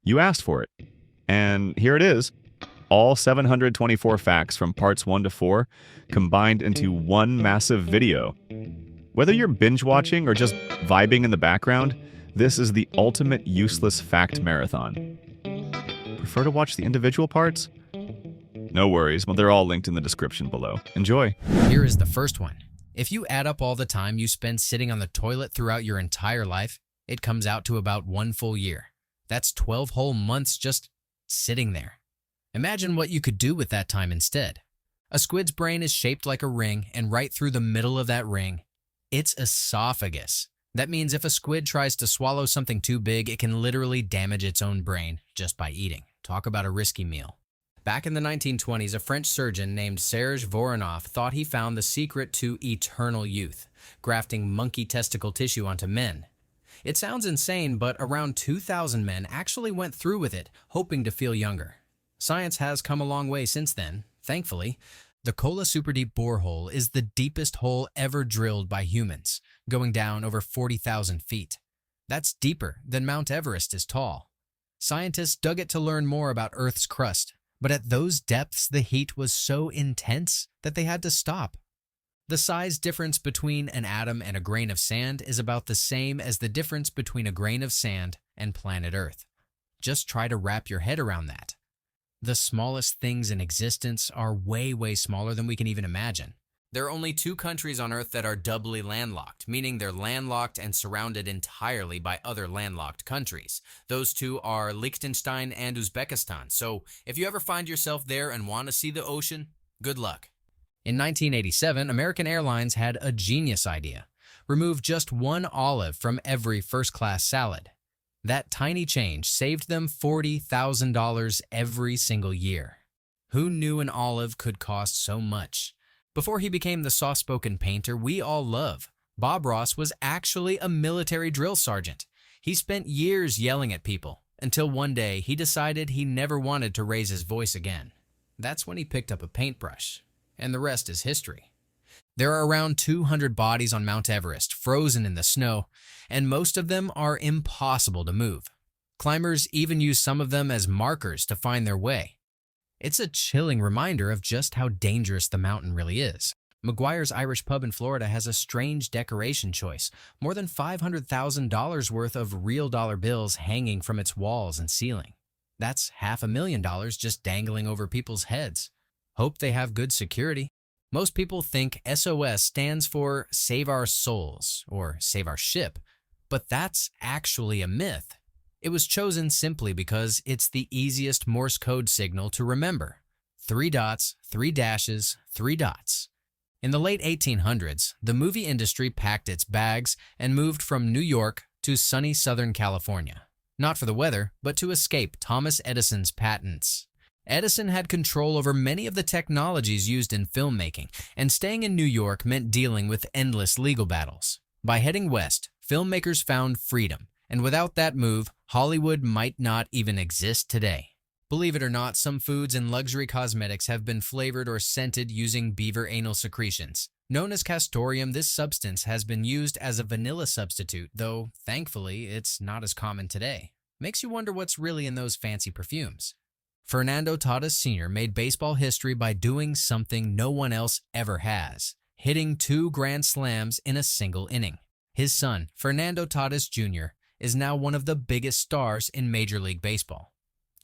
You asked for it. And here it is. All 724 facts from parts 1 to 4 combined into one massive video. Whether you're binge watching or just vibing in the background, this is the ultimate useless fact marathon. Prefer to watch the individual parts? No worries, well, they're all linked in the description below. Enjoy. Here is the first one. If you add up all the time you spend sitting on the toilet throughout your entire life, it comes out to about 1 full year. That's 12 whole months just sitting there. Imagine what you could do with that time instead. A squid's brain is shaped like a ring, and right through the middle of that ring, its esophagus. That means if a squid tries to swallow something too big, it can literally damage its own brain just by eating. Talk about a risky meal. Back in the 1920s, a French surgeon named Serge Voronov thought he found the secret to eternal youth, grafting monkey testicle tissue onto men. It sounds insane, but around 2,000 men actually went through with it, hoping to feel younger. Science has come a long way since then, thankfully. The Kola Superdeep borehole is the deepest hole ever drilled by humans, going down over 40,000 feet. That's deeper than Mount Everest is tall. Scientists dug it to learn more about Earth's crust, but at those depths the heat was so intense that they had to stop. The size difference between an atom and a grain of sand is about the same as the difference between a grain of sand and planet Earth. Just try to wrap your head around that. The smallest things in existence are way, way smaller than we can even imagine. There are only 2 countries on Earth that are doubly landlocked, meaning they're landlocked and surrounded entirely by other landlocked countries. Those 2 are Liechtenstein and Uzbekistan, so if you ever find yourself there and want to see the ocean, good luck. In 1987, American Airlines had a genius idea. Remove just 1 olive from every first-class salad. That tiny change saved them $40,000 every single year. Who knew an olive could cost so much? Before he became the soft-spoken painter we all love, Bob Ross was actually a military drill sergeant. He spent years yelling at people, until one day he decided he never wanted to raise his voice again. That's when he picked up a paintbrush, and the rest is history. There are around 200 bodies on Mount Everest, frozen in the snow, and most of them are impossible to move. Climbers even use some of them as markers to find their way. It's a chilling reminder of just how dangerous the mountain really is. McGuire's Irish Pub in Florida has a strange decoration choice, more than $500,000 worth of real dollar bills hanging from its walls and ceiling. That's $500,000 just dangling over people's heads. Hope they have good security. Most people think SOS stands for Save Our Souls or Save Our Ship, but that's actually a myth. It was chosen simply because it's the easiest Morse code signal to remember. 3 dots, 3 dashes, 3 dots. In the late 1800s, the movie industry packed its bags and moved from New York to sunny Southern California. Not for the weather, but to escape Thomas Edison's patents. Edison had control over many of the technologies used in filmmaking, and staying in New York meant dealing with endless legal battles. By heading west, filmmakers found freedom, and without that move, Hollywood might not even exist today. Believe it or not, some foods and luxury cosmetics have been flavored or scented using beaver anal secretions. Known as castoreum, this substance has been used as a vanilla substitute, though thankfully it's not as common today. Makes you wonder what's really in those fancy perfumes. Fernando Tatis Sr. made baseball history by doing something no one else ever has, hitting 2 grand slams in a single inning. His son, Fernando Tatis Jr., is now one of the biggest stars in Major League Baseball.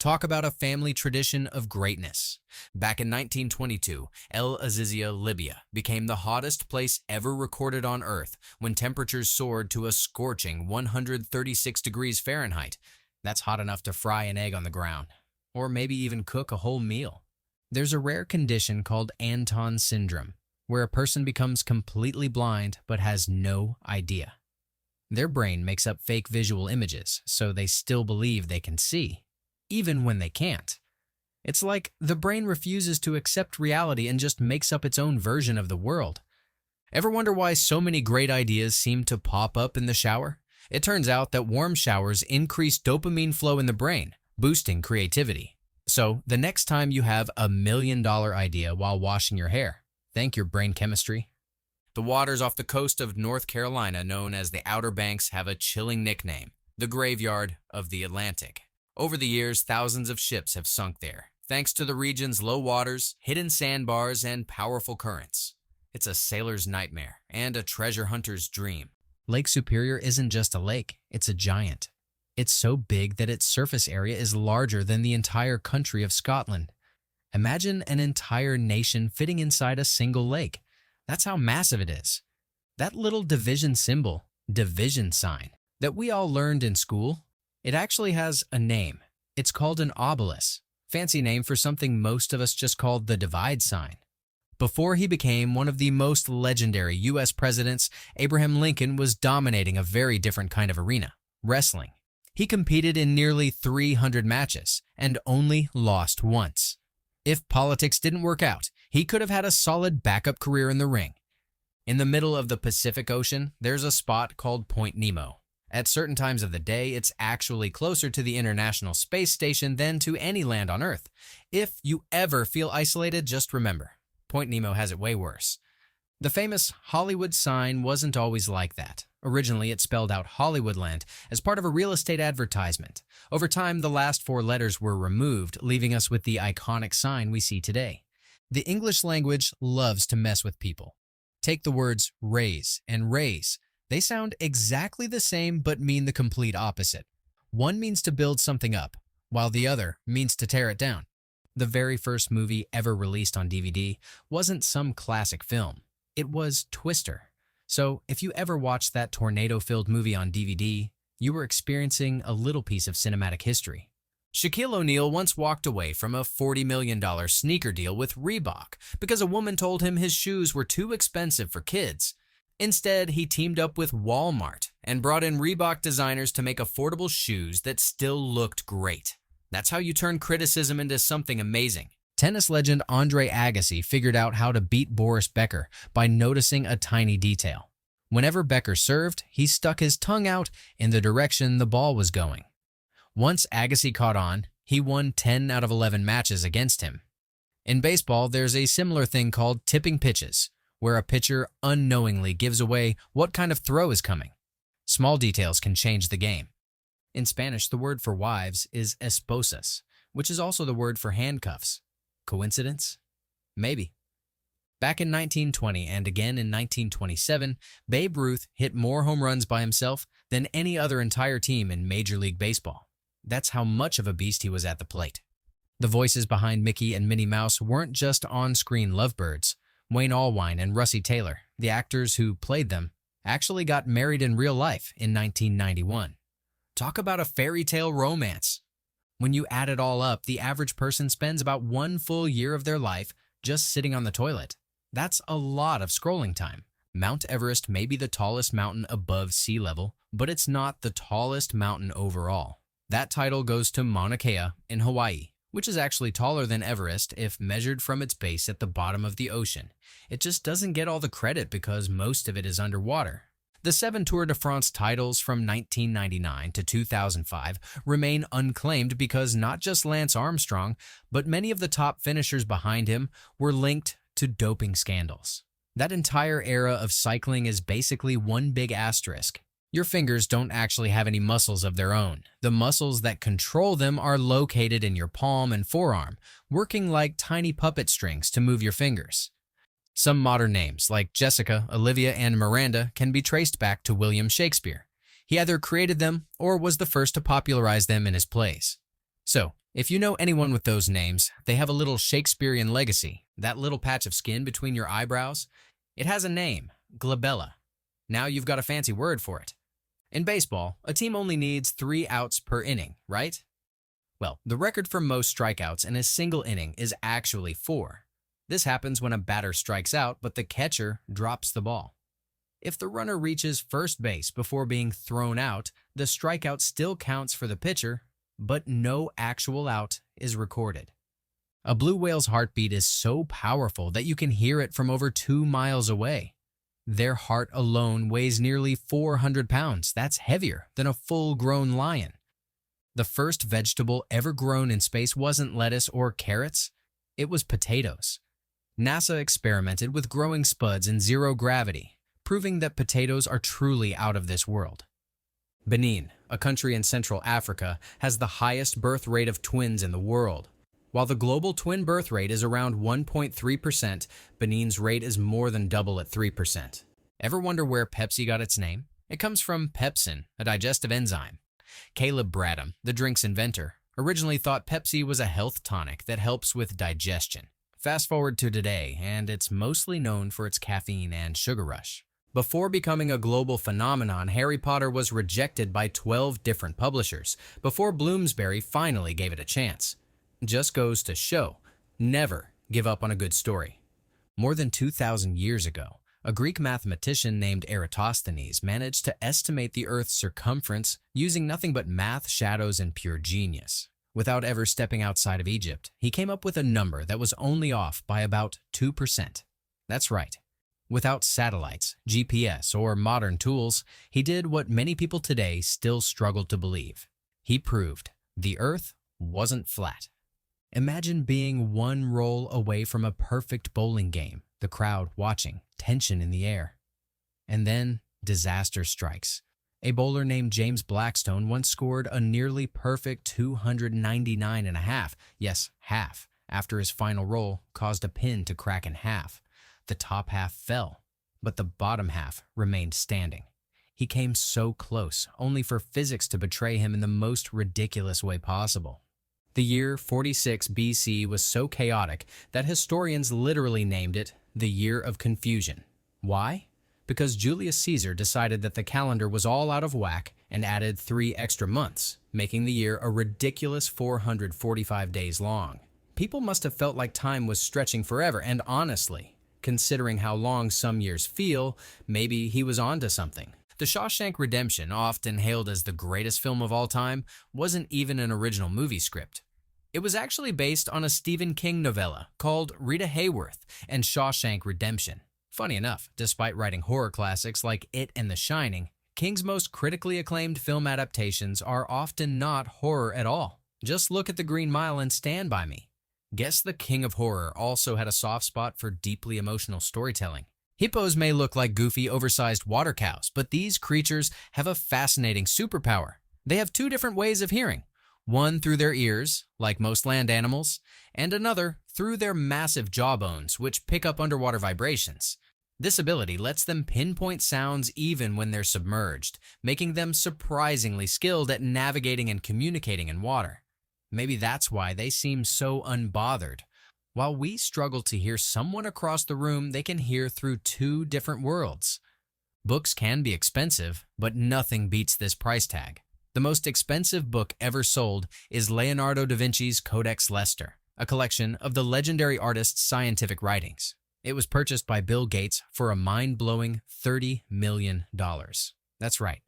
Talk about a family tradition of greatness. Back in 1922, El Azizia, Libya, became the hottest place ever recorded on Earth when temperatures soared to a scorching 136 degrees Fahrenheit. That's hot enough to fry an egg on the ground, or maybe even cook a whole meal. There's a rare condition called Anton syndrome, where a person becomes completely blind but has no idea. Their brain makes up fake visual images, so they still believe they can see, even when they can't. It's like the brain refuses to accept reality and just makes up its own version of the world. Ever wonder why so many great ideas seem to pop up in the shower? It turns out that warm showers increase dopamine flow in the brain, boosting creativity. So, the next time you have a $1 million idea while washing your hair, thank your brain chemistry. The waters off the coast of North Carolina, known as the Outer Banks, have a chilling nickname, the Graveyard of the Atlantic. Over the years, thousands of ships have sunk there, thanks to the region's low waters, hidden sandbars, and powerful currents. It's a sailor's nightmare and a treasure hunter's dream. Lake Superior isn't just a lake, it's a giant. It's so big that its surface area is larger than the entire country of Scotland. Imagine an entire nation fitting inside a single lake. That's how massive it is. That little division symbol, division sign, that we all learned in school, it actually has a name. It's called an obelisk, fancy name for something most of us just called the divide sign. Before he became one of the most legendary U.S. presidents, Abraham Lincoln was dominating a very different kind of arena, wrestling. He competed in nearly 300 matches and only lost once. If politics didn't work out, he could have had a solid backup career in the ring. In the middle of the Pacific Ocean, there's a spot called Point Nemo. At certain times of the day, it's actually closer to the International Space Station than to any land on Earth. If you ever feel isolated, just remember, Point Nemo has it way worse. The famous Hollywood sign wasn't always like that. Originally, it spelled out Hollywoodland as part of a real estate advertisement. Over time, the last 4 letters were removed, leaving us with the iconic sign we see today. The English language loves to mess with people. Take the words raise and raise. They sound exactly the same but mean the complete opposite. One means to build something up, while the other means to tear it down. The very first movie ever released on DVD wasn't some classic film. It was Twister. So if you ever watched that tornado-filled movie on DVD, you were experiencing a little piece of cinematic history. Shaquille O'Neal once walked away from a $40 million sneaker deal with Reebok because a woman told him his shoes were too expensive for kids. Instead, he teamed up with Walmart and brought in Reebok designers to make affordable shoes that still looked great. That's how you turn criticism into something amazing. Tennis legend Andre Agassi figured out how to beat Boris Becker by noticing a tiny detail. Whenever Becker served, he stuck his tongue out in the direction the ball was going. Once Agassi caught on, he won 10 out of 11 matches against him. In baseball, there's a similar thing called tipping pitches, where a pitcher unknowingly gives away what kind of throw is coming. Small details can change the game. In Spanish, the word for wives is esposas, which is also the word for handcuffs. Coincidence? Maybe. Back in 1920 and again in 1927, Babe Ruth hit more home runs by himself than any other entire team in Major League Baseball. That's how much of a beast he was at the plate. The voices behind Mickey and Minnie Mouse weren't just on-screen lovebirds. Wayne Allwine and Russie Taylor, the actors who played them, actually got married in real life in 1991. Talk about a fairy tale romance. When you add it all up, the average person spends about 1 full year of their life just sitting on the toilet. That's a lot of scrolling time. Mount Everest may be the tallest mountain above sea level, but it's not the tallest mountain overall. That title goes to Mauna Kea in Hawaii, which is actually taller than Everest if measured from its base at the bottom of the ocean. It just doesn't get all the credit because most of it is underwater. The 7 Tour de France titles from 1999 to 2005 remain unclaimed because not just Lance Armstrong, but many of the top finishers behind him were linked to doping scandals. That entire era of cycling is basically one big asterisk. Your fingers don't actually have any muscles of their own. The muscles that control them are located in your palm and forearm, working like tiny puppet strings to move your fingers. Some modern names, like Jessica, Olivia, and Miranda, can be traced back to William Shakespeare. He either created them or was the first to popularize them in his plays. So, if you know anyone with those names, they have a little Shakespearean legacy. That little patch of skin between your eyebrows, it has a name, glabella. Now you've got a fancy word for it. In baseball, a team only needs 3 outs per inning, right? Well, the record for most strikeouts in a single inning is actually 4. This happens when a batter strikes out, but the catcher drops the ball. If the runner reaches first base before being thrown out, the strikeout still counts for the pitcher, but no actual out is recorded. A blue whale's heartbeat is so powerful that you can hear it from over 2 miles away. Their heart alone weighs nearly 400 pounds. That's heavier than a full-grown lion. The first vegetable ever grown in space wasn't lettuce or carrots, it was potatoes. NASA experimented with growing spuds in zero gravity, proving that potatoes are truly out of this world. Benin, a country in Central Africa, has the highest birth rate of twins in the world. While the global twin birth rate is around 1.3%, Benin's rate is more than double at 3%. Ever wonder where Pepsi got its name? It comes from pepsin, a digestive enzyme. Caleb Bradham, the drink's inventor, originally thought Pepsi was a health tonic that helps with digestion. Fast forward to today, and it's mostly known for its caffeine and sugar rush. Before becoming a global phenomenon, Harry Potter was rejected by 12 different publishers before Bloomsbury finally gave it a chance. Just goes to show, never give up on a good story. More than 2,000 years ago, a Greek mathematician named Eratosthenes managed to estimate the Earth's circumference using nothing but math, shadows, and pure genius. Without ever stepping outside of Egypt, he came up with a number that was only off by about 2%. That's right. Without satellites, GPS, or modern tools, he did what many people today still struggle to believe. He proved the Earth wasn't flat. Imagine being one roll away from a perfect bowling game, the crowd watching, tension in the air. And then disaster strikes. A bowler named James Blackstone once scored a nearly perfect 299.5, yes, half, after his final roll caused a pin to crack in half. The top half fell, but the bottom half remained standing. He came so close, only for physics to betray him in the most ridiculous way possible. The year 46 BC was so chaotic that historians literally named it the Year of Confusion. Why? Because Julius Caesar decided that the calendar was all out of whack and added 3 extra months, making the year a ridiculous 445 days long. People must have felt like time was stretching forever, and honestly, considering how long some years feel, maybe he was onto something. The Shawshank Redemption, often hailed as the greatest film of all time, wasn't even an original movie script. It was actually based on a Stephen King novella called Rita Hayworth and Shawshank Redemption. Funny enough, despite writing horror classics like It and The Shining, King's most critically acclaimed film adaptations are often not horror at all. Just look at The Green Mile and Stand By Me. Guess the king of horror also had a soft spot for deeply emotional storytelling. Hippos may look like goofy, oversized water cows, but these creatures have a fascinating superpower. They have 2 different ways of hearing. One through their ears, like most land animals, and another through their massive jawbones, which pick up underwater vibrations. This ability lets them pinpoint sounds even when they're submerged, making them surprisingly skilled at navigating and communicating in water. Maybe that's why they seem so unbothered. While we struggle to hear someone across the room, they can hear through 2 different worlds. Books can be expensive, but nothing beats this price tag. The most expensive book ever sold is Leonardo da Vinci's Codex Leicester, a collection of the legendary artist's scientific writings. It was purchased by Bill Gates for a mind-blowing $30 million. That's right.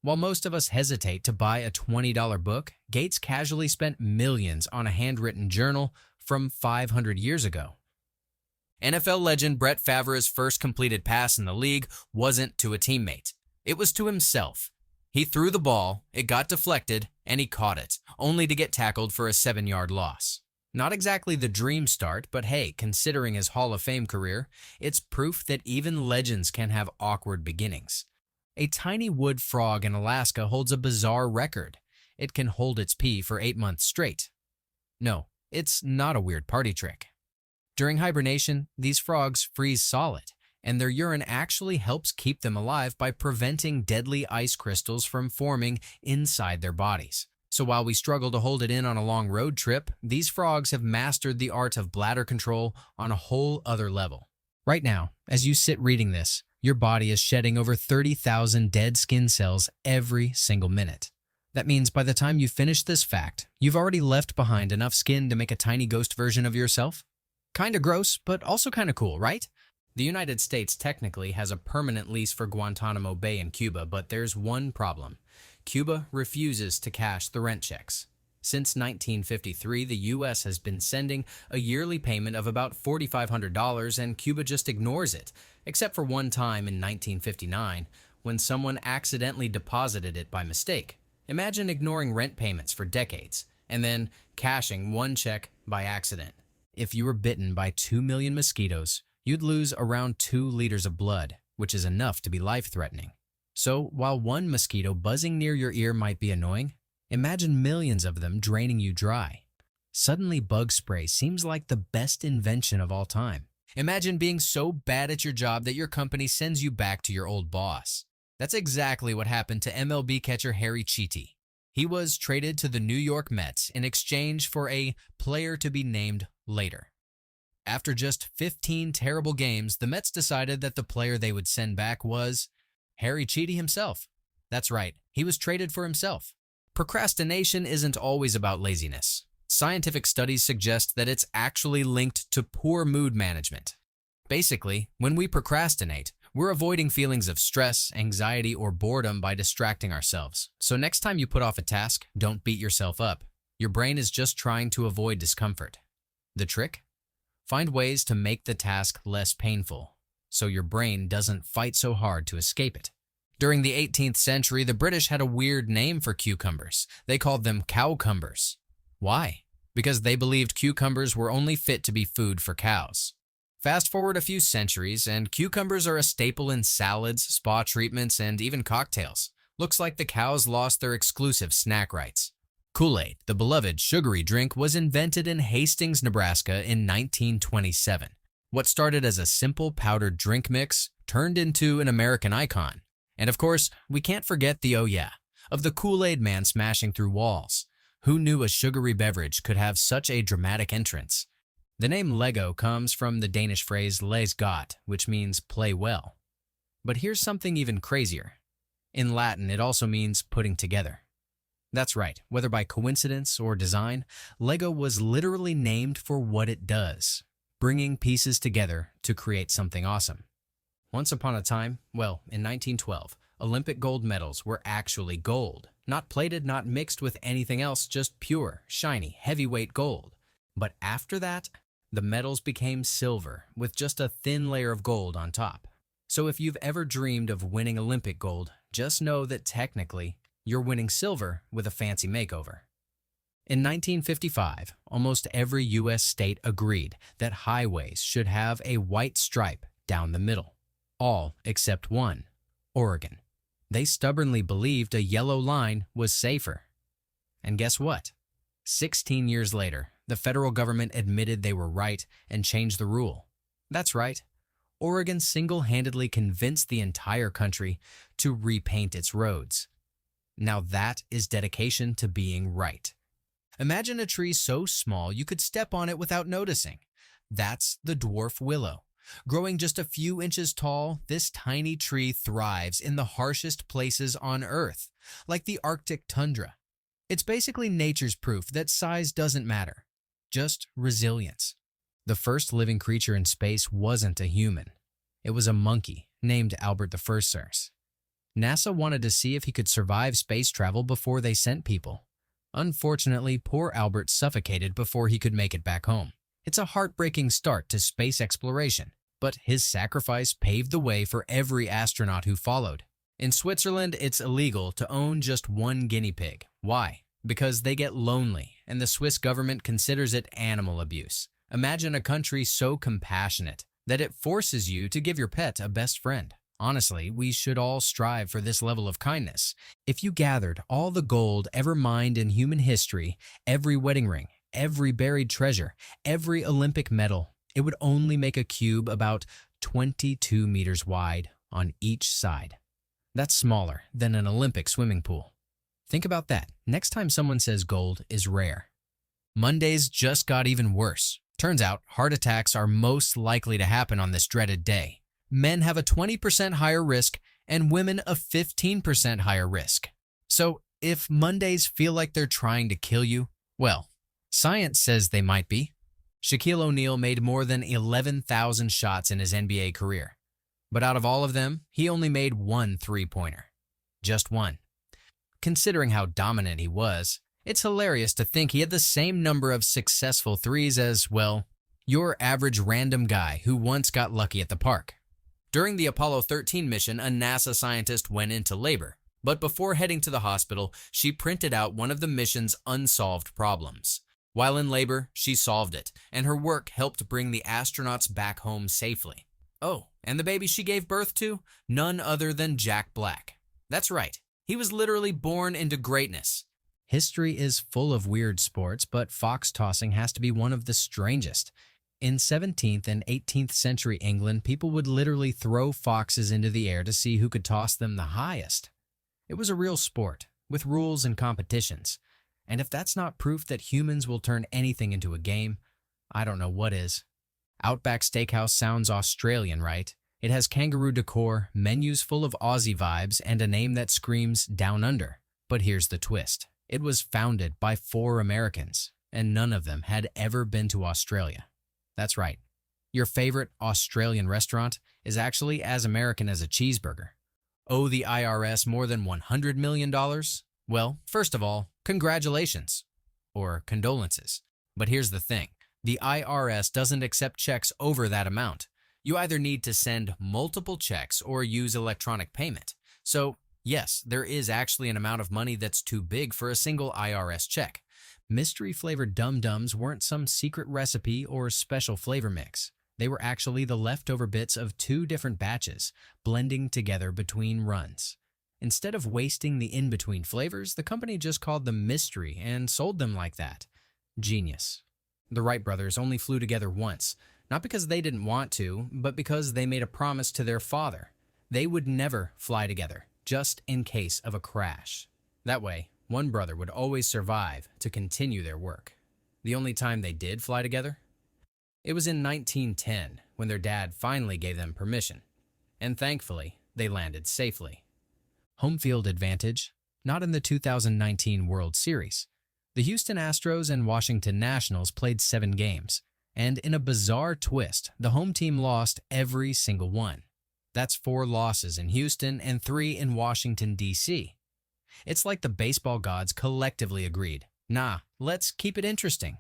While most of us hesitate to buy a $20 book, Gates casually spent millions on a handwritten journal from 500 years ago. NFL legend Brett Favre's first completed pass in the league wasn't to a teammate. It was to himself. He threw the ball, it got deflected, and he caught it, only to get tackled for a 7-yard loss. Not exactly the dream start, but hey, considering his Hall of Fame career, it's proof that even legends can have awkward beginnings. A tiny wood frog in Alaska holds a bizarre record. It can hold its pee for 8 months straight. No, it's not a weird party trick. During hibernation, these frogs freeze solid, and their urine actually helps keep them alive by preventing deadly ice crystals from forming inside their bodies. So while we struggle to hold it in on a long road trip, these frogs have mastered the art of bladder control on a whole other level. Right now, as you sit reading this, your body is shedding over 30,000 dead skin cells every single minute. That means by the time you finish this fact, you've already left behind enough skin to make a tiny ghost version of yourself. Kinda gross, but also kinda cool, right? The United States technically has a permanent lease for Guantanamo Bay in Cuba, but there's one problem. Cuba refuses to cash the rent checks. Since 1953, the U.S. has been sending a yearly payment of about $4,500, and Cuba just ignores it, except for one time in 1959, when someone accidentally deposited it by mistake. Imagine ignoring rent payments for decades, and then cashing one check by accident. If you were bitten by 2 million mosquitoes, you'd lose around 2 liters of blood, which is enough to be life-threatening. So while one mosquito buzzing near your ear might be annoying, imagine millions of them draining you dry. Suddenly, bug spray seems like the best invention of all time. Imagine being so bad at your job that your company sends you back to your old boss. That's exactly what happened to MLB catcher Harry Cheety. He was traded to the New York Mets in exchange for a player to be named later. After just 15 terrible games, the Mets decided that the player they would send back was Harry Cheety himself. That's right, he was traded for himself. Procrastination isn't always about laziness. Scientific studies suggest that it's actually linked to poor mood management. Basically, when we procrastinate, we're avoiding feelings of stress, anxiety, or boredom by distracting ourselves. So next time you put off a task, don't beat yourself up. Your brain is just trying to avoid discomfort. The trick? Find ways to make the task less painful, so your brain doesn't fight so hard to escape it. During the 18th century, the British had a weird name for cucumbers. They called them cowcumbers. Why? Because they believed cucumbers were only fit to be food for cows. Fast forward a few centuries, and cucumbers are a staple in salads, spa treatments, and even cocktails. Looks like the cows lost their exclusive snack rights. Kool-Aid, the beloved sugary drink, was invented in Hastings, Nebraska in 1927. What started as a simple powdered drink mix turned into an American icon. And of course, we can't forget the oh yeah of the Kool-Aid man smashing through walls. Who knew a sugary beverage could have such a dramatic entrance? The name Lego comes from the Danish phrase læs godt, which means play well. But here's something even crazier. In Latin, it also means putting together. That's right, whether by coincidence or design, Lego was literally named for what it does, bringing pieces together to create something awesome. Once upon a time, well, in 1912, Olympic gold medals were actually gold. Not plated, not mixed with anything else, just pure, shiny, heavyweight gold. But after that, the medals became silver with just a thin layer of gold on top. So if you've ever dreamed of winning Olympic gold, just know that technically, you're winning silver with a fancy makeover. In 1955, almost every U.S. state agreed that highways should have a white stripe down the middle. All except one, Oregon. They stubbornly believed a yellow line was safer. And guess what? 16 years later, the federal government admitted they were right and changed the rule. That's right. Oregon single-handedly convinced the entire country to repaint its roads. Now that is dedication to being right. Imagine a tree so small you could step on it without noticing. That's the dwarf willow. Growing just a few inches tall, this tiny tree thrives in the harshest places on Earth, like the Arctic tundra. It's basically nature's proof that size doesn't matter, just resilience. The first living creature in space wasn't a human. It was a monkey named Albert the First. NASA wanted to see if he could survive space travel before they sent people. Unfortunately, poor Albert suffocated before he could make it back home. It's a heartbreaking start to space exploration, but his sacrifice paved the way for every astronaut who followed. In Switzerland, it's illegal to own just one guinea pig. Why? Because they get lonely, and the Swiss government considers it animal abuse. Imagine a country so compassionate that it forces you to give your pet a best friend. Honestly, we should all strive for this level of kindness. If you gathered all the gold ever mined in human history, every wedding ring, every buried treasure, every Olympic medal, it would only make a cube about 22 meters wide on each side. That's smaller than an Olympic swimming pool. Think about that next time someone says gold is rare. Mondays just got even worse. Turns out heart attacks are most likely to happen on this dreaded day. Men have a 20% higher risk and women a 15% higher risk. So if Mondays feel like they're trying to kill you, well, science says they might be. Shaquille O'Neal made more than 11,000 shots in his NBA career. But out of all of them, he only made one three-pointer. Just one. Considering how dominant he was, it's hilarious to think he had the same number of successful threes as, well, your average random guy who once got lucky at the park. During the Apollo 13 mission, a NASA scientist went into labor. But before heading to the hospital, she printed out one of the mission's unsolved problems. While in labor, she solved it, and her work helped bring the astronauts back home safely. Oh, and the baby she gave birth to? None other than Jack Black. That's right. He was literally born into greatness. History is full of weird sports, but fox tossing has to be one of the strangest. In 17th and 18th century England, people would literally throw foxes into the air to see who could toss them the highest. It was a real sport, with rules and competitions. And if that's not proof that humans will turn anything into a game, I don't know what is. Outback Steakhouse sounds Australian, right? It has kangaroo decor, menus full of Aussie vibes, and a name that screams Down Under. But here's the twist. It was founded by 4 Americans, and none of them had ever been to Australia. That's right. Your favorite Australian restaurant is actually as American as a cheeseburger. Owe the IRS more than $100 million? Well, first of all, congratulations. Or condolences. But here's the thing. The IRS doesn't accept checks over that amount. You either need to send multiple checks or use electronic payment. So, yes, there is actually an amount of money that's too big for a single IRS check. Mystery-flavored Dum-Dums weren't some secret recipe or special flavor mix. They were actually the leftover bits of 2 different batches, blending together between runs. Instead of wasting the in-between flavors, the company just called them mystery and sold them like that. Genius. The Wright brothers only flew together once, not because they didn't want to, but because they made a promise to their father. They would never fly together, just in case of a crash. That way, one brother would always survive to continue their work. The only time they did fly together? It was in 1910, when their dad finally gave them permission. And thankfully, they landed safely. Home field advantage, not in the 2019 World Series. The Houston Astros and Washington Nationals played 7 games, and in a bizarre twist, the home team lost every single one. That's 4 losses in Houston and 3 in Washington, D.C. It's like the baseball gods collectively agreed, nah, let's keep it interesting.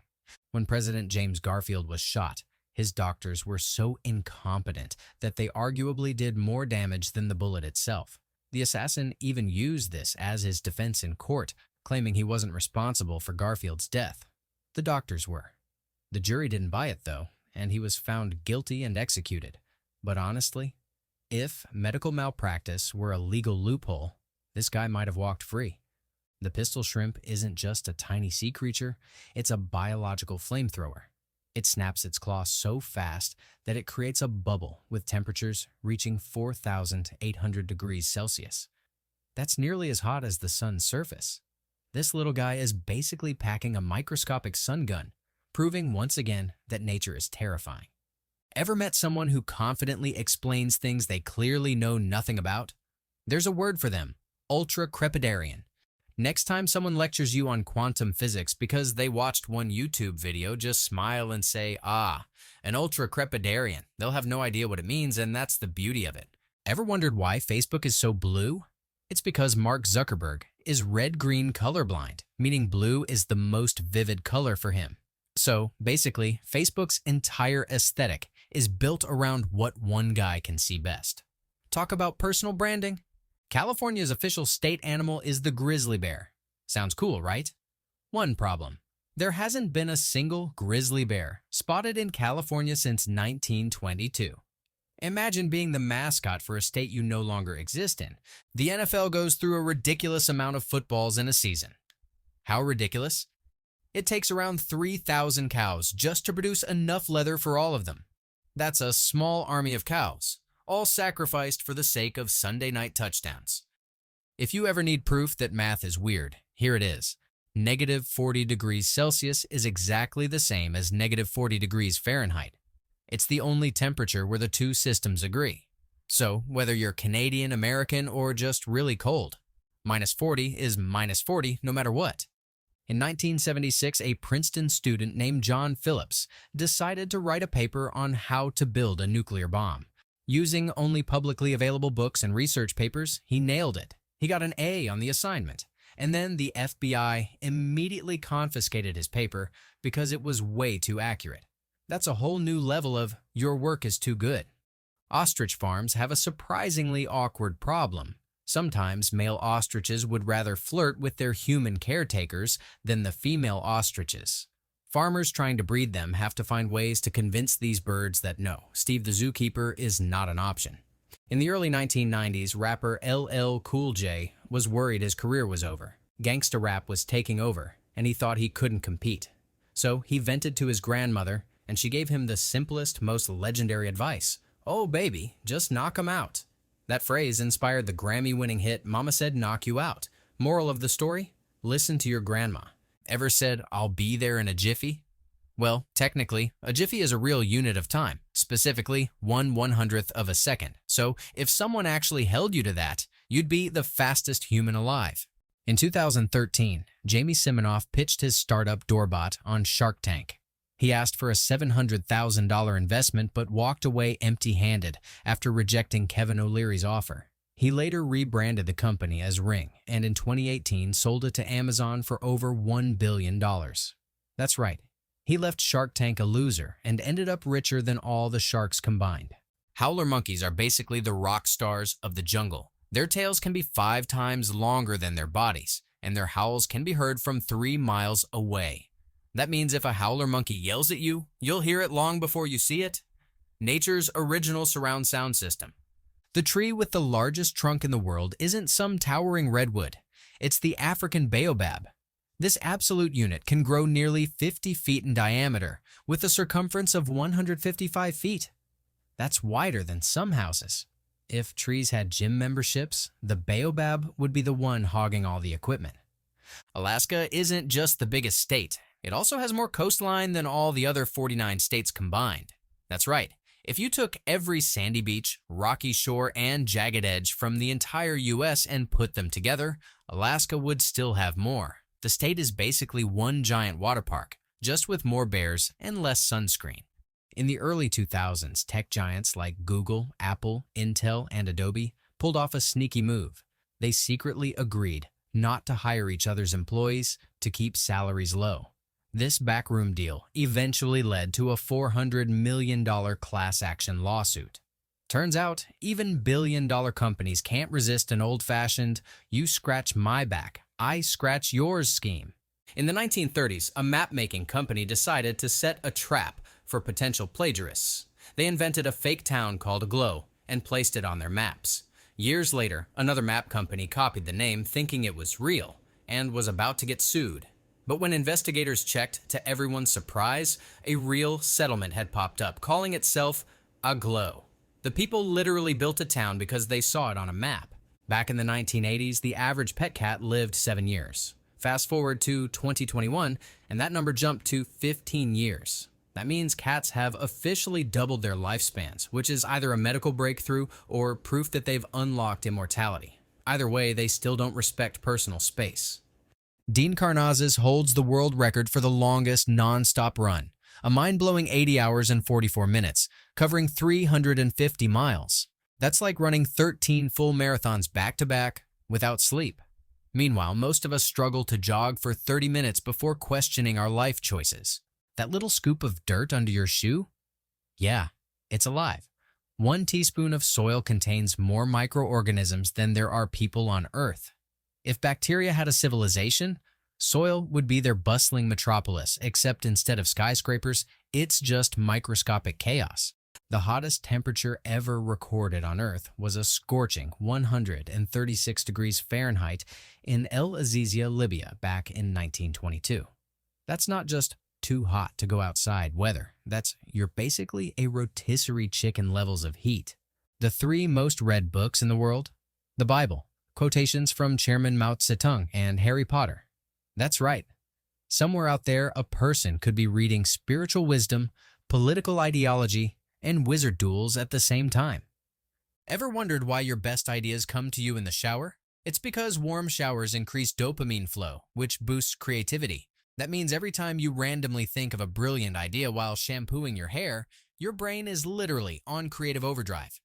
When President James Garfield was shot, his doctors were so incompetent that they arguably did more damage than the bullet itself. The assassin even used this as his defense in court, claiming he wasn't responsible for Garfield's death. The doctors were. The jury didn't buy it, though, and he was found guilty and executed. But honestly, if medical malpractice were a legal loophole, this guy might have walked free. The pistol shrimp isn't just a tiny sea creature, it's a biological flamethrower. It snaps its claw so fast that it creates a bubble with temperatures reaching 4,800 degrees Celsius. That's nearly as hot as the sun's surface. This little guy is basically packing a microscopic sun gun, proving once again that nature is terrifying. Ever met someone who confidently explains things they clearly know nothing about? There's a word for them, ultra-crepidarian. Next time someone lectures you on quantum physics because they watched one YouTube video, just smile and say, an ultra-crepidarian. They'll have no idea what it means, and that's the beauty of it. Ever wondered why Facebook is so blue? It's because Mark Zuckerberg is red-green colorblind, meaning blue is the most vivid color for him. So, basically, Facebook's entire aesthetic is built around what one guy can see best. Talk about personal branding? California's official state animal is the grizzly bear. Sounds cool, right? One problem. There hasn't been a single grizzly bear spotted in California since 1922. Imagine being the mascot for a state you no longer exist in. The NFL goes through a ridiculous amount of footballs in a season. How ridiculous? It takes around 3,000 cows just to produce enough leather for all of them. That's a small army of cows, all sacrificed for the sake of Sunday night touchdowns. If you ever need proof that math is weird, here it is. -40 degrees Celsius is exactly the same as -40 degrees Fahrenheit. It's the only temperature where the two systems agree. So, whether you're Canadian, American, or just really cold, -40 is -40 no matter what. In 1976, a Princeton student named John Phillips decided to write a paper on how to build a nuclear bomb. Using only publicly available books and research papers, he nailed it. He got an A on the assignment. And then the FBI immediately confiscated his paper because it was way too accurate. That's a whole new level of your work is too good. Ostrich farms have a surprisingly awkward problem. Sometimes male ostriches would rather flirt with their human caretakers than the female ostriches. Farmers trying to breed them have to find ways to convince these birds that no, Steve the zookeeper is not an option. In the early 1990s, rapper LL Cool J was worried his career was over. Gangsta rap was taking over, and he thought he couldn't compete. So he vented to his grandmother, and she gave him the simplest, most legendary advice. "Oh, baby, just knock 'em out." That phrase inspired the Grammy-winning hit Mama Said Knock You Out. Moral of the story? Listen to your grandma. Ever said, "I'll be there in a jiffy"? Well, technically, a jiffy is a real unit of time, specifically 1/100th of a second. So if someone actually held you to that, you'd be the fastest human alive. In 2013, Jamie Siminoff pitched his startup Doorbot on Shark Tank. He asked for a $700,000 investment but walked away empty-handed after rejecting Kevin O'Leary's offer. He later rebranded the company as Ring and in 2018 sold it to Amazon for over $1 billion. That's right. He left Shark Tank a loser and ended up richer than all the sharks combined. Howler monkeys are basically the rock stars of the jungle. Their tails can be 5 times longer than their bodies, and their howls can be heard from 3 miles away. That means if a howler monkey yells at you, you'll hear it long before you see it. Nature's original surround sound system. The tree with the largest trunk in the world isn't some towering redwood. It's the African baobab. This absolute unit can grow nearly 50 feet in diameter with a circumference of 155 feet. That's wider than some houses. If trees had gym memberships, the baobab would be the one hogging all the equipment. Alaska isn't just the biggest state. It also has more coastline than all the other 49 states combined. That's right. If you took every sandy beach, rocky shore, and jagged edge from the entire U.S. and put them together, Alaska would still have more. The state is basically one giant water park, just with more bears and less sunscreen. In the early 2000s, tech giants like Google, Apple, Intel, and Adobe pulled off a sneaky move. They secretly agreed not to hire each other's employees to keep salaries low. This backroom deal eventually led to a $400 million class action lawsuit. Turns out, even billion-dollar companies can't resist an old-fashioned, "you scratch my back, I scratch yours" scheme. In the 1930s, a map-making company decided to set a trap for potential plagiarists. They invented a fake town called Glow and placed it on their maps. Years later, another map company copied the name thinking it was real and was about to get sued. But when investigators checked, to everyone's surprise, a real settlement had popped up, calling itself Aglow. The people literally built a town because they saw it on a map. Back in the 1980s, the average pet cat lived 7 years. Fast forward to 2021, and that number jumped to 15 years. That means cats have officially doubled their lifespans, which is either a medical breakthrough or proof that they've unlocked immortality. Either way, they still don't respect personal space. Dean Karnazes holds the world record for the longest non-stop run, a mind-blowing 80 hours and 44 minutes, covering 350 miles. That's like running 13 full marathons back-to-back without sleep. Meanwhile, most of us struggle to jog for 30 minutes before questioning our life choices. That little scoop of dirt under your shoe? Yeah, it's alive. 1 teaspoon of soil contains more microorganisms than there are people on Earth. If bacteria had a civilization, soil would be their bustling metropolis, except instead of skyscrapers, it's just microscopic chaos. The hottest temperature ever recorded on Earth was a scorching 136 degrees Fahrenheit in El Azizia, Libya, back in 1922. That's not just too hot to go outside weather. You're basically a rotisserie chicken levels of heat. The 3 most read books in the world? The Bible, quotations from Chairman Mao Zedong, and Harry Potter. That's right. Somewhere out there, a person could be reading spiritual wisdom, political ideology, and wizard duels at the same time. Ever wondered why your best ideas come to you in the shower? It's because warm showers increase dopamine flow, which boosts creativity. That means every time you randomly think of a brilliant idea while shampooing your hair, your brain is literally on creative overdrive.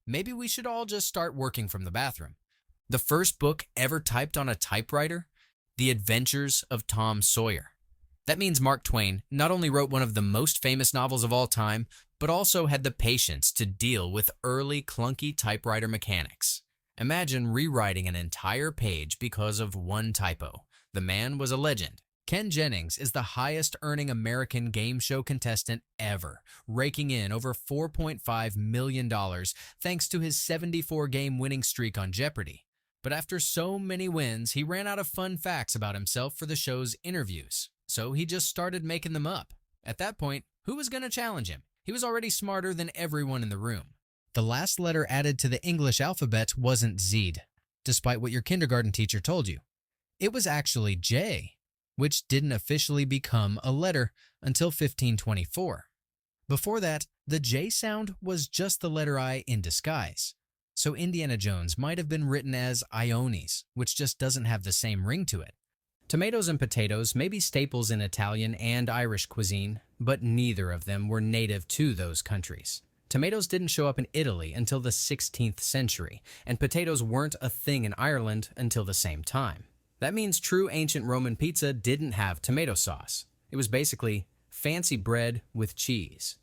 Maybe we should all just start working from the bathroom. The first book ever typed on a typewriter? The Adventures of Tom Sawyer. That means Mark Twain not only wrote one of the most famous novels of all time, but also had the patience to deal with early clunky typewriter mechanics. Imagine rewriting an entire page because of one typo. The man was a legend. Ken Jennings is the highest earning American game show contestant ever, raking in over $4.5 million thanks to his 74-game winning streak on Jeopardy! But after so many wins, he ran out of fun facts about himself for the show's interviews, so he just started making them up. At that point, who was going to challenge him? He was already smarter than everyone in the room. The last letter added to the English alphabet wasn't Z, despite what your kindergarten teacher told you. It was actually J, which didn't officially become a letter until 1524. Before that, the J sound was just the letter I in disguise. So Indiana Jones might have been written as Iones, which just doesn't have the same ring to it. Tomatoes and potatoes may be staples in Italian and Irish cuisine, but neither of them were native to those countries. Tomatoes didn't show up in Italy until the 16th century, and potatoes weren't a thing in Ireland until the same time. That means true ancient Roman pizza didn't have tomato sauce. It was basically fancy bread with cheese.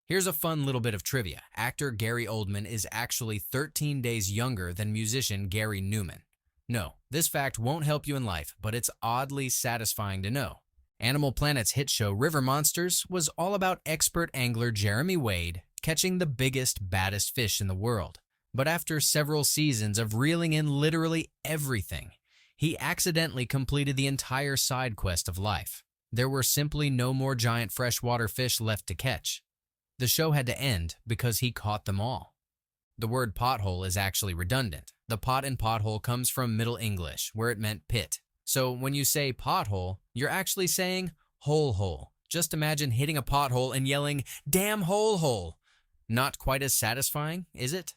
Here's a fun little bit of trivia. Actor Gary Oldman is actually 13 days younger than musician Gary Newman. No, this fact won't help you in life, but it's oddly satisfying to know. Animal Planet's hit show River Monsters was all about expert angler Jeremy Wade catching the biggest, baddest fish in the world. But after several seasons of reeling in literally everything, he accidentally completed the entire side quest of life. There were simply no more giant freshwater fish left to catch. The show had to end because he caught them all. The word pothole is actually redundant. The pot in pothole comes from Middle English, where it meant pit. So when you say pothole, you're actually saying hole. Just imagine hitting a pothole and yelling, "Damn hole." Not quite as satisfying, is it?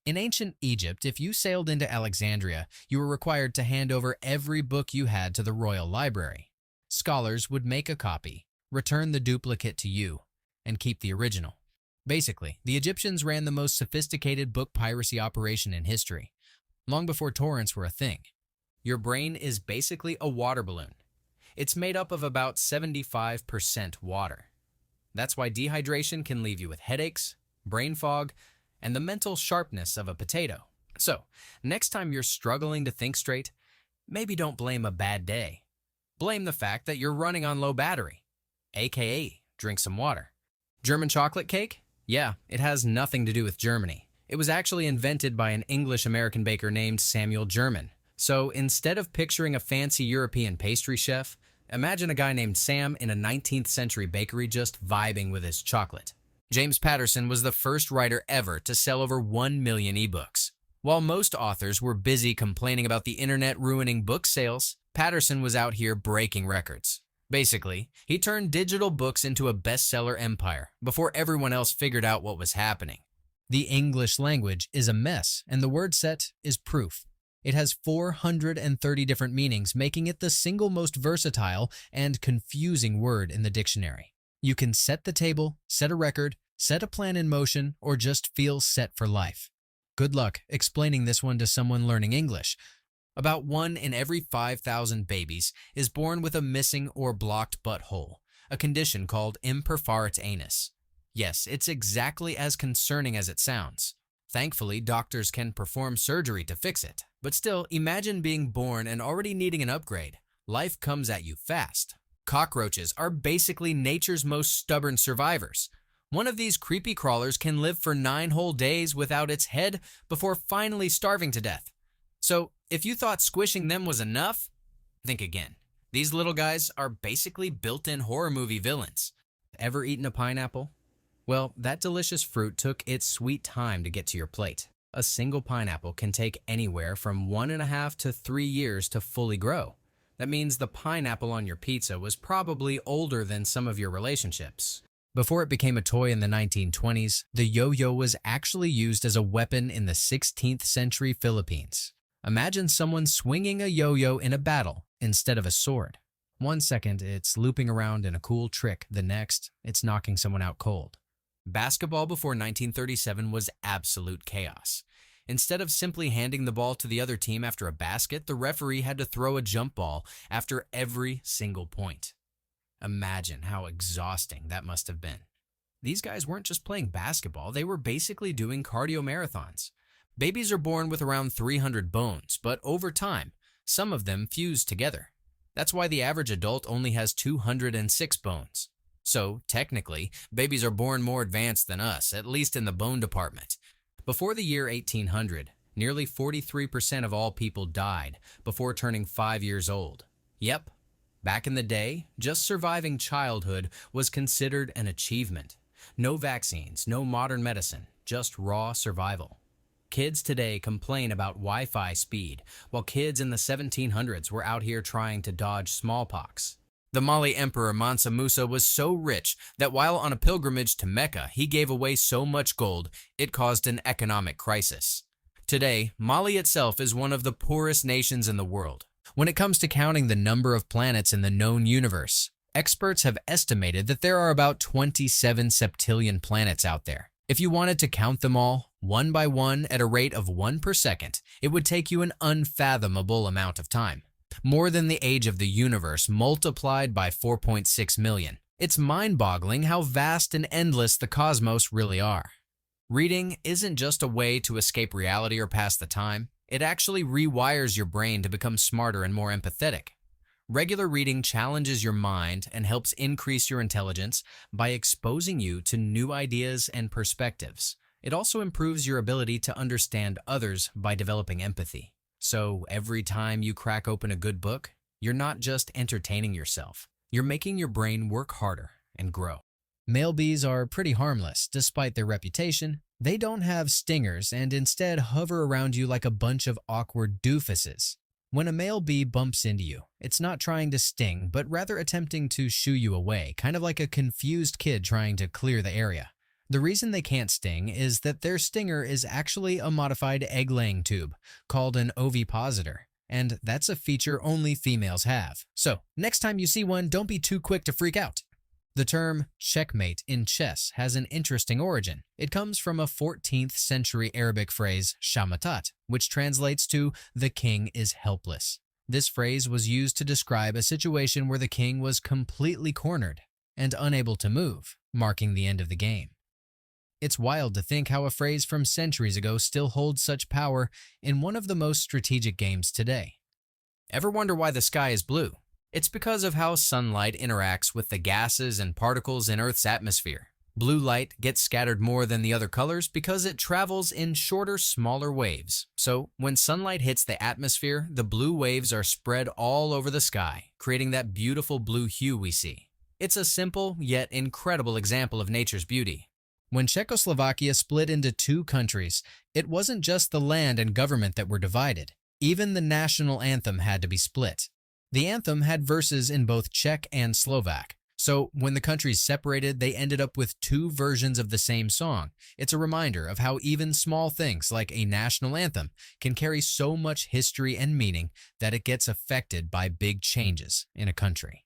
In ancient Egypt, if you sailed into Alexandria, you were required to hand over every book you had to the royal library. Scholars would make a copy, return the duplicate to you, and keep the original. Basically, the Egyptians ran the most sophisticated book piracy operation in history, long before torrents were a thing. Your brain is basically a water balloon. It's made up of about 75% water. That's why dehydration can leave you with headaches, brain fog, and the mental sharpness of a potato. So, next time you're struggling to think straight, maybe don't blame a bad day. Blame the fact that you're running on low battery, aka drink some water. German chocolate cake? Yeah, it has nothing to do with Germany. It was actually invented by an English-American baker named Samuel German. So instead of picturing a fancy European pastry chef, imagine a guy named Sam in a 19th century bakery just vibing with his chocolate. James Patterson was the first writer ever to sell over 1 million ebooks. While most authors were busy complaining about the internet ruining book sales, Patterson was out here breaking records. Basically, he turned digital books into a bestseller empire before everyone else figured out what was happening. The English language is a mess, and the word set is proof. It has 430 different meanings, making it the single most versatile and confusing word in the dictionary. You can set the table, set a record, set a plan in motion, or just feel set for life. Good luck explaining this one to someone learning English. About 1 in every 5,000 babies is born with a missing or blocked butthole, a condition called imperforate anus. Yes, it's exactly as concerning as it sounds. Thankfully, doctors can perform surgery to fix it. But still, imagine being born and already needing an upgrade. Life comes at you fast. Cockroaches are basically nature's most stubborn survivors. One of these creepy crawlers can live for 9 whole days without its head before finally starving to death. So, if you thought squishing them was enough, think again. These little guys are basically built-in horror movie villains. Ever eaten a pineapple? Well, that delicious fruit took its sweet time to get to your plate. A single pineapple can take anywhere from 1.5 to 3 years to fully grow. That means the pineapple on your pizza was probably older than some of your relationships. Before it became a toy in the 1920s, the yo-yo was actually used as a weapon in the 16th century Philippines. Imagine someone swinging a yo-yo in a battle instead of a sword. 1 second, it's looping around in a cool trick. The next, it's knocking someone out cold. Basketball before 1937 was absolute chaos. Instead of simply handing the ball to the other team after a basket, the referee had to throw a jump ball after every single point. Imagine how exhausting that must have been. These guys weren't just playing basketball, they were basically doing cardio marathons. Babies are born with around 300 bones, but over time, some of them fuse together. That's why the average adult only has 206 bones. So, technically, babies are born more advanced than us, at least in the bone department. Before the year 1800, nearly 43% of all people died before turning 5 years old. Yep, back in the day, just surviving childhood was considered an achievement. No vaccines, no modern medicine, just raw survival. Kids today complain about Wi-Fi speed, while kids in the 1700s were out here trying to dodge smallpox. The Mali Emperor Mansa Musa was so rich that while on a pilgrimage to Mecca, he gave away so much gold, it caused an economic crisis. Today, Mali itself is one of the poorest nations in the world. When it comes to counting the number of planets in the known universe, experts have estimated that there are about 27 septillion planets out there. If you wanted to count them all, one by one at a rate of 1 per second, it would take you an unfathomable amount of time. More than the age of the universe multiplied by 4.6 million. It's mind-boggling how vast and endless the cosmos really are. Reading isn't just a way to escape reality or pass the time. It actually rewires your brain to become smarter and more empathetic. Regular reading challenges your mind and helps increase your intelligence by exposing you to new ideas and perspectives. It also improves your ability to understand others by developing empathy. So every time you crack open a good book, you're not just entertaining yourself. You're making your brain work harder and grow. Male bees are pretty harmless. Despite their reputation, they don't have stingers and instead hover around you like a bunch of awkward doofuses. When a male bee bumps into you, it's not trying to sting, but rather attempting to shoo you away, kind of like a confused kid trying to clear the area. The reason they can't sting is that their stinger is actually a modified egg-laying tube called an ovipositor, and that's a feature only females have. So, next time you see one, don't be too quick to freak out. The term checkmate in chess has an interesting origin. It comes from a 14th century Arabic phrase, shamatat, which translates to "the king is helpless." This phrase was used to describe a situation where the king was completely cornered and unable to move, marking the end of the game. It's wild to think how a phrase from centuries ago still holds such power in one of the most strategic games today. Ever wonder why the sky is blue? It's because of how sunlight interacts with the gases and particles in Earth's atmosphere. Blue light gets scattered more than the other colors because it travels in shorter, smaller waves. So when sunlight hits the atmosphere, the blue waves are spread all over the sky, creating that beautiful blue hue we see. It's a simple yet incredible example of nature's beauty. When Czechoslovakia split into two countries, it wasn't just the land and government that were divided. Even the national anthem had to be split. The anthem had verses in both Czech and Slovak. So when the countries separated, they ended up with two versions of the same song. It's a reminder of how even small things like a national anthem can carry so much history and meaning that it gets affected by big changes in a country.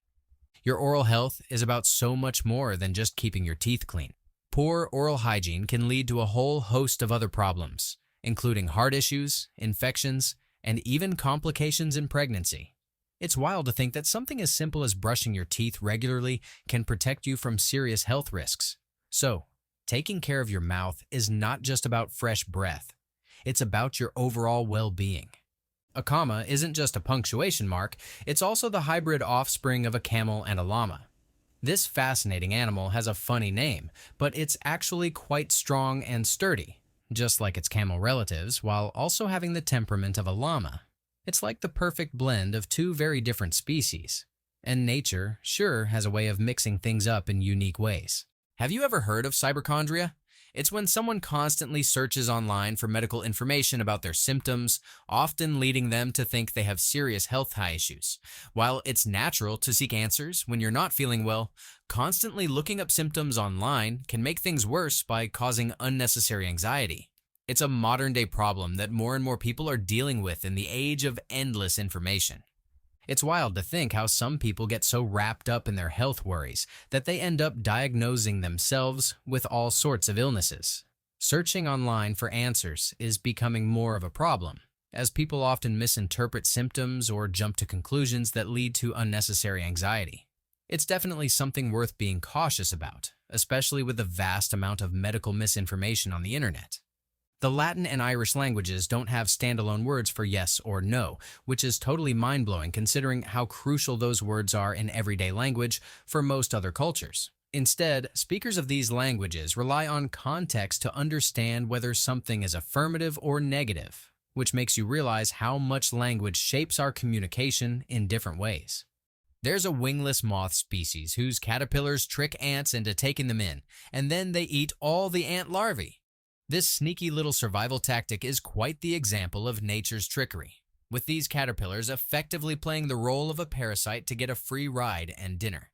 Your oral health is about so much more than just keeping your teeth clean. Poor oral hygiene can lead to a whole host of other problems, including heart issues, infections, and even complications in pregnancy. It's wild to think that something as simple as brushing your teeth regularly can protect you from serious health risks. So, taking care of your mouth is not just about fresh breath. It's about your overall well-being. A comma isn't just a punctuation mark, it's also the hybrid offspring of a camel and a llama. This fascinating animal has a funny name, but it's actually quite strong and sturdy, just like its camel relatives, while also having the temperament of a llama. It's like the perfect blend of two very different species. And nature sure has a way of mixing things up in unique ways. Have you ever heard of cyberchondria? It's when someone constantly searches online for medical information about their symptoms, often leading them to think they have serious health issues. While it's natural to seek answers when you're not feeling well, constantly looking up symptoms online can make things worse by causing unnecessary anxiety. It's a modern-day problem that more and more people are dealing with in the age of endless information. It's wild to think how some people get so wrapped up in their health worries that they end up diagnosing themselves with all sorts of illnesses. Searching online for answers is becoming more of a problem, as people often misinterpret symptoms or jump to conclusions that lead to unnecessary anxiety. It's definitely something worth being cautious about, especially with the vast amount of medical misinformation on the internet. The Latin and Irish languages don't have standalone words for yes or no, which is totally mind-blowing considering how crucial those words are in everyday language for most other cultures. Instead, speakers of these languages rely on context to understand whether something is affirmative or negative, which makes you realize how much language shapes our communication in different ways. There's a wingless moth species whose caterpillars trick ants into taking them in, and then they eat all the ant larvae. This sneaky little survival tactic is quite the example of nature's trickery, with these caterpillars effectively playing the role of a parasite to get a free ride and dinner.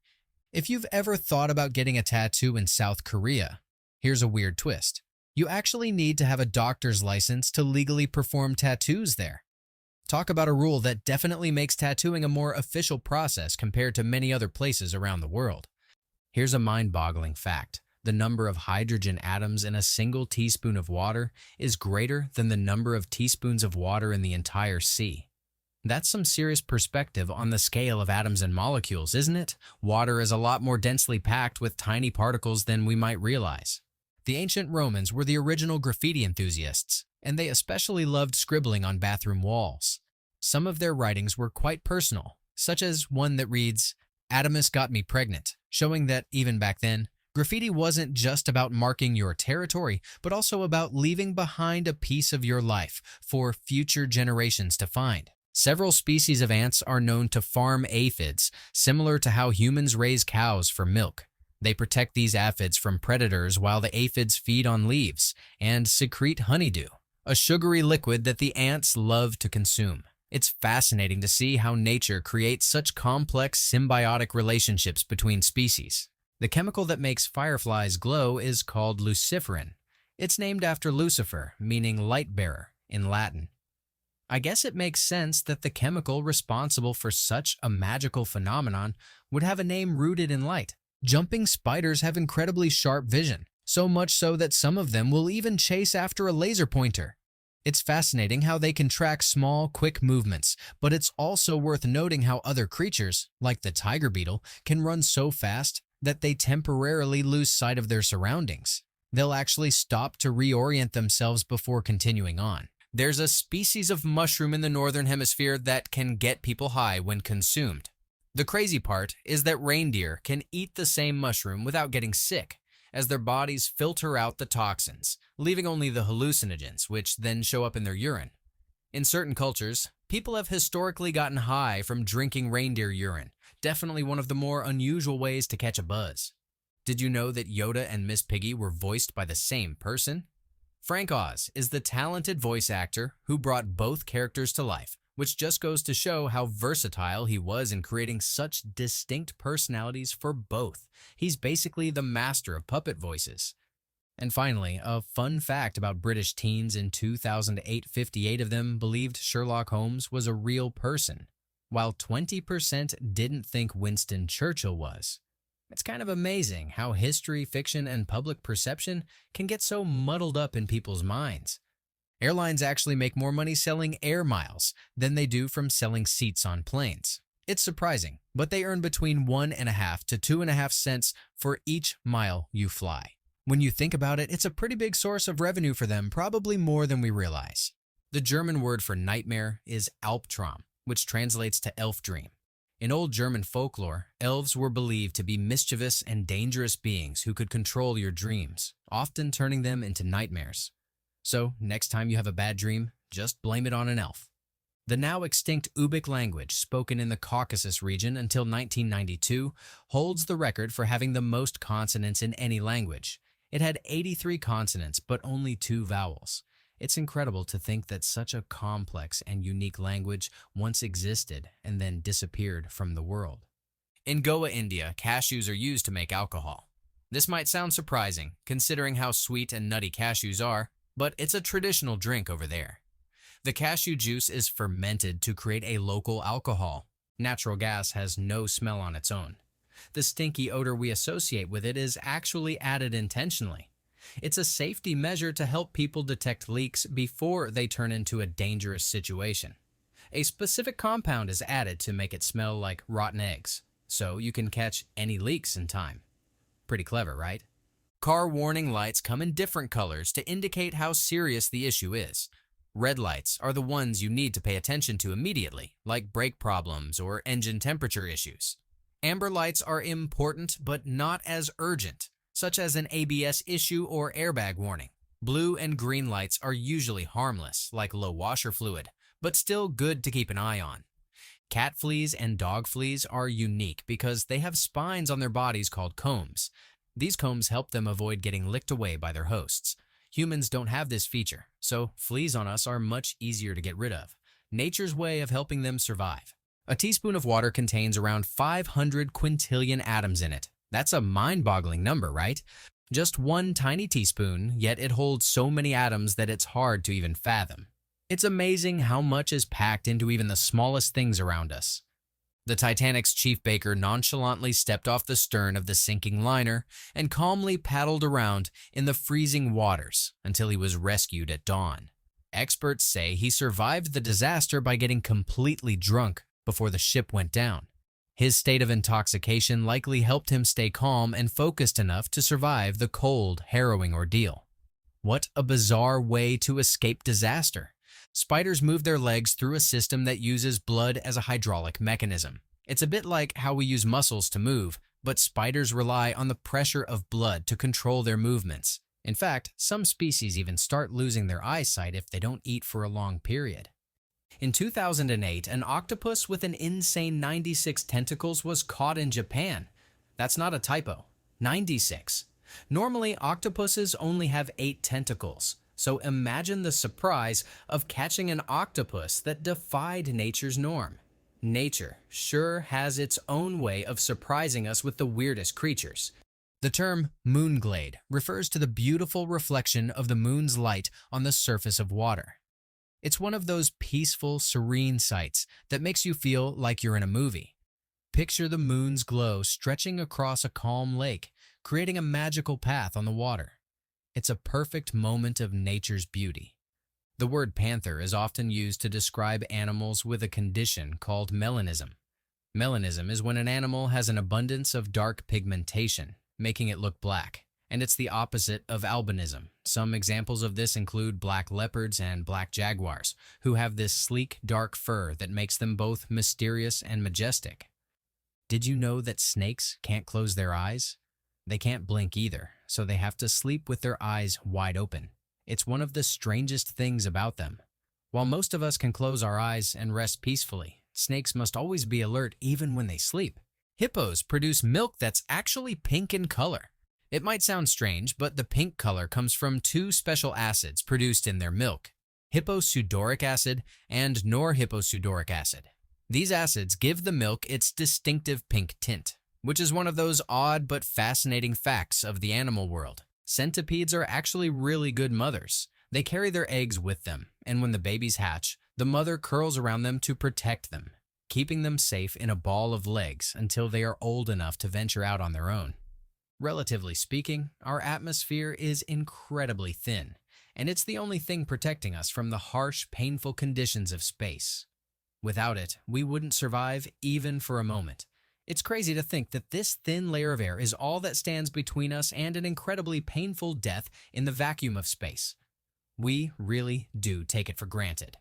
If you've ever thought about getting a tattoo in South Korea, here's a weird twist. You actually need to have a doctor's license to legally perform tattoos there. Talk about a rule that definitely makes tattooing a more official process compared to many other places around the world. Here's a mind-boggling fact. The number of hydrogen atoms in a single teaspoon of water is greater than the number of teaspoons of water in the entire sea. That's some serious perspective on the scale of atoms and molecules, isn't it? Water is a lot more densely packed with tiny particles than we might realize. The ancient Romans were the original graffiti enthusiasts, and they especially loved scribbling on bathroom walls. Some of their writings were quite personal, such as one that reads, "Atomus got me pregnant," showing that, even back then, graffiti wasn't just about marking your territory, but also about leaving behind a piece of your life for future generations to find. Several species of ants are known to farm aphids, similar to how humans raise cows for milk. They protect these aphids from predators while the aphids feed on leaves and secrete honeydew, a sugary liquid that the ants love to consume. It's fascinating to see how nature creates such complex symbiotic relationships between species. The chemical that makes fireflies glow is called luciferin. It's named after Lucifer, meaning light bearer in Latin. I guess it makes sense that the chemical responsible for such a magical phenomenon would have a name rooted in light. Jumping spiders have incredibly sharp vision, so much so that some of them will even chase after a laser pointer. It's fascinating how they can track small, quick movements, but it's also worth noting how other creatures, like the tiger beetle, can run so fast that they temporarily lose sight of their surroundings. They'll actually stop to reorient themselves before continuing on. There's a species of mushroom in the northern hemisphere that can get people high when consumed. The crazy part is that reindeer can eat the same mushroom without getting sick, as their bodies filter out the toxins, leaving only the hallucinogens, which then show up in their urine. In certain cultures, people have historically gotten high from drinking reindeer urine, definitely one of the more unusual ways to catch a buzz. Did you know that Yoda and Miss Piggy were voiced by the same person? Frank Oz is the talented voice actor who brought both characters to life, which just goes to show how versatile he was in creating such distinct personalities for both. He's basically the master of puppet voices. And finally, a fun fact about British teens in 2008, 58 of them believed Sherlock Holmes was a real person, while 20% didn't think Winston Churchill was. It's kind of amazing how history, fiction, and public perception can get so muddled up in people's minds. Airlines actually make more money selling air miles than they do from selling seats on planes. It's surprising, but they earn between 1.5 to 2.5 cents for each mile you fly. When you think about it, it's a pretty big source of revenue for them, probably more than we realize. The German word for nightmare is Albtraum, which translates to elf dream. In old German folklore, elves were believed to be mischievous and dangerous beings who could control your dreams, often turning them into nightmares. So, next time you have a bad dream, just blame it on an elf. The now extinct Ubykh language, spoken in the Caucasus region until 1992, holds the record for having the most consonants in any language. It had 83 consonants, but only 2 vowels. It's incredible to think that such a complex and unique language once existed and then disappeared from the world. In Goa, India, cashews are used to make alcohol. This might sound surprising, considering how sweet and nutty cashews are, but it's a traditional drink over there. The cashew juice is fermented to create a local alcohol. Natural gas has no smell on its own. The stinky odor we associate with it is actually added intentionally. It's a safety measure to help people detect leaks before they turn into a dangerous situation. A specific compound is added to make it smell like rotten eggs, so you can catch any leaks in time. Pretty clever, right? Car warning lights come in different colors to indicate how serious the issue is. Red lights are the ones you need to pay attention to immediately, like brake problems or engine temperature issues. Amber lights are important but not as urgent, such as an ABS issue or airbag warning. Blue and green lights are usually harmless, like low washer fluid, but still good to keep an eye on. Cat fleas and dog fleas are unique because they have spines on their bodies called combs. These combs help them avoid getting licked away by their hosts. Humans don't have this feature, so fleas on us are much easier to get rid of. Nature's way of helping them survive. A teaspoon of water contains around 500 quintillion atoms in it. That's a mind-boggling number, right? Just one tiny teaspoon, yet it holds so many atoms that it's hard to even fathom. It's amazing how much is packed into even the smallest things around us. The Titanic's chief baker nonchalantly stepped off the stern of the sinking liner and calmly paddled around in the freezing waters until he was rescued at dawn. Experts say he survived the disaster by getting completely drunk before the ship went down. His state of intoxication likely helped him stay calm and focused enough to survive the cold, harrowing ordeal. What a bizarre way to escape disaster. Spiders move their legs through a system that uses blood as a hydraulic mechanism. It's a bit like how we use muscles to move, but spiders rely on the pressure of blood to control their movements. In fact, some species even start losing their eyesight if they don't eat for a long period. In 2008, an octopus with an insane 96 tentacles was caught in Japan. That's not a typo. 96. Normally, octopuses only have 8 tentacles. So imagine the surprise of catching an octopus that defied nature's norm. Nature sure has its own way of surprising us with the weirdest creatures. The term moonglade refers to the beautiful reflection of the moon's light on the surface of water. It's one of those peaceful, serene sights that makes you feel like you're in a movie. Picture the moon's glow stretching across a calm lake, creating a magical path on the water. It's a perfect moment of nature's beauty. The word panther is often used to describe animals with a condition called melanism. Melanism is when an animal has an abundance of dark pigmentation, making it look black, and it's the opposite of albinism. Some examples of this include black leopards and black jaguars, who have this sleek, dark fur that makes them both mysterious and majestic. Did you know that snakes can't close their eyes? They can't blink either, so they have to sleep with their eyes wide open. It's one of the strangest things about them. While most of us can close our eyes and rest peacefully, snakes must always be alert even when they sleep. Hippos produce milk that's actually pink in color. It might sound strange, but the pink color comes from 2 special acids produced in their milk: hipposudoric acid and norhipposudoric acid. These acids give the milk its distinctive pink tint, which is one of those odd but fascinating facts of the animal world. Centipedes are actually really good mothers. They carry their eggs with them, and when the babies hatch, the mother curls around them to protect them, keeping them safe in a ball of legs until they are old enough to venture out on their own. Relatively speaking, our atmosphere is incredibly thin, and it's the only thing protecting us from the harsh, painful conditions of space. Without it, we wouldn't survive even for a moment. It's crazy to think that this thin layer of air is all that stands between us and an incredibly painful death in the vacuum of space. We really do take it for granted.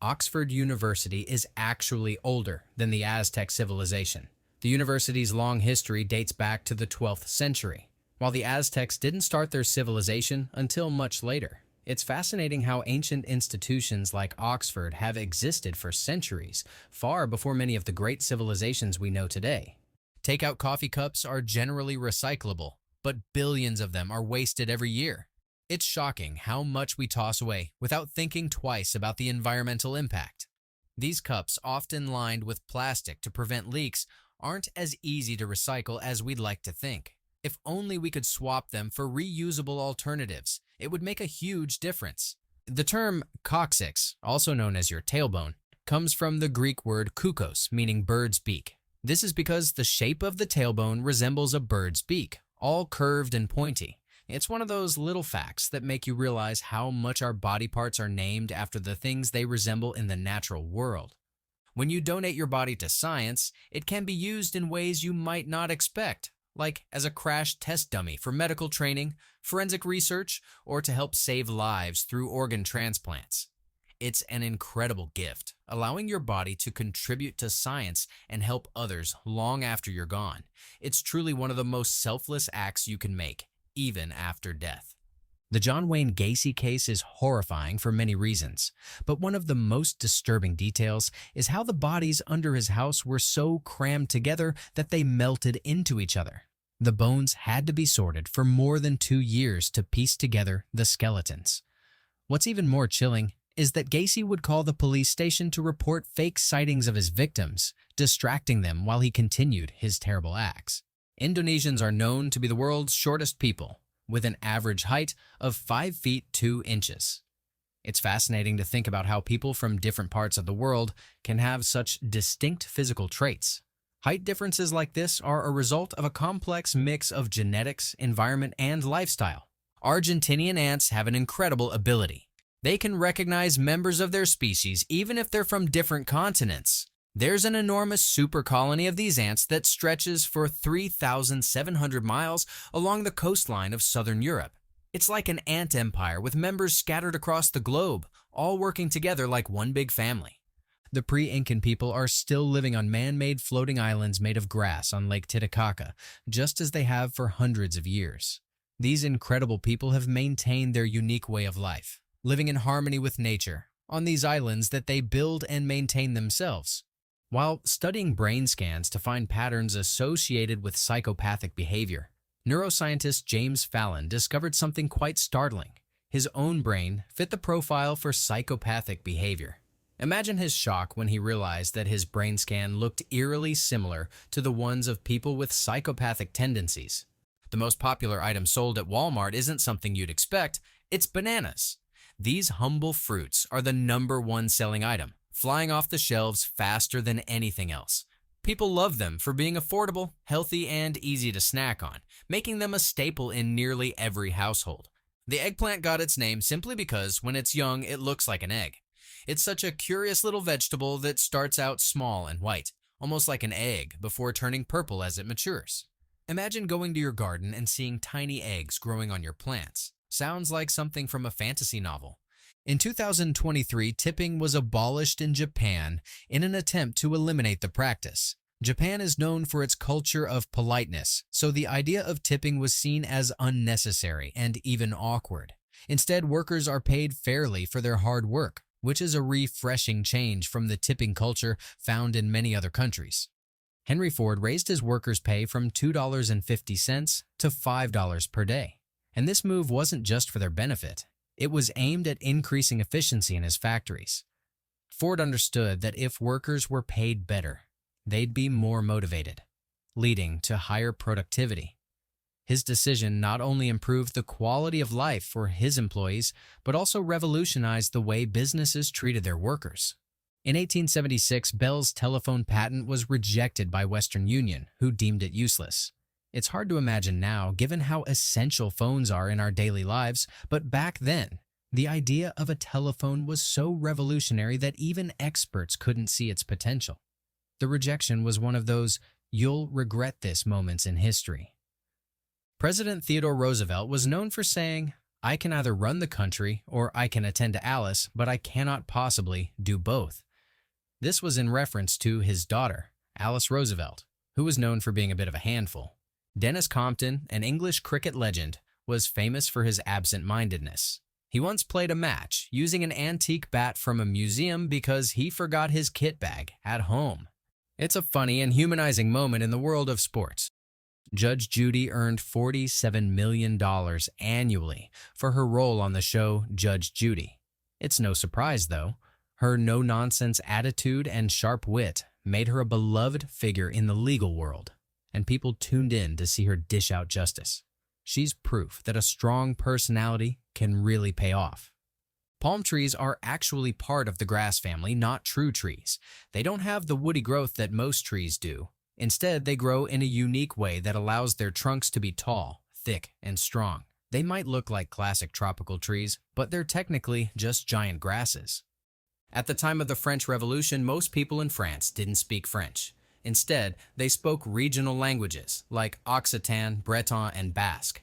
Oxford University is actually older than the Aztec civilization. The university's long history dates back to the 12th century, while the Aztecs didn't start their civilization until much later. It's fascinating how ancient institutions like Oxford have existed for centuries, far before many of the great civilizations we know today. Takeout coffee cups are generally recyclable, but billions of them are wasted every year. It's shocking how much we toss away without thinking twice about the environmental impact. These cups, often lined with plastic to prevent leaks, aren't as easy to recycle as we'd like to think. If only we could swap them for reusable alternatives, it would make a huge difference. The term coccyx, also known as your tailbone, comes from the Greek word kukos, meaning bird's beak. This is because the shape of the tailbone resembles a bird's beak, all curved and pointy. It's one of those little facts that make you realize how much our body parts are named after the things they resemble in the natural world. When you donate your body to science, it can be used in ways you might not expect, like as a crash test dummy for medical training, forensic research, or to help save lives through organ transplants. It's an incredible gift, allowing your body to contribute to science and help others long after you're gone. It's truly one of the most selfless acts you can make, even after death. The John Wayne Gacy case is horrifying for many reasons, but one of the most disturbing details is how the bodies under his house were so crammed together that they melted into each other. The bones had to be sorted for more than 2 years to piece together the skeletons. What's even more chilling is that Gacy would call the police station to report fake sightings of his victims, distracting them while he continued his terrible acts. Indonesians are known to be the world's shortest people, with an average height of 5 feet 2 inches. It's fascinating to think about how people from different parts of the world can have such distinct physical traits. Height differences like this are a result of a complex mix of genetics, environment, and lifestyle. Argentinian ants have an incredible ability. They can recognize members of their species even if they're from different continents. There's an enormous super colony of these ants that stretches for 3,700 miles along the coastline of southern Europe. It's like an ant empire with members scattered across the globe, all working together like one big family. The pre-Incan people are still living on man-made floating islands made of grass on Lake Titicaca, just as they have for hundreds of years. These incredible people have maintained their unique way of life, living in harmony with nature, on these islands that they build and maintain themselves. While studying brain scans to find patterns associated with psychopathic behavior, neuroscientist James Fallon discovered something quite startling. His own brain fit the profile for psychopathic behavior. Imagine his shock when he realized that his brain scan looked eerily similar to the ones of people with psychopathic tendencies. The most popular item sold at Walmart isn't something you'd expect, it's bananas. These humble fruits are the #1 selling item, flying off the shelves faster than anything else. People love them for being affordable, healthy, and easy to snack on, making them a staple in nearly every household. The eggplant got its name simply because when it's young, it looks like an egg. It's such a curious little vegetable that starts out small and white, almost like an egg, before turning purple as it matures. Imagine going to your garden and seeing tiny eggs growing on your plants. Sounds like something from a fantasy novel. In 2023, tipping was abolished in Japan in an attempt to eliminate the practice. Japan is known for its culture of politeness, so the idea of tipping was seen as unnecessary and even awkward. Instead, workers are paid fairly for their hard work, which is a refreshing change from the tipping culture found in many other countries. Henry Ford raised his workers' pay from $2.50 to $5 per day. And this move wasn't just for their benefit. It was aimed at increasing efficiency in his factories. Ford understood that if workers were paid better, they'd be more motivated, leading to higher productivity. His decision not only improved the quality of life for his employees, but also revolutionized the way businesses treated their workers. In 1876, Bell's telephone patent was rejected by Western Union, who deemed it useless. It's hard to imagine now, given how essential phones are in our daily lives, but back then, the idea of a telephone was so revolutionary that even experts couldn't see its potential. The rejection was one of those "you'll regret this" moments in history. President Theodore Roosevelt was known for saying, "I can either run the country or I can attend to Alice, but I cannot possibly do both." This was in reference to his daughter, Alice Roosevelt, who was known for being a bit of a handful. Dennis Compton, an English cricket legend, was famous for his absent-mindedness. He once played a match using an antique bat from a museum because he forgot his kit bag at home. It's a funny and humanizing moment in the world of sports. Judge Judy earned $47 million annually for her role on the show Judge Judy. It's no surprise, though. Her no-nonsense attitude and sharp wit made her a beloved figure in the legal world, and people tuned in to see her dish out justice. She's proof that a strong personality can really pay off. Palm trees are actually part of the grass family, not true trees. They don't have the woody growth that most trees do. Instead, they grow in a unique way that allows their trunks to be tall, thick, and strong. They might look like classic tropical trees, but they're technically just giant grasses. At the time of the French Revolution, most people in France didn't speak French. Instead, they spoke regional languages like Occitan, Breton, and Basque.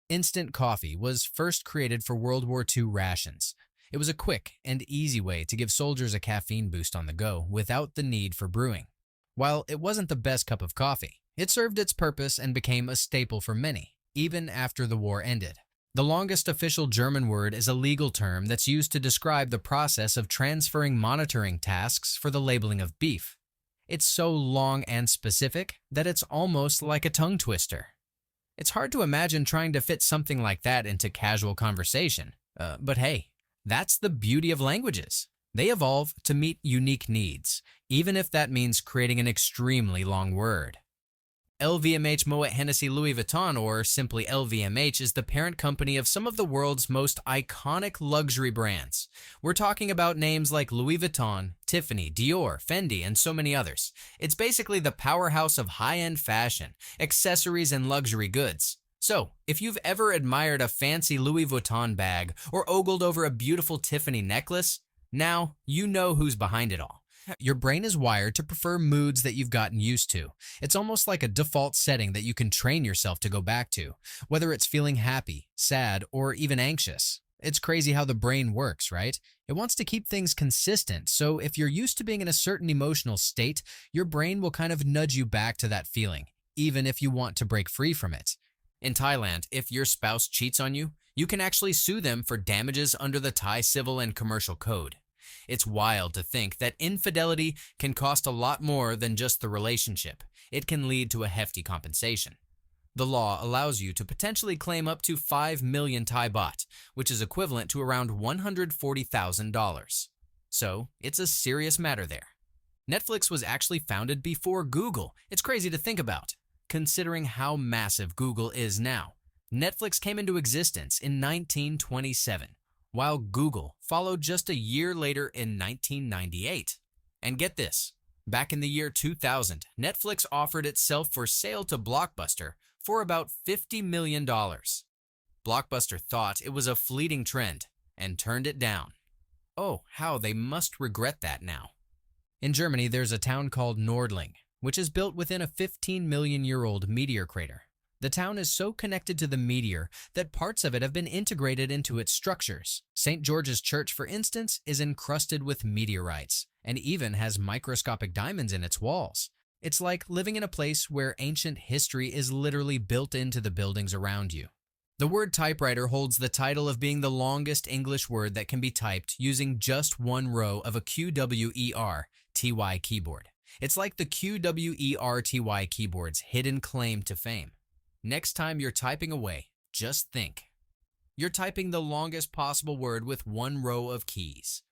Instant coffee was first created for World War II rations. It was a quick and easy way to give soldiers a caffeine boost on the go without the need for brewing. While it wasn't the best cup of coffee, it served its purpose and became a staple for many, even after the war ended. The longest official German word is a legal term that's used to describe the process of transferring monitoring tasks for the labeling of beef. It's so long and specific that it's almost like a tongue twister. It's hard to imagine trying to fit something like that into casual conversation. But hey, that's the beauty of languages. They evolve to meet unique needs, even if that means creating an extremely long word. LVMH Moet Hennessy Louis Vuitton, or simply LVMH, is the parent company of some of the world's most iconic luxury brands. We're talking about names like Louis Vuitton, Tiffany, Dior, Fendi, and so many others. It's basically the powerhouse of high-end fashion, accessories, and luxury goods. So, if you've ever admired a fancy Louis Vuitton bag or ogled over a beautiful Tiffany necklace, now you know who's behind it all. Your brain is wired to prefer moods that you've gotten used to. It's almost like a default setting that you can train yourself to go back to, whether it's feeling happy, sad, or even anxious. It's crazy how the brain works, right? It wants to keep things consistent, so if you're used to being in a certain emotional state, your brain will kind of nudge you back to that feeling, even if you want to break free from it. In Thailand, if your spouse cheats on you, you can actually sue them for damages under the Thai Civil and Commercial Code. It's wild to think that infidelity can cost a lot more than just the relationship. It can lead to a hefty compensation. The law allows you to potentially claim up to 5 million Thai baht, which is equivalent to around $140,000. So, it's a serious matter there. Netflix was actually founded before Google. It's crazy to think about, considering how massive Google is now. Netflix came into existence in 1927. While Google followed just a year later in 1998. And get this, back in the year 2000, Netflix offered itself for sale to Blockbuster for about $50 million. Blockbuster thought it was a fleeting trend and turned it down. Oh, how they must regret that now. In Germany, there's a town called Nordling, which is built within a 15-million-year-old meteor crater. The town is so connected to the meteor that parts of it have been integrated into its structures. St. George's Church, for instance, is encrusted with meteorites and even has microscopic diamonds in its walls. It's like living in a place where ancient history is literally built into the buildings around you. The word typewriter holds the title of being the longest English word that can be typed using just one row of a QWERTY keyboard. It's like the QWERTY keyboard's hidden claim to fame. Next time you're typing away, just think. You're typing the longest possible word with one row of keys.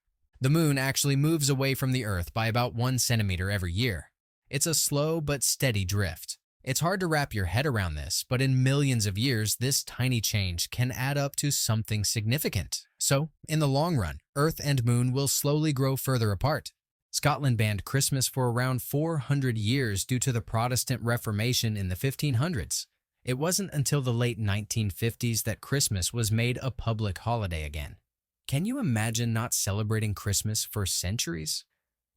The moon actually moves away from the Earth by about 1 centimeter every year. It's a slow but steady drift. It's hard to wrap your head around this, but in millions of years, this tiny change can add up to something significant. So, in the long run, Earth and Moon will slowly grow further apart. Scotland banned Christmas for around 400 years due to the Protestant Reformation in the 1500s. It wasn't until the late 1950s that Christmas was made a public holiday again. Can you imagine not celebrating Christmas for centuries?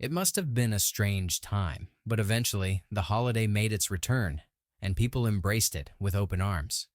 It must have been a strange time, but eventually the holiday made its return, and people embraced it with open arms.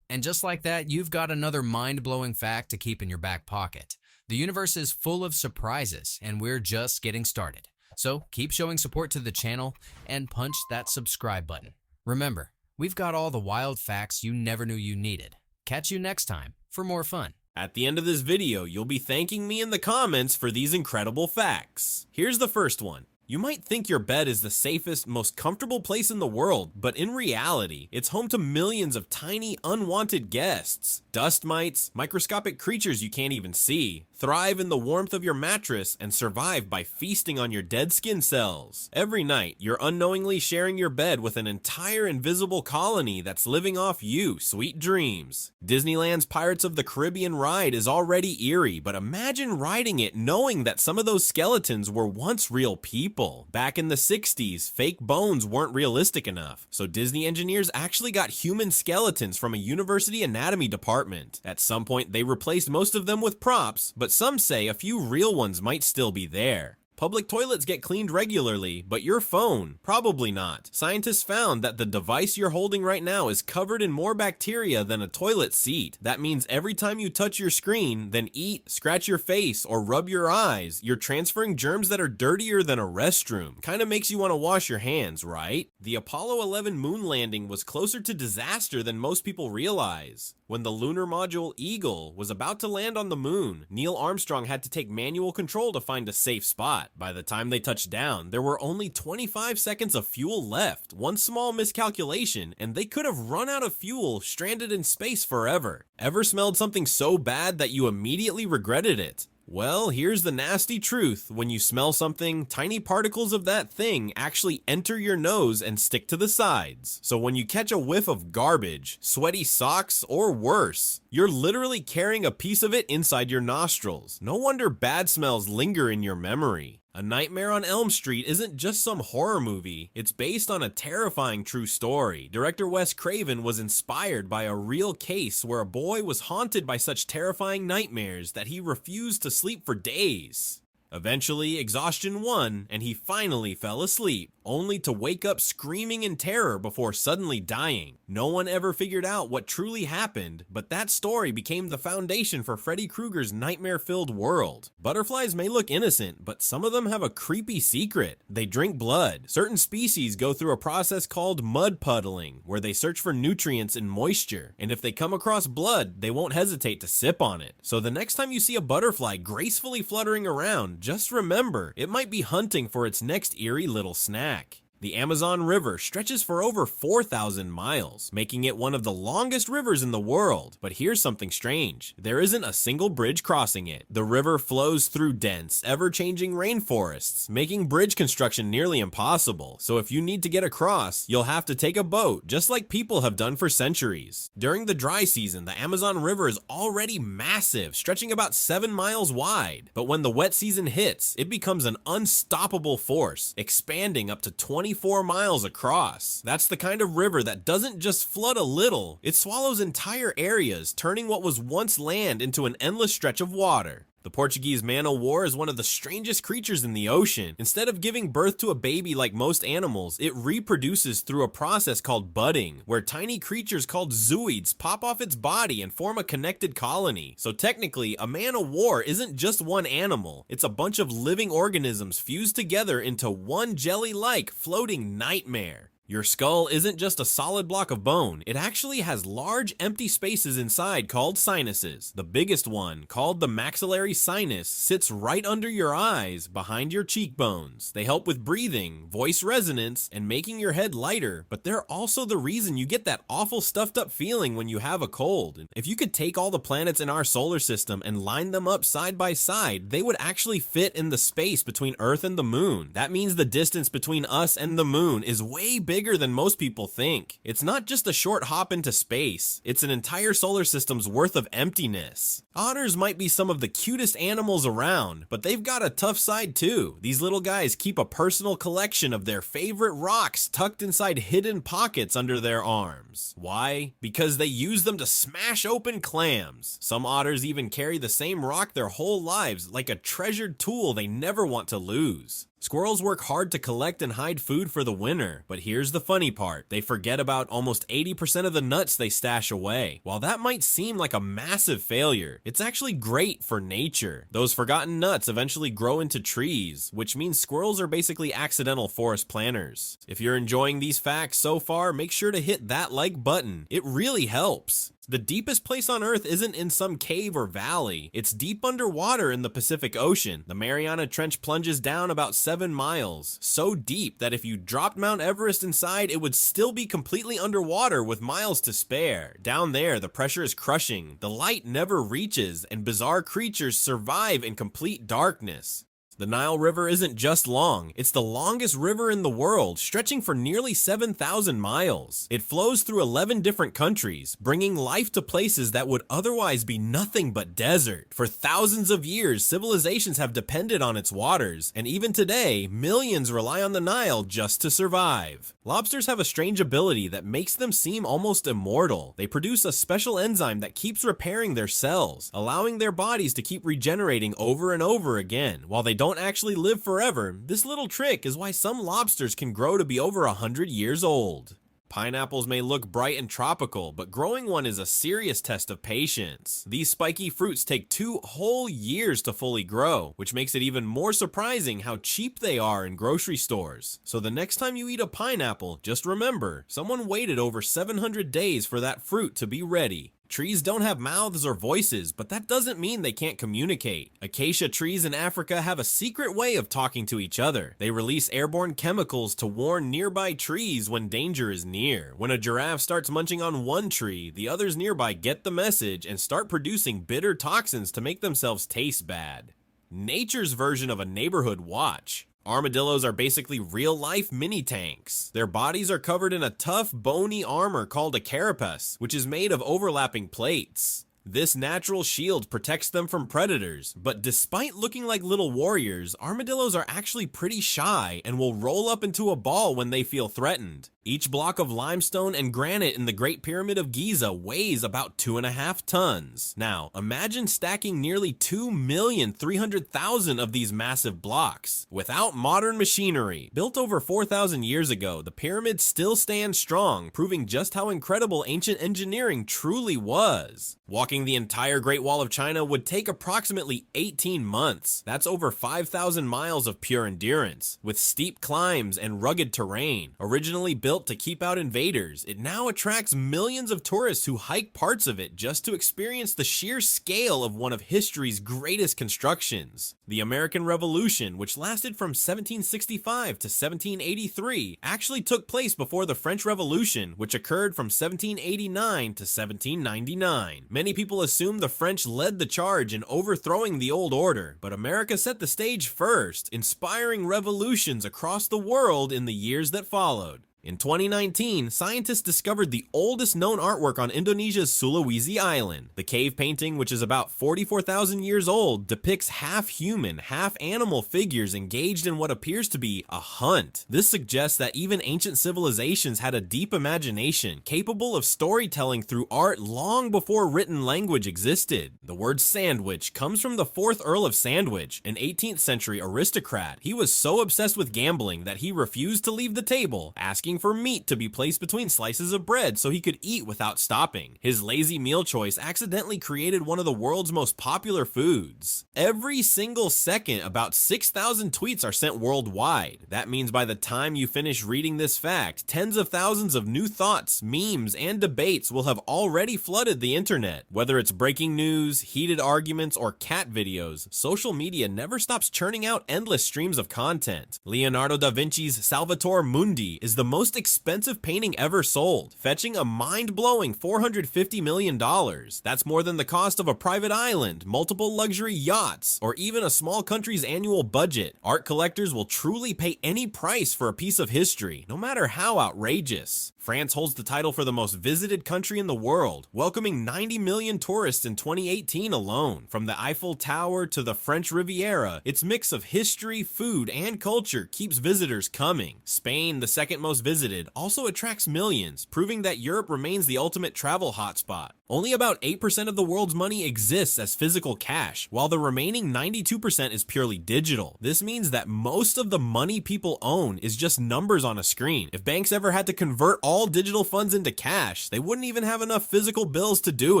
And just like that, you've got another mind-blowing fact to keep in your back pocket. The universe is full of surprises, and we're just getting started. So keep showing support to the channel and punch that subscribe button. Remember, we've got all the wild facts you never knew you needed. Catch you next time for more fun. At the end of this video, you'll be thanking me in the comments for these incredible facts. Here's the first one. You might think your bed is the safest, most comfortable place in the world, but in reality, it's home to millions of tiny, unwanted guests. Dust mites, microscopic creatures you can't even see, thrive in the warmth of your mattress and survive by feasting on your dead skin cells. Every night, you're unknowingly sharing your bed with an entire invisible colony that's living off you, sweet dreams. Disneyland's Pirates of the Caribbean ride is already eerie, but imagine riding it knowing that some of those skeletons were once real people. Back in the 60s, fake bones weren't realistic enough, so Disney engineers actually got human skeletons from a university anatomy department. At some point, they replaced most of them with props, but some say a few real ones might still be there. Public toilets get cleaned regularly, but your phone, probably not. Scientists found that the device you're holding right now is covered in more bacteria than a toilet seat. That means every time you touch your screen, then eat, scratch your face, or rub your eyes, you're transferring germs that are dirtier than a restroom. Kinda makes you want to wash your hands, right? The Apollo 11 moon landing was closer to disaster than most people realize. When the lunar module Eagle was about to land on the moon, Neil Armstrong had to take manual control to find a safe spot. By the time they touched down, there were only 25 seconds of fuel left. One small miscalculation, and they could have run out of fuel, stranded in space forever. Ever smelled something so bad that you immediately regretted it? Well, here's the nasty truth. When you smell something, tiny particles of that thing actually enter your nose and stick to the sides. So when you catch a whiff of garbage, sweaty socks, or worse, you're literally carrying a piece of it inside your nostrils. No wonder bad smells linger in your memory. A Nightmare on Elm Street isn't just some horror movie, it's based on a terrifying true story. Director Wes Craven was inspired by a real case where a boy was haunted by such terrifying nightmares that he refused to sleep for days. Eventually, exhaustion won, and he finally fell asleep, only to wake up screaming in terror before suddenly dying. No one ever figured out what truly happened, but that story became the foundation for Freddy Krueger's nightmare-filled world. Butterflies may look innocent, but some of them have a creepy secret. They drink blood. Certain species go through a process called mud puddling, where they search for nutrients and moisture, and if they come across blood, they won't hesitate to sip on it. So the next time you see a butterfly gracefully fluttering around, just remember, it might be hunting for its next eerie little snack. The Amazon River stretches for over 4,000 miles, making it one of the longest rivers in the world. But here's something strange. There isn't a single bridge crossing it. The river flows through dense, ever-changing rainforests, making bridge construction nearly impossible. So if you need to get across, you'll have to take a boat, just like people have done for centuries. During the dry season, the Amazon River is already massive, stretching about 7 miles wide. But when the wet season hits, it becomes an unstoppable force, expanding up to 24 miles across. That's the kind of river that doesn't just flood a little, it swallows entire areas, turning what was once land into an endless stretch of water. The Portuguese man-o-war is one of the strangest creatures in the ocean. Instead of giving birth to a baby like most animals, it reproduces through a process called budding, where tiny creatures called zooids pop off its body and form a connected colony. So technically, a man-o-war isn't just one animal, it's a bunch of living organisms fused together into one jelly-like floating nightmare. Your skull isn't just a solid block of bone, it actually has large empty spaces inside called sinuses. The biggest one, called the maxillary sinus, sits right under your eyes, behind your cheekbones. They help with breathing, voice resonance, and making your head lighter, but they're also the reason you get that awful stuffed up feeling when you have a cold. If you could take all the planets in our solar system and line them up side by side, they would actually fit in the space between Earth and the moon. That means the distance between us and the moon is way bigger than most people think. It's not just a short hop into space, it's an entire solar system's worth of emptiness. Otters might be some of the cutest animals around, but they've got a tough side too. These little guys keep a personal collection of their favorite rocks tucked inside hidden pockets under their arms. Why? Because they use them to smash open clams. Some otters even carry the same rock their whole lives, like a treasured tool they never want to lose. Squirrels work hard to collect and hide food for the winter, but here's the funny part. They forget about almost 80% of the nuts they stash away. While that might seem like a massive failure, it's actually great for nature. Those forgotten nuts eventually grow into trees, which means squirrels are basically accidental forest planters. If you're enjoying these facts so far, make sure to hit that like button. It really helps. The deepest place on Earth isn't in some cave or valley. It's deep underwater in the Pacific Ocean. The Mariana Trench plunges down about 7 miles, so deep that if you dropped Mount Everest inside, it would still be completely underwater with miles to spare. Down there, the pressure is crushing, the light never reaches, and bizarre creatures survive in complete darkness. The Nile River isn't just long, it's the longest river in the world, stretching for nearly 7,000 miles. It flows through 11 different countries, bringing life to places that would otherwise be nothing but desert. For thousands of years, civilizations have depended on its waters, and even today, millions rely on the Nile just to survive. Lobsters have a strange ability that makes them seem almost immortal. They produce a special enzyme that keeps repairing their cells, allowing their bodies to keep regenerating over and over again. While they don't don't actually live forever, this little trick is why some lobsters can grow to be over 100 years old. Pineapples may look bright and tropical, but growing one is a serious test of patience. These spiky fruits take 2 whole years to fully grow, which makes it even more surprising how cheap they are in grocery stores. So the next time you eat a pineapple, just remember, someone waited over 700 days for that fruit to be ready. Trees don't have mouths or voices, but that doesn't mean they can't communicate. Acacia trees in Africa have a secret way of talking to each other. They release airborne chemicals to warn nearby trees when danger is near. When a giraffe starts munching on one tree, the others nearby get the message and start producing bitter toxins to make themselves taste bad. Nature's version of a neighborhood watch. Armadillos are basically real-life mini-tanks. Their bodies are covered in a tough, bony armor called a carapace, which is made of overlapping plates. This natural shield protects them from predators, but despite looking like little warriors, armadillos are actually pretty shy and will roll up into a ball when they feel threatened. Each block of limestone and granite in the Great Pyramid of Giza weighs about 2.5 tons. Now, imagine stacking nearly 2,300,000 of these massive blocks. Without modern machinery, built over 4,000 years ago, the pyramid still stands strong, proving just how incredible ancient engineering truly was. Walking the entire Great Wall of China would take approximately 18 months. That's over 5,000 miles of pure endurance. With steep climbs and rugged terrain, originally built to keep out invaders, it now attracts millions of tourists who hike parts of it just to experience the sheer scale of one of history's greatest constructions. The American Revolution, which lasted from 1765 to 1783, actually took place before the French Revolution, which occurred from 1789 to 1799. Many people assume the French led the charge in overthrowing the old order, but America set the stage first, inspiring revolutions across the world in the years that followed. In 2019, scientists discovered the oldest known artwork on Indonesia's Sulawesi Island. The cave painting, which is about 44,000 years old, depicts half-human, half-animal figures engaged in what appears to be a hunt. This suggests that even ancient civilizations had a deep imagination, capable of storytelling through art long before written language existed. The word sandwich comes from the 4th Earl of Sandwich, an 18th century aristocrat. He was so obsessed with gambling that he refused to leave the table, asking for meat to be placed between slices of bread so he could eat without stopping. His lazy meal choice accidentally created one of the world's most popular foods. Every single second, about 6,000 tweets are sent worldwide. That means by the time you finish reading this fact, tens of thousands of new thoughts, memes, and debates will have already flooded the internet. Whether it's breaking news, heated arguments, or cat videos, social media never stops churning out endless streams of content. Leonardo da Vinci's Salvator Mundi is the most expensive painting ever sold, fetching a mind-blowing $450 million. That's more than the cost of a private island, multiple luxury yachts, or even a small country's annual budget. Art collectors will truly pay any price for a piece of history, no matter how outrageous. France holds the title for the most visited country in the world, welcoming 90 million tourists in 2018 alone. From the Eiffel Tower to the French Riviera, its mix of history, food, and culture keeps visitors coming. Spain, the second most visited, also attracts millions, proving that Europe remains the ultimate travel hotspot. Only about 8% of the world's money exists as physical cash, while the remaining 92% is purely digital. This means that most of the money people own is just numbers on a screen. If banks ever had to convert all digital funds into cash, they wouldn't even have enough physical bills to do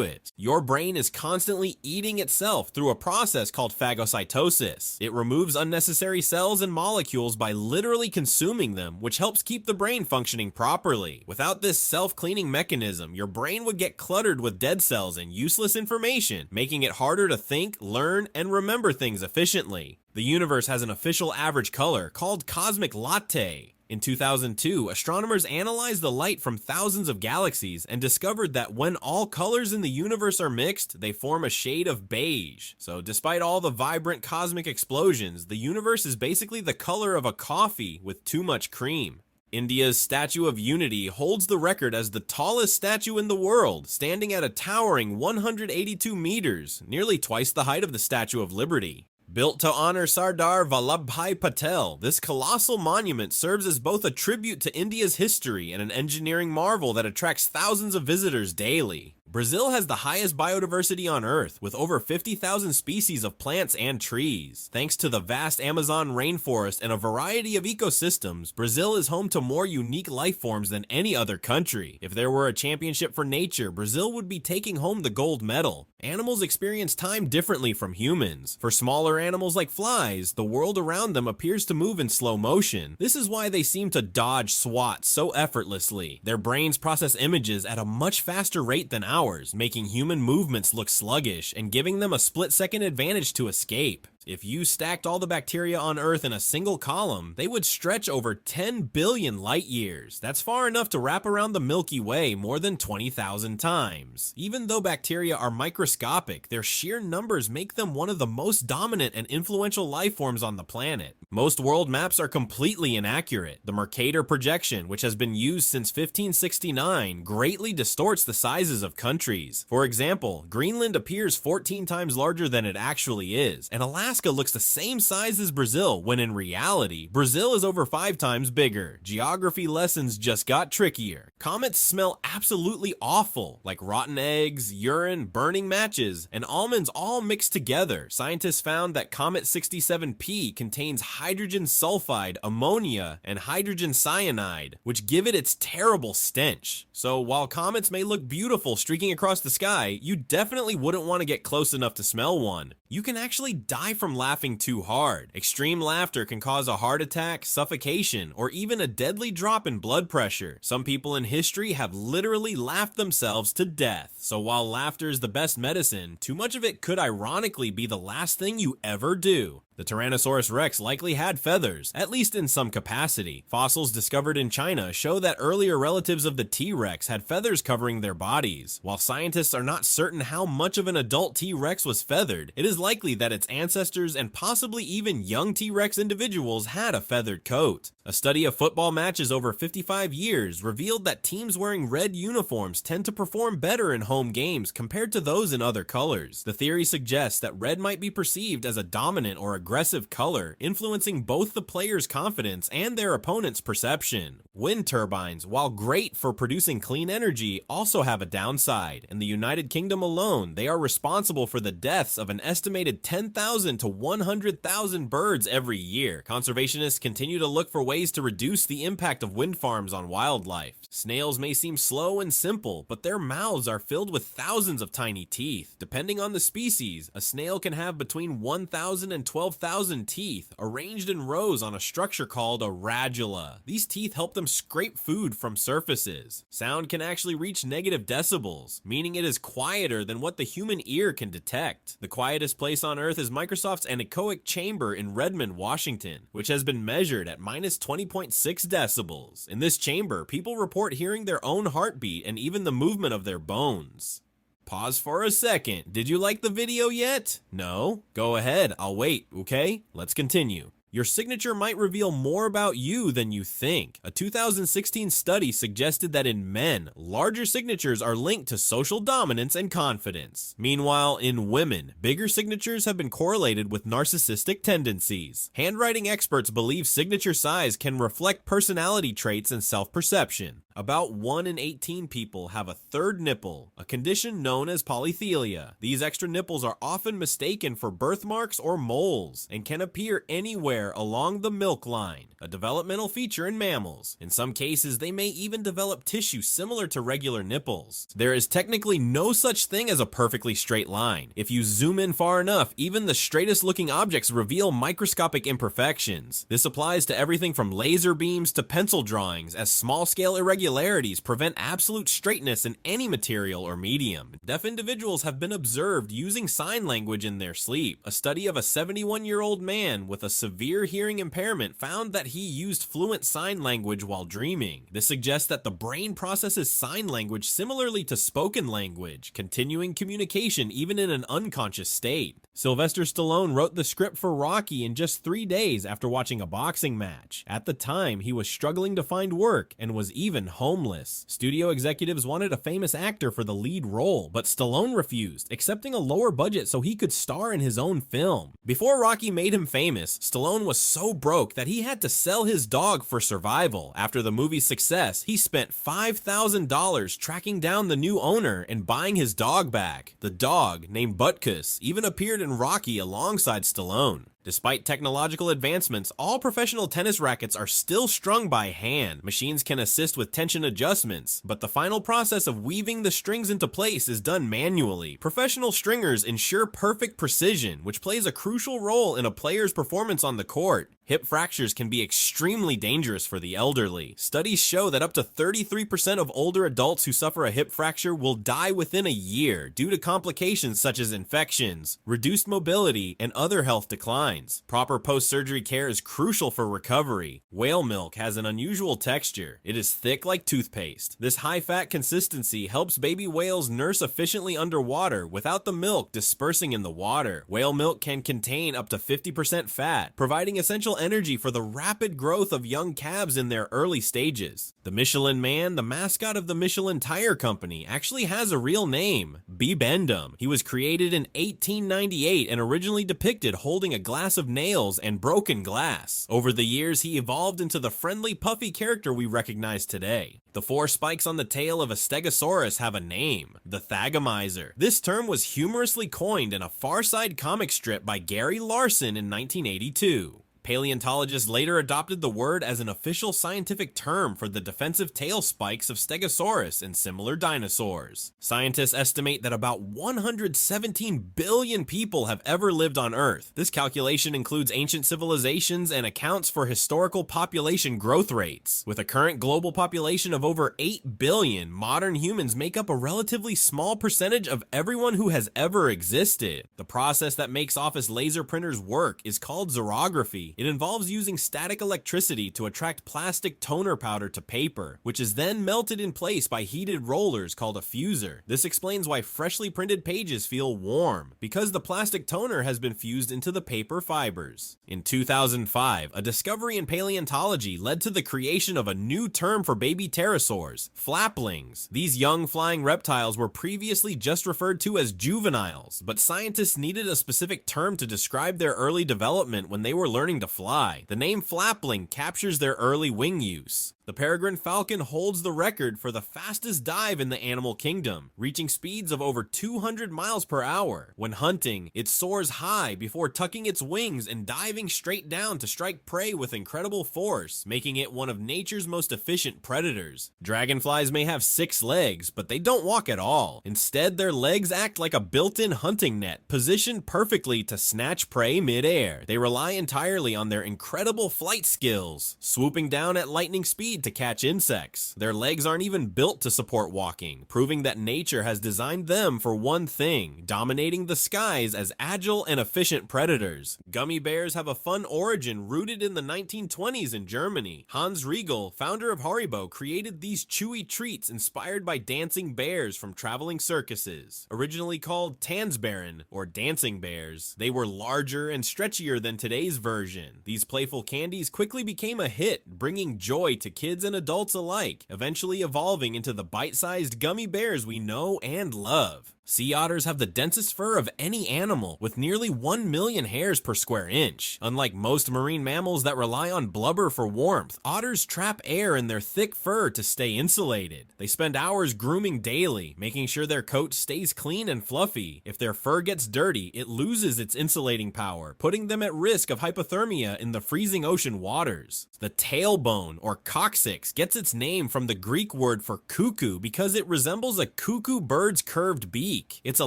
it. Your brain is constantly eating itself through a process called phagocytosis. It removes unnecessary cells and molecules by literally consuming them, which helps keep the brain functioning properly. Without this self-cleaning mechanism, your brain would get cluttered with dead cells and useless information, making it harder to think, learn, and remember things efficiently. The universe has an official average color called cosmic latte. In 2002, astronomers analyzed the light from thousands of galaxies and discovered that when all colors in the universe are mixed, they form a shade of beige. So despite all the vibrant cosmic explosions, the universe is basically the color of a coffee with too much cream. India's Statue of Unity holds the record as the tallest statue in the world, standing at a towering 182 meters, nearly twice the height of the Statue of Liberty. Built to honor Sardar Vallabhbhai Patel, this colossal monument serves as both a tribute to India's history and an engineering marvel that attracts thousands of visitors daily. Brazil has the highest biodiversity on Earth, with over 50,000 species of plants and trees. Thanks to the vast Amazon rainforest and a variety of ecosystems, Brazil is home to more unique life forms than any other country. If there were a championship for nature, Brazil would be taking home the gold medal. Animals experience time differently from humans. For smaller animals like flies, the world around them appears to move in slow motion. This is why they seem to dodge swats so effortlessly. Their brains process images at a much faster rate than ours, making human movements look sluggish and giving them a split-second advantage to escape. If you stacked all the bacteria on Earth in a single column, they would stretch over 10 billion light years. That's far enough to wrap around the Milky Way more than 20,000 times. Even though bacteria are microscopic, their sheer numbers make them one of the most dominant and influential life forms on the planet. Most world maps are completely inaccurate. The Mercator projection, which has been used since 1569, greatly distorts the sizes of countries. For example, Greenland appears 14 times larger than it actually is, and Alaska looks the same size as Brazil, when in reality, Brazil is over 5 times bigger. Geography lessons just got trickier. Comets smell absolutely awful, like rotten eggs, urine, burning matches, and almonds all mixed together. Scientists found that Comet 67P contains hydrogen sulfide, ammonia, and hydrogen cyanide, which give it its terrible stench. So while comets may look beautiful streaking across the sky, you definitely wouldn't want to get close enough to smell one. You can actually die from laughing too hard. Extreme laughter can cause a heart attack, suffocation, or even a deadly drop in blood pressure. Some people in history have literally laughed themselves to death. So while laughter is the best medicine, too much of it could ironically be the last thing you ever do. The Tyrannosaurus rex likely had feathers, at least in some capacity. Fossils discovered in China show that earlier relatives of the T-Rex had feathers covering their bodies. While scientists are not certain how much of an adult T-Rex was feathered, it is likely that its ancestors and possibly even young T-Rex individuals had a feathered coat. A study of football matches over 55 years revealed that teams wearing red uniforms tend to perform better in home games compared to those in other colors. The theory suggests that red might be perceived as a dominant or aggressive color, influencing both the player's confidence and their opponent's perception. Wind turbines, while great for producing clean energy, also have a downside. In the United Kingdom alone, they are responsible for the deaths of an estimated 10,000 to 100,000 birds every year. Conservationists continue to look for ways to reduce the impact of wind farms on wildlife. Snails may seem slow and simple, but their mouths are filled with thousands of tiny teeth. Depending on the species, a snail can have between 1,000 and 12,000 teeth, arranged in rows on a structure called a radula. These teeth help them scrape food from surfaces. Sound can actually reach negative decibels, meaning it is quieter than what the human ear can detect. The quietest place on Earth is Microsoft's anechoic chamber in Redmond, Washington, which has been measured at minus 20.6 decibels. In this chamber, people report hearing their own heartbeat and even the movement of their bones. Pause for a second. Did you like the video yet? No? Go ahead, I'll wait, okay? Let's continue. Your signature might reveal more about you than you think. A 2016 study suggested that in men, larger signatures are linked to social dominance and confidence. Meanwhile, in women, bigger signatures have been correlated with narcissistic tendencies. Handwriting experts believe signature size can reflect personality traits and self-perception. About 1 in 18 people have a third nipple, a condition known as polythelia. These extra nipples are often mistaken for birthmarks or moles and can appear anywhere along the milk line, a developmental feature in mammals. In some cases, they may even develop tissue similar to regular nipples. There is technically no such thing as a perfectly straight line. If you zoom in far enough, even the straightest looking objects reveal microscopic imperfections. This applies to everything from laser beams to pencil drawings, as small-scale irregularities prevent absolute straightness in any material or medium. Deaf individuals have been observed using sign language in their sleep. A study of a 71-year-old man with a severe hearing impairment found that he used fluent sign language while dreaming. This suggests that the brain processes sign language similarly to spoken language, continuing communication even in an unconscious state. Sylvester Stallone wrote the script for Rocky in just 3 days after watching a boxing match. At the time, he was struggling to find work and was even homeless. Studio executives wanted a famous actor for the lead role, but Stallone refused, accepting a lower budget so he could star in his own film. Before Rocky made him famous, Stallone was so broke that he had to sell his dog for survival. After the movie's success, he spent $5,000 tracking down the new owner and buying his dog back. The dog, named Butkus, even appeared in Rocky alongside Stallone. Despite technological advancements, all professional tennis rackets are still strung by hand. Machines can assist with tension adjustments, but the final process of weaving the strings into place is done manually. Professional stringers ensure perfect precision, which plays a crucial role in a player's performance on the court. Hip fractures can be extremely dangerous for the elderly. Studies show that up to 33% of older adults who suffer a hip fracture will die within a year due to complications such as infections, reduced mobility, and other health declines. Proper post-surgery care is crucial for recovery. Whale milk has an unusual texture. It is thick like toothpaste. This high-fat consistency helps baby whales nurse efficiently underwater without the milk dispersing in the water. Whale milk can contain up to 50% fat, providing essential energy for the rapid growth of young calves in their early stages. The Michelin Man, the mascot of the Michelin Tire Company, actually has a real name, Bibendum. He was created in 1898 and originally depicted holding a glass of nails and broken glass. Over the years, he evolved into the friendly, puffy character we recognize today. The 4 spikes on the tail of a stegosaurus have a name, the Thagomizer. This term was humorously coined in a Far Side comic strip by Gary Larson in 1982. Paleontologists later adopted the word as an official scientific term for the defensive tail spikes of Stegosaurus and similar dinosaurs. Scientists estimate that about 117 billion people have ever lived on Earth. This calculation includes ancient civilizations and accounts for historical population growth rates. With a current global population of over 8 billion, modern humans make up a relatively small percentage of everyone who has ever existed. The process that makes office laser printers work is called xerography. It involves using static electricity to attract plastic toner powder to paper, which is then melted in place by heated rollers called a fuser. This explains why freshly printed pages feel warm, because the plastic toner has been fused into the paper fibers. In 2005, a discovery in paleontology led to the creation of a new term for baby pterosaurs, flaplings. These young flying reptiles were previously just referred to as juveniles, but scientists needed a specific term to describe their early development when they were learning to fly. The name flapling captures their early wing use. The peregrine falcon holds the record for the fastest dive in the animal kingdom, reaching speeds of over 200 miles per hour. When hunting, it soars high before tucking its wings and diving straight down to strike prey with incredible force, making it one of nature's most efficient predators. Dragonflies may have 6 legs, but they don't walk at all. Instead, their legs act like a built-in hunting net, positioned perfectly to snatch prey mid-air. They rely entirely on their incredible flight skills, swooping down at lightning speed to catch insects. Their legs aren't even built to support walking, proving that nature has designed them for one thing, dominating the skies as agile and efficient predators. Gummy bears have a fun origin rooted in the 1920s in Germany. Hans Riegel, founder of Haribo, created these chewy treats inspired by dancing bears from traveling circuses. Originally called Tanzbären, or dancing bears, they were larger and stretchier than today's version. These playful candies quickly became a hit, bringing joy to kids and adults alike, eventually evolving into the bite-sized gummy bears we know and love. Sea otters have the densest fur of any animal, with nearly 1 million hairs per square inch. Unlike most marine mammals that rely on blubber for warmth, otters trap air in their thick fur to stay insulated. They spend hours grooming daily, making sure their coat stays clean and fluffy. If their fur gets dirty, it loses its insulating power, putting them at risk of hypothermia in the freezing ocean waters. The tailbone, or coccyx, gets its name from the Greek word for cuckoo because it resembles a cuckoo bird's curved beak. It's a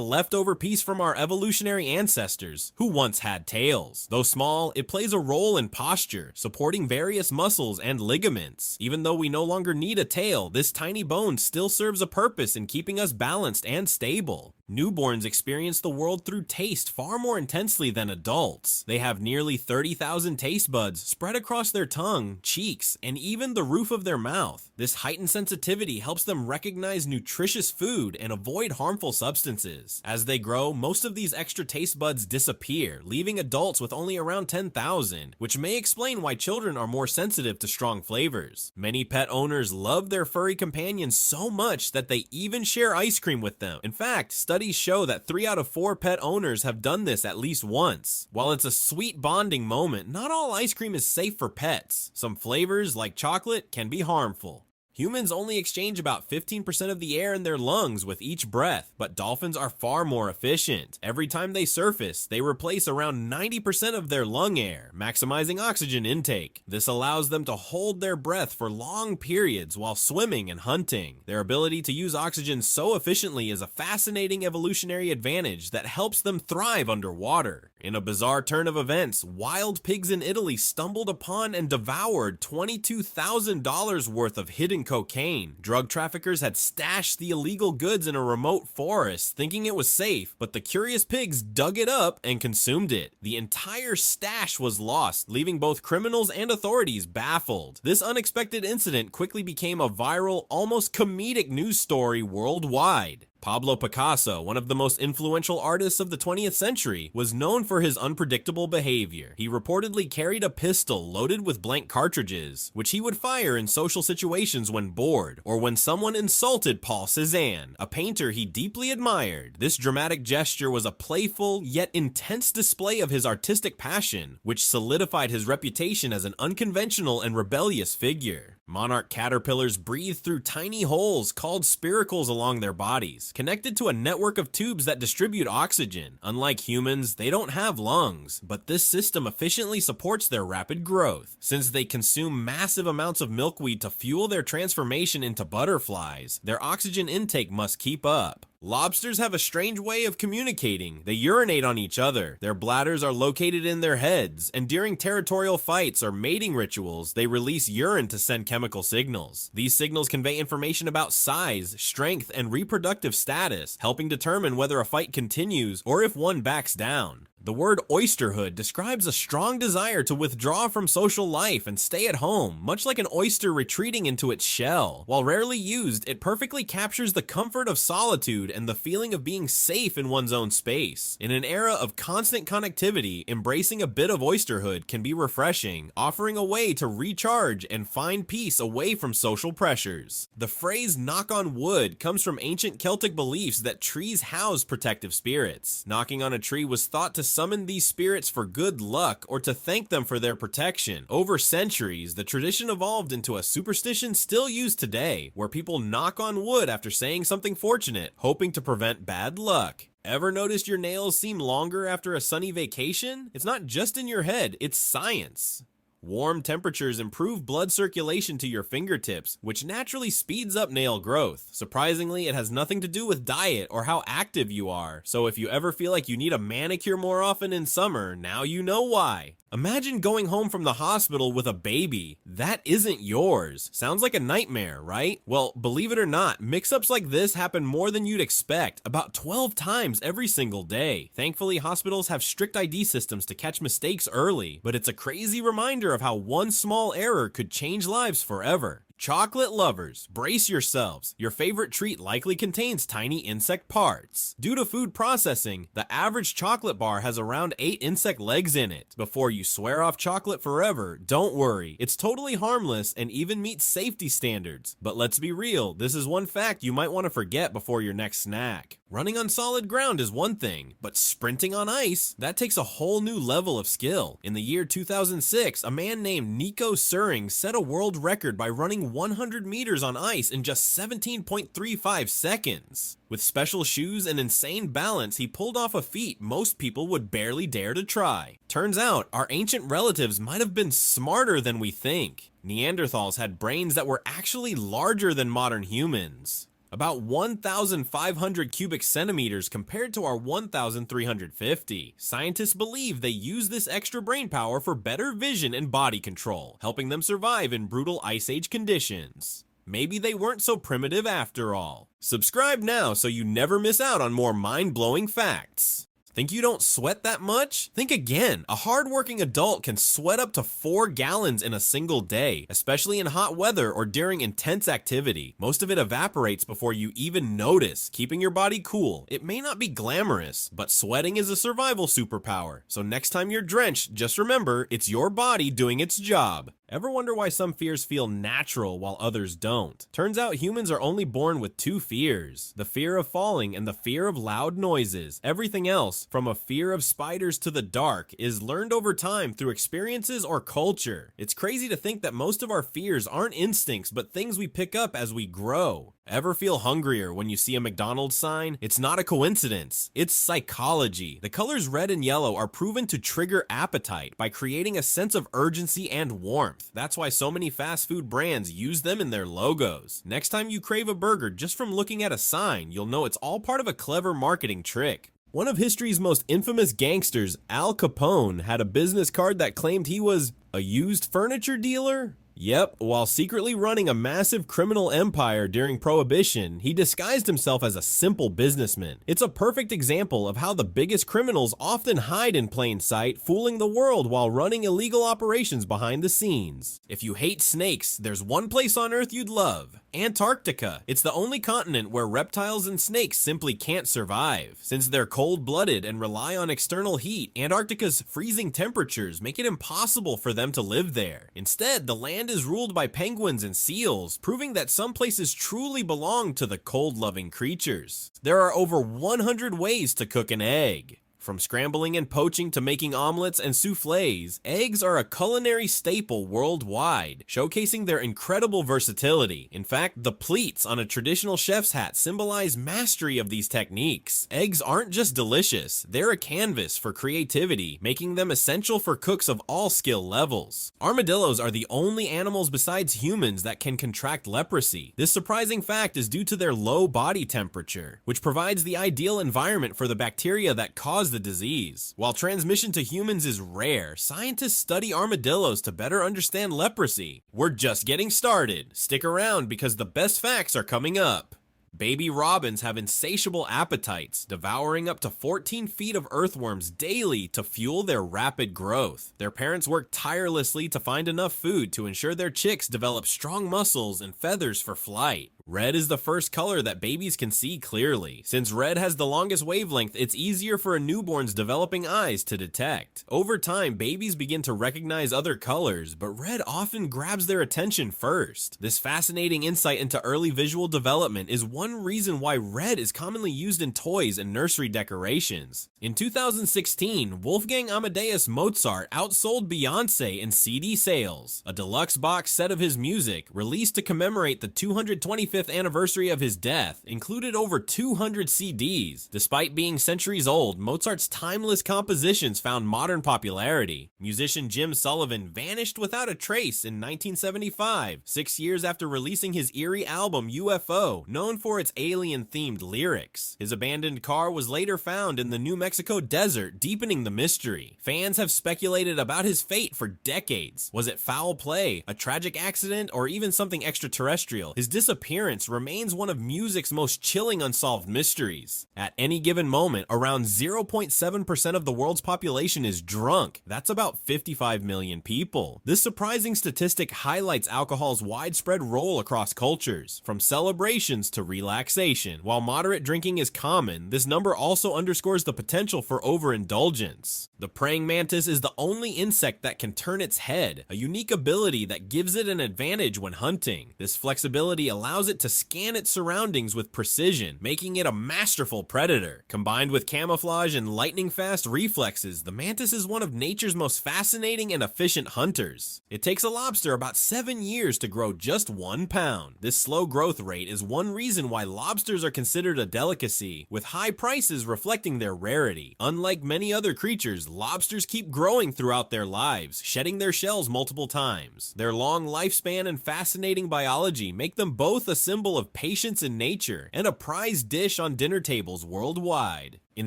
leftover piece from our evolutionary ancestors, who once had tails. Though small, it plays a role in posture, supporting various muscles and ligaments. Even though we no longer need a tail, this tiny bone still serves a purpose in keeping us balanced and stable. Newborns experience the world through taste far more intensely than adults. They have nearly 30,000 taste buds spread across their tongue, cheeks, and even the roof of their mouth. This heightened sensitivity helps them recognize nutritious food and avoid harmful substances. As they grow, most of these extra taste buds disappear, leaving adults with only around 10,000, which may explain why children are more sensitive to strong flavors. Many pet owners love their furry companions so much that they even share ice cream with them. In fact, studies show that 3 out of 4 pet owners have done this at least once. While it's a sweet bonding moment, not all ice cream is safe for pets. Some flavors, like chocolate, can be harmful. Humans only exchange about 15% of the air in their lungs with each breath, but dolphins are far more efficient. Every time they surface, they replace around 90% of their lung air, maximizing oxygen intake. This allows them to hold their breath for long periods while swimming and hunting. Their ability to use oxygen so efficiently is a fascinating evolutionary advantage that helps them thrive underwater. In a bizarre turn of events, wild pigs in Italy stumbled upon and devoured $22,000 worth of hidden cocaine. Drug traffickers had stashed the illegal goods in a remote forest, thinking it was safe, but the curious pigs dug it up and consumed it. The entire stash was lost, leaving both criminals and authorities baffled. This unexpected incident quickly became a viral, almost comedic news story worldwide. Pablo Picasso, one of the most influential artists of the 20th century, was known for his unpredictable behavior. He reportedly carried a pistol loaded with blank cartridges, which he would fire in social situations when bored, or when someone insulted Paul Cézanne, a painter he deeply admired. This dramatic gesture was a playful, yet intense display of his artistic passion, which solidified his reputation as an unconventional and rebellious figure. Monarch caterpillars breathe through tiny holes called spiracles along their bodies, connected to a network of tubes that distribute oxygen. Unlike humans, they don't have lungs, but this system efficiently supports their rapid growth. Since they consume massive amounts of milkweed to fuel their transformation into butterflies, their oxygen intake must keep up. Lobsters have a strange way of communicating. They urinate on each other. Their bladders are located in their heads, and during territorial fights or mating rituals, they release urine to send chemical signals. These signals convey information about size, strength, and reproductive status, helping determine whether a fight continues or if one backs down. The word oysterhood describes a strong desire to withdraw from social life and stay at home, much like an oyster retreating into its shell. While rarely used, it perfectly captures the comfort of solitude and the feeling of being safe in one's own space. In an era of constant connectivity, embracing a bit of oysterhood can be refreshing, offering a way to recharge and find peace away from social pressures. The phrase "knock on wood" comes from ancient Celtic beliefs that trees house protective spirits. Knocking on a tree was thought to summon these spirits for good luck or to thank them for their protection. Over centuries, the tradition evolved into a superstition still used today, where people knock on wood after saying something fortunate, hoping to prevent bad luck. Ever noticed your nails seem longer after a sunny vacation? It's not just in your head, it's science. Warm temperatures improve blood circulation to your fingertips, which naturally speeds up nail growth. Surprisingly, it has nothing to do with diet or how active you are, so if you ever feel like you need a manicure more often in summer, now you know why. Imagine going home from the hospital with a baby. That isn't yours. Sounds like a nightmare, right? Well, believe it or not, mix-ups like this happen more than you'd expect, about 12 times every single day. Thankfully, hospitals have strict ID systems to catch mistakes early, but it's a crazy reminder of how one small error could change lives forever. Chocolate lovers, brace yourselves. Your favorite treat likely contains tiny insect parts. Due to food processing, the average chocolate bar has around 8 insect legs in it. Before you swear off chocolate forever, don't worry. It's totally harmless and even meets safety standards. But let's be real, this is one fact you might want to forget before your next snack. Running on solid ground is one thing, but sprinting on ice, that takes a whole new level of skill. In the year 2006, a man named Nico Suring set a world record by running 100 meters on ice in just 17.35 seconds. With special shoes and insane balance, he pulled off a feat most people would barely dare to try. Turns out, our ancient relatives might have been smarter than we think. Neanderthals had brains that were actually larger than modern humans. About 1,500 cubic centimeters compared to our 1,350. Scientists believe they use this extra brain power for better vision and body control, helping them survive in brutal ice age conditions. Maybe they weren't so primitive after all. Subscribe now so you never miss out on more mind-blowing facts. Think you don't sweat that much? Think again. A hardworking adult can sweat up to 4 gallons in a single day, especially in hot weather or during intense activity. Most of it evaporates before you even notice, keeping your body cool. It may not be glamorous, but sweating is a survival superpower. So next time you're drenched, just remember, it's your body doing its job. Ever wonder why some fears feel natural while others don't? Turns out humans are only born with 2 fears, the fear of falling and the fear of loud noises. Everything else, from a fear of spiders to the dark, is learned over time through experiences or culture. It's crazy to think that most of our fears aren't instincts but things we pick up as we grow. Ever feel hungrier when you see a McDonald's sign? It's not a coincidence. It's psychology. The colors red and yellow are proven to trigger appetite by creating a sense of urgency and warmth. That's why so many fast food brands use them in their logos. Next time you crave a burger just from looking at a sign, you'll know it's all part of a clever marketing trick. One of history's most infamous gangsters, Al Capone, had a business card that claimed he was a used furniture dealer? Yep, while secretly running a massive criminal empire during Prohibition, he disguised himself as a simple businessman. It's a perfect example of how the biggest criminals often hide in plain sight, fooling the world while running illegal operations behind the scenes. If you hate snakes, there's one place on Earth you'd love: Antarctica. It's the only continent where reptiles and snakes simply can't survive. Since they're cold-blooded and rely on external heat, Antarctica's freezing temperatures make it impossible for them to live there. Instead, the land is ruled by penguins and seals, proving that some places truly belong to the cold-loving creatures. There are over 100 ways to cook an egg. From scrambling and poaching to making omelets and soufflés, eggs are a culinary staple worldwide, showcasing their incredible versatility. In fact, the pleats on a traditional chef's hat symbolize mastery of these techniques. Eggs aren't just delicious, they're a canvas for creativity, making them essential for cooks of all skill levels. Armadillos are the only animals besides humans that can contract leprosy. This surprising fact is due to their low body temperature, which provides the ideal environment for the bacteria that cause the disease. While transmission to humans is rare, scientists study armadillos to better understand leprosy. We're just getting started. Stick around because the best facts are coming up. Baby robins have insatiable appetites, devouring up to 14 feet of earthworms daily to fuel their rapid growth. Their parents work tirelessly to find enough food to ensure their chicks develop strong muscles and feathers for flight. Red is the first color that babies can see clearly. Since red has the longest wavelength, it's easier for a newborn's developing eyes to detect. Over time, babies begin to recognize other colors, but red often grabs their attention first. This fascinating insight into early visual development is one reason why red is commonly used in toys and nursery decorations. In 2016, Wolfgang Amadeus Mozart outsold Beyoncé in CD sales. A deluxe box set of his music, released to commemorate the 225th anniversary of his death, included over 200 CDs. Despite being centuries old, Mozart's timeless compositions found modern popularity. Musician Jim Sullivan vanished without a trace in 1975, 6 years after releasing his eerie album UFO, known for its alien-themed lyrics. His abandoned car was later found in the New Mexico desert, deepening the mystery. Fans have speculated about his fate for decades. Was it foul play, a tragic accident, or even something extraterrestrial? His disappearance remains one of music's most chilling unsolved mysteries. At any given moment, around 0.7% of the world's population is drunk. That's about 55 million people. This surprising statistic highlights alcohol's widespread role across cultures, from celebrations to relaxation. While moderate drinking is common, this number also underscores the potential for overindulgence. The praying mantis is the only insect that can turn its head, a unique ability that gives it an advantage when hunting. This flexibility allows it to scan its surroundings with precision, making it a masterful predator. Combined with camouflage and lightning-fast reflexes, the mantis is one of nature's most fascinating and efficient hunters. It takes a lobster about 7 years to grow just 1 pound. This slow growth rate is one reason why lobsters are considered a delicacy, with high prices reflecting their rarity. Unlike many other creatures, lobsters keep growing throughout their lives, shedding their shells multiple times. Their long lifespan and fascinating biology make them both a symbol of patience in nature and a prized dish on dinner tables worldwide. In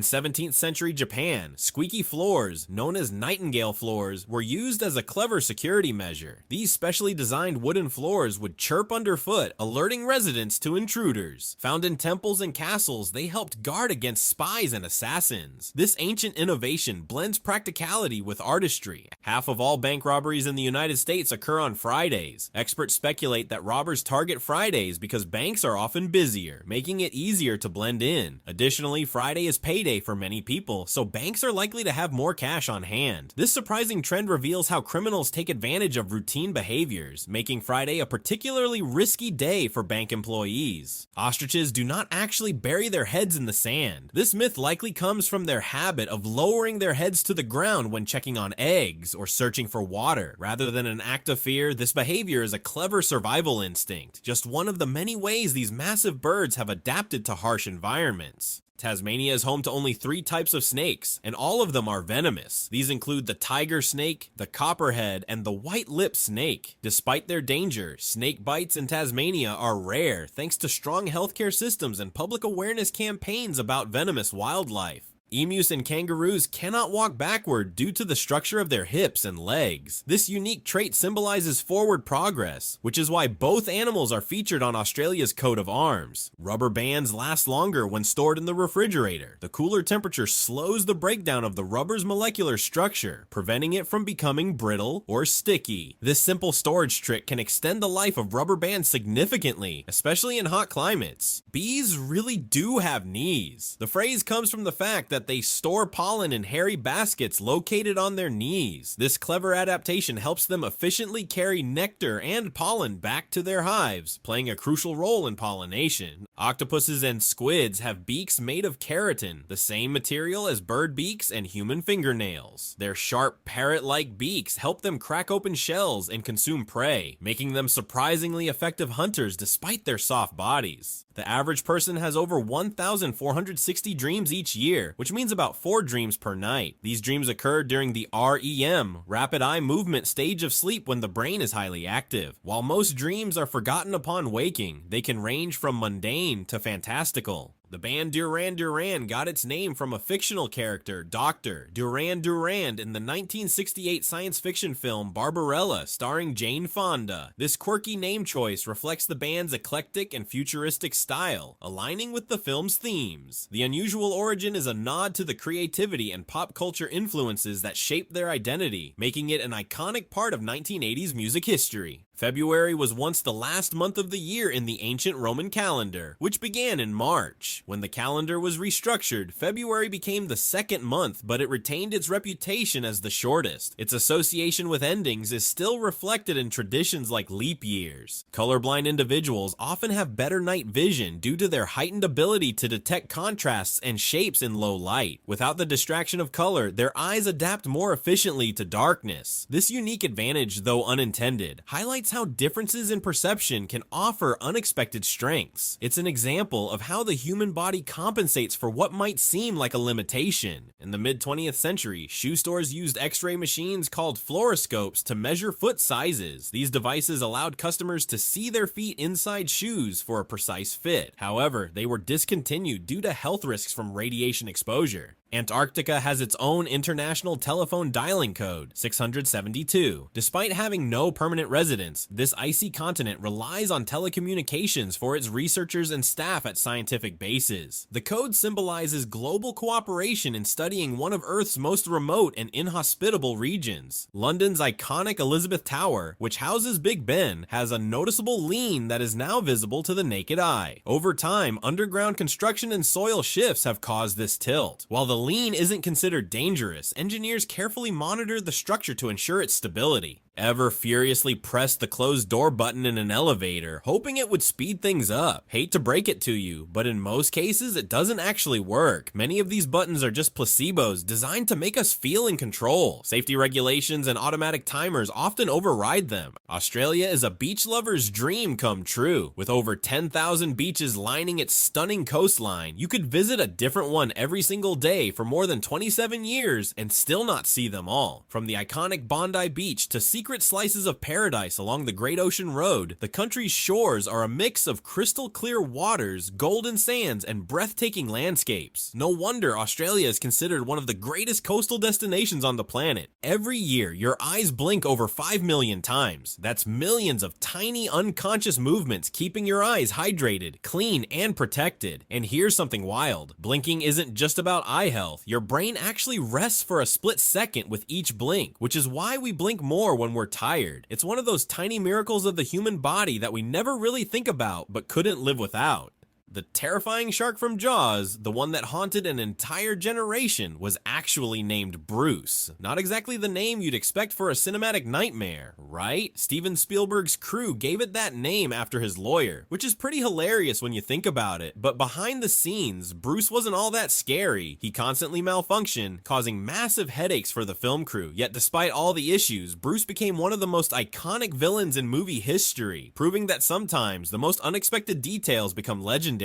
17th century Japan, squeaky floors, known as nightingale floors, were used as a clever security measure. These specially designed wooden floors would chirp underfoot, alerting residents to intruders. Found in temples and castles, they helped guard against spies and assassins. This ancient innovation blends practicality with artistry. Half of all bank robberies in the United States occur on Fridays. Experts speculate that robbers target Fridays because banks are often busier, making it easier to blend in. Additionally, Friday is payday for many people, so banks are likely to have more cash on hand. This surprising trend reveals how criminals take advantage of routine behaviors, making Friday a particularly risky day for bank employees. Ostriches do not actually bury their heads in the sand. This myth likely comes from their habit of lowering their heads to the ground when checking on eggs or searching for water. Rather than an act of fear, this behavior is a clever survival instinct, just one of the many ways these massive birds have adapted to harsh environments. Tasmania is home to only 3 types of snakes, and all of them are venomous. These include the tiger snake, the copperhead, and the white-lipped snake. Despite their danger, snake bites in Tasmania are rare thanks to strong healthcare systems and public awareness campaigns about venomous wildlife. Emus and kangaroos cannot walk backward due to the structure of their hips and legs. This unique trait symbolizes forward progress, which is why both animals are featured on Australia's coat of arms. Rubber bands last longer when stored in the refrigerator. The cooler temperature slows the breakdown of the rubber's molecular structure, preventing it from becoming brittle or sticky. This simple storage trick can extend the life of rubber bands significantly, especially in hot climates. Bees really do have knees. The phrase comes from the fact that they store pollen in hairy baskets located on their knees. This clever adaptation helps them efficiently carry nectar and pollen back to their hives, playing a crucial role in pollination. Octopuses and squids have beaks made of keratin, the same material as bird beaks and human fingernails. Their sharp, parrot-like beaks help them crack open shells and consume prey, making them surprisingly effective hunters despite their soft bodies. The average person has over 1,460 dreams each year, which means about 4 dreams per night. These dreams occur during the REM, rapid eye movement stage of sleep when the brain is highly active. While most dreams are forgotten upon waking, they can range from mundane to fantastical. The band Duran Duran got its name from a fictional character, Dr. Duran Duran, in the 1968 science fiction film Barbarella, starring Jane Fonda. This quirky name choice reflects the band's eclectic and futuristic style, aligning with the film's themes. The unusual origin is a nod to the creativity and pop culture influences that shaped their identity, making it an iconic part of 1980s music history. February was once the last month of the year in the ancient Roman calendar, which began in March. When the calendar was restructured, February became the second month, but it retained its reputation as the shortest. Its association with endings is still reflected in traditions like leap years. Colorblind individuals often have better night vision due to their heightened ability to detect contrasts and shapes in low light. Without the distraction of color, their eyes adapt more efficiently to darkness. This unique advantage, though unintended, highlights how differences in perception can offer unexpected strengths. It's an example of how the human body compensates for what might seem like a limitation. In the mid-20th century, shoe stores used X-ray machines called fluoroscopes to measure foot sizes. These devices allowed customers to see their feet inside shoes for a precise fit. However, they were discontinued due to health risks from radiation exposure. Antarctica has its own international telephone dialing code, 672. Despite having no permanent residents, this icy continent relies on telecommunications for its researchers and staff at scientific bases. The code symbolizes global cooperation in studying one of Earth's most remote and inhospitable regions. London's iconic Elizabeth Tower, which houses Big Ben, has a noticeable lean that is now visible to the naked eye. Over time, underground construction and soil shifts have caused this tilt. While the lean isn't considered dangerous, engineers carefully monitor the structure to ensure its stability. Ever furiously press the closed door button in an elevator, hoping it would speed things up. Hate to break it to you, but in most cases it doesn't actually work. Many of these buttons are just placebos designed to make us feel in control. Safety regulations and automatic timers often override them. Australia is a beach lover's dream come true. With over 10,000 beaches lining its stunning coastline, you could visit a different one every single day for more than 27 years and still not see them all. From the iconic Bondi Beach to secret secret slices of paradise along the Great Ocean Road, the country's shores are a mix of crystal clear waters, golden sands, and breathtaking landscapes. No wonder Australia is considered one of the greatest coastal destinations on the planet. Every year, your eyes blink over 5 million times. That's millions of tiny unconscious movements keeping your eyes hydrated, clean, and protected. And here's something wild. Blinking isn't just about eye health. Your brain actually rests for a split second with each blink, which is why we blink more when we're tired. It's one of those tiny miracles of the human body that we never really think about but couldn't live without. The terrifying shark from Jaws, the one that haunted an entire generation, was actually named Bruce. Not exactly the name you'd expect for a cinematic nightmare, right? Steven Spielberg's crew gave it that name after his lawyer, which is pretty hilarious when you think about it. But behind the scenes, Bruce wasn't all that scary. He constantly malfunctioned, causing massive headaches for the film crew. Yet despite all the issues, Bruce became one of the most iconic villains in movie history, proving that sometimes the most unexpected details become legendary.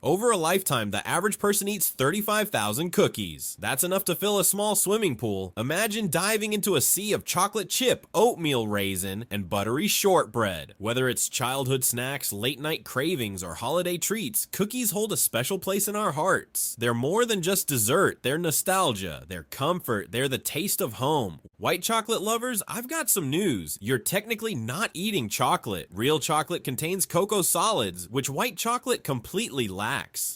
Over a lifetime, the average person eats 35,000 cookies. That's enough to fill a small swimming pool. Imagine diving into a sea of chocolate chip, oatmeal raisin, and buttery shortbread. Whether it's childhood snacks, late night cravings, or holiday treats, cookies hold a special place in our hearts. They're more than just dessert. They're nostalgia. They're comfort. They're the taste of home. White chocolate lovers, I've got some news. You're technically not eating chocolate. Real chocolate contains cocoa solids, which white chocolate completely lacks.